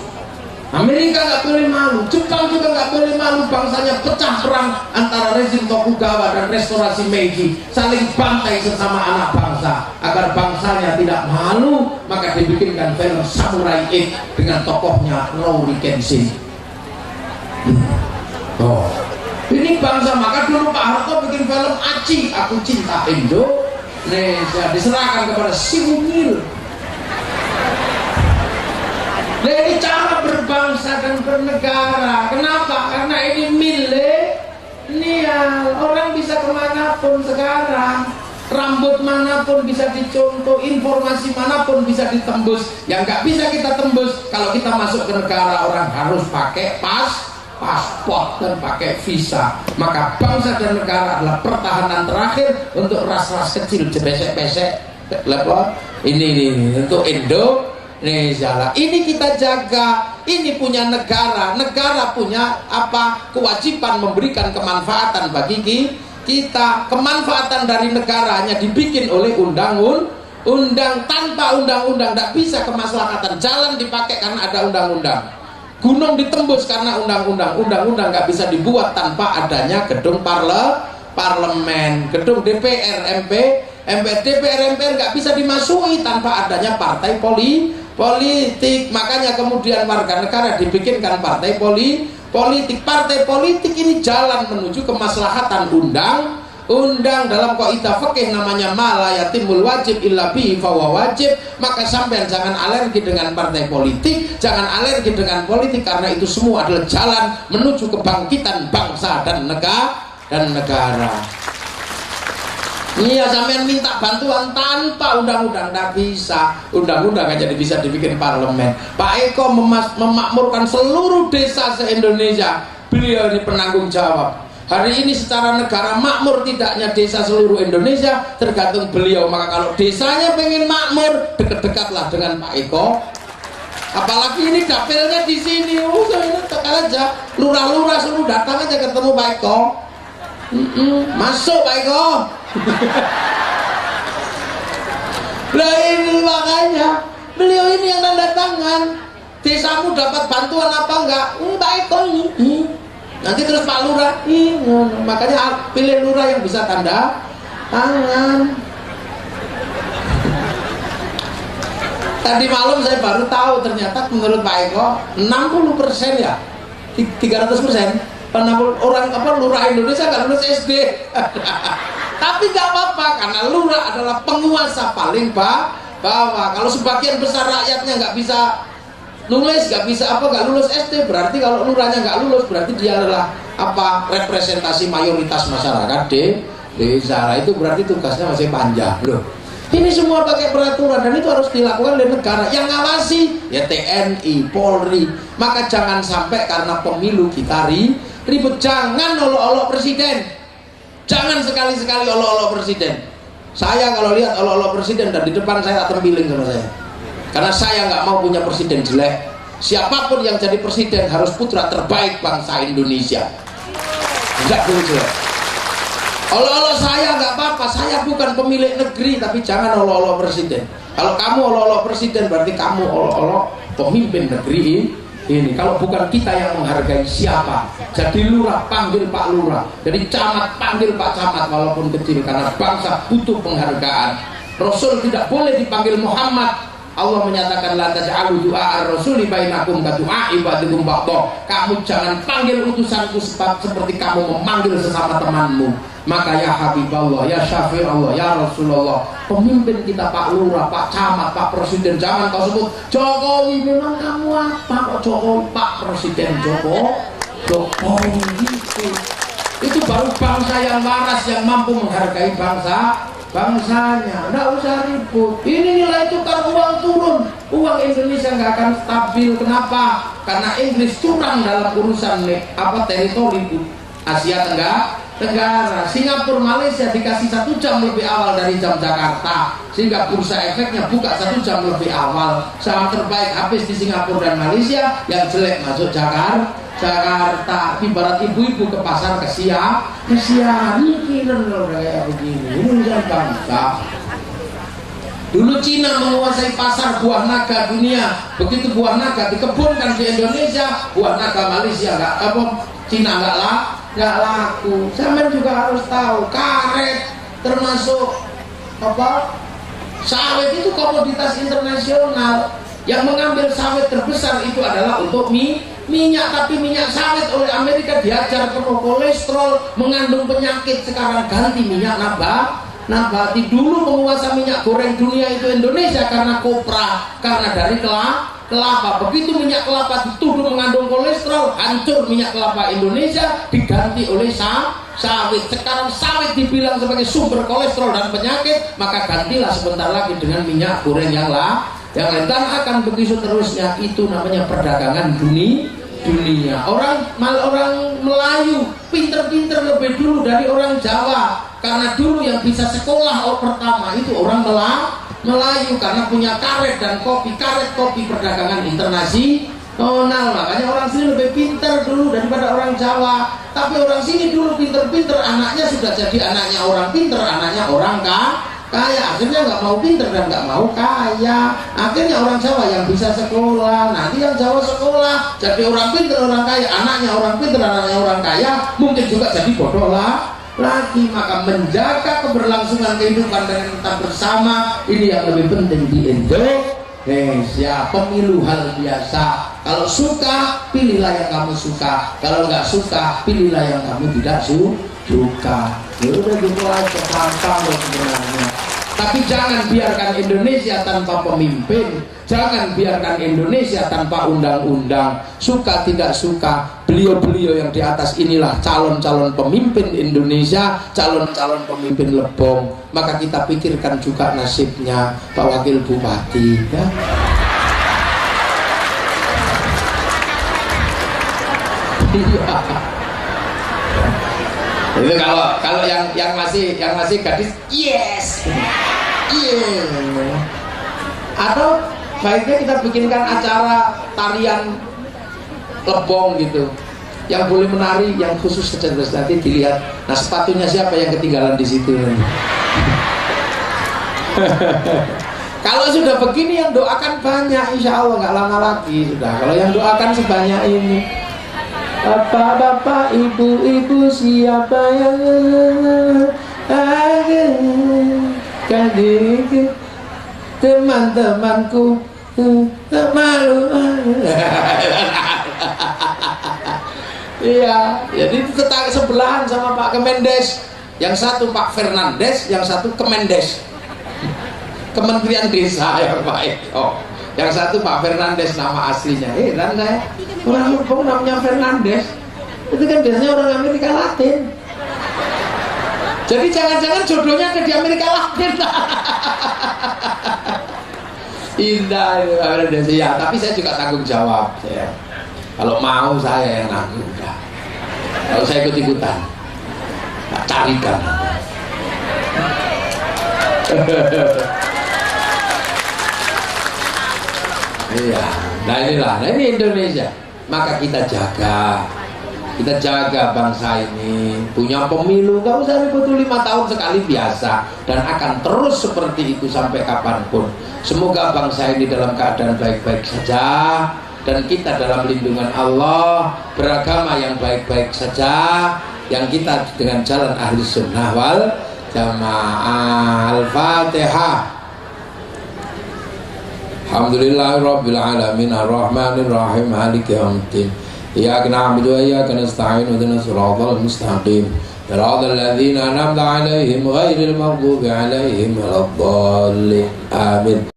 Amerika gak boleh malu, Jepang juga gak boleh malu. Bangsanya pecah perang antara rezim Tokugawa dan restorasi Meiji, saling bantai sesama anak bangsa. Agar bangsanya tidak malu, maka dibikinkan film Samurai 8 dengan tokohnya Rory Kenshin. Ini bangsa, maka dulu Pak Harto bikin film Aci, Aku Cinta Indonesia, diserahkan kepada si Mungil. Nah, ini cara berbangsa dan bernegara. Kenapa? Karena ini milenial. Orang bisa kemanapun sekarang, rambut manapun bisa dicontoh, informasi manapun bisa ditembus. Yang nggak bisa kita tembus kalau kita masuk ke negara orang harus pakai paspor dan pakai visa. Maka bangsa dan negara adalah pertahanan terakhir untuk ras-ras kecil, besek-besek ini untuk Indonesia. Ini kita jaga. Ini punya negara. Negara punya kewajiban memberikan kemanfaatan bagi kita. Kemanfaatan dari negaranya dibikin oleh undang-undang. Tanpa undang-undang tidak bisa kemaslahatan. Jalan dipakai karena ada undang-undang. Gunung ditembus karena undang-undang. Undang-undang nggak bisa dibuat tanpa adanya gedung parlemen. parlemen, gedung DPR, DPR MPR nggak bisa dimasuki tanpa adanya partai politik. Makanya kemudian warga negara dibikinkan partai politik. Partai politik ini jalan menuju kemaslahatan undang dalam kaidah fikih namanya malayatimul wajib illa bihi fahuwa wajib. Maka sampean jangan alergi dengan partai politik, jangan alergi dengan politik, karena itu semua adalah jalan menuju kebangkitan bangsa dan negara. Iya, sampean minta bantuan tanpa undang-undang nggak bisa. Undang-undang aja bisa dibikin parlemen. Pak Eko memakmurkan seluruh desa se-Indonesia. Beliau ini penanggung jawab. Hari ini secara negara makmur tidaknya desa seluruh Indonesia tergantung beliau. Maka kalau desanya pengen makmur, dekat-dekatlah dengan Pak Eko. Apalagi ini dapilnya di sini, ini tekan aja. Lurah-lurah suruh datang aja ketemu Pak Eko. Masuk Pak Eko. Lah ini makanya beliau ini yang tanda tangan. Desamu dapat bantuan apa enggak? Pak Eko ini. Nanti terus Pak Lurah, makanya pilih lurah yang bisa tanda tangan. Tadi malam saya baru tahu ternyata menurut Pak Eko 60% ya, 300% orang lurah Indonesia nggak lulus SD. Tapi nggak apa-apa karena lurah adalah penguasa paling bawah. Kalau sebagian besar rakyatnya nggak bisa nulis, nggak bisa nggak lulus SD, berarti kalau lurahnya nggak lulus berarti dia adalah representasi mayoritas masyarakat desa. Itu berarti tugasnya masih panjang loh. Ini semua pakai peraturan dan itu harus dilakukan oleh negara yang ngawasi ya TNI, Polri. Maka jangan sampai karena pemilu kita ribut. Jangan olok-olok presiden, jangan sekali-sekali olok-olok presiden. Saya kalau lihat olok-olok presiden dan di depan saya tak terbiling sama saya. Karena saya nggak mau punya presiden jelek. Siapapun yang jadi presiden harus putra terbaik bangsa Indonesia. Enggak dulu jelek. Olok-olok saya nggak apa-apa. Saya bukan pemilik negeri, tapi jangan olok-olok presiden. Kalau kamu olok-olok presiden berarti kamu olok-olok pemimpin negeri ini. Kalau bukan kita yang menghargai siapa? Jadi lurah panggil Pak Lurah, jadi camat panggil Pak Camat walaupun kecil, karena bangsa butuh penghargaan. Rasul tidak boleh dipanggil Muhammad. Allah menyatakan la taj'alu du'a ar-rasuli bainakum ka du'a ibadikum ba'dha. Kamu jangan panggil utusanku seperti kamu memanggil sesama temanmu. Maka ya Habiballah, ya Syafi'ullah, ya Rasulullah, pemimpin kita Pak Lurah, Pak Camat, Pak Presiden, jangan kau sebut Jokowi. Memang kamu apa kok Jokowi? Pak Presiden Jokowi gitu. Itu baru bangsa yang waras, yang mampu menghargai bangsanya. Nggak usah ribut. Ini nilai tukar uang turun, uang Indonesia nggak akan stabil. Kenapa? Karena Inggris curang dalam urusan teritori Asia Tenggara. Singapura, Malaysia dikasih 1 jam lebih awal dari jam Jakarta, sehingga bursa efeknya buka 1 jam lebih awal. Saham terbaik habis di Singapura dan Malaysia, yang jelek masuk Jakarta. Ibarat ibu-ibu ke pasar kesian mikirin loh kayak begini. Ini urusan bangsa. Dulu Cina menguasai pasar buah naga dunia. Begitu buah naga dikebunkan di Indonesia, buah naga Malaysia Cina nggak laku. Sampean juga harus tahu karet termasuk sawit itu komoditas internasional. Yang mengambil sawit terbesar itu adalah untuk minyak, tapi minyak sawit oleh Amerika diajar penuh kolesterol, mengandung penyakit. Sekarang ganti minyak nabati. Dulu penguasa minyak goreng dunia itu Indonesia karena kopra, karena dari kelapa. Begitu minyak kelapa dituduh mengandung kolesterol, hancur minyak kelapa Indonesia, diganti oleh sawit. Sekarang sawit dibilang sebagai sumber kolesterol dan penyakit, maka gantilah sebentar lagi dengan minyak goreng yang lain, dan akan begitu terusnya. Itu namanya perdagangan dunia. Orang Melayu pinter-pinter lebih dulu dari orang Jawa, karena dulu yang bisa sekolah pertama itu orang Melayu, karena punya karet dan kopi perdagangan internasional. Makanya orang sini lebih pinter dulu daripada orang Jawa. Tapi orang sini dulu pinter-pinter, anaknya sudah jadi anaknya orang pinter, anaknya orang kaya. Akhirnya nggak mau pinter dan nggak mau kaya. Akhirnya orang Jawa yang bisa sekolah, nanti yang Jawa sekolah jadi orang pinter, orang kaya, anaknya orang pinter, anaknya orang kaya, mungkin juga jadi bodoh lagi. Maka menjaga keberlangsungan kehidupan dan kita bersama ini yang lebih penting di Indonesia. Pemilu hal biasa. Kalau suka, pilihlah yang kamu suka. Kalau nggak suka, pilihlah yang kamu tidak suka. Ya udah gitu aja, gampang loh sebenarnya. Tapi jangan biarkan Indonesia tanpa pemimpin. Jangan biarkan Indonesia tanpa undang-undang. Suka tidak suka, beliau-beliau yang di atas inilah calon-calon pemimpin Indonesia, calon-calon pemimpin Lebong. Maka kita pikirkan juga nasibnya Pak Wakil Bupati, ya. Itu kalau yang masih gadis, yes. Atau baiknya kita bikinkan acara tarian Lebong gitu, yang boleh menari, yang khusus saja, terus nanti dilihat. Nah, sepatunya siapa yang ketinggalan di situ. Kalau sudah begini yang doakan banyak, insya Allah nggak lama lagi sudah. Kalau yang doakan sebanyak ini, bapak-bapak, ibu-ibu, siapa yang akan diriku, teman-temanku malu. Iya, jadi tetangga sebelahan sama Pak Kemendes. Yang satu Pak Fernandes, yang satu Kemendes, Kementerian Desa ya Pak Eko. Yang satu Pak Fernandes nama aslinya. Dan saya orang Lebong namanya Fernandes. Itu kan biasanya orang Amerika Latin. Jadi jangan-jangan jodohnya ada di Amerika Latin. Indah itu Pak Fernandes. Ya, tapi saya juga tanggung jawab. Kalau mau saya yang nanggung. Kalau saya ikut-ikutan, tak carikan. Iya, nah ini Indonesia. Maka kita jaga bangsa ini. Punya pemilu, nggak usah ribut, 5 tahun sekali biasa, dan akan terus seperti itu sampai kapanpun. Semoga bangsa ini dalam keadaan baik-baik saja, dan kita dalam lindungan Allah, beragama yang baik-baik saja, yang kita dengan jalan ahli sunnah wal jamaah. Al-Fatihah. Alhamdulillahirabbil alamin arrahmanir rahim maliki yaumiddin. Iyyaka na'budu wa iyyaka nasta'in ihdinas siratal mustaqim. Siratal ladzina an'amta 'alaihim ghairil maghdubi 'alaihim waladdallin. Amin.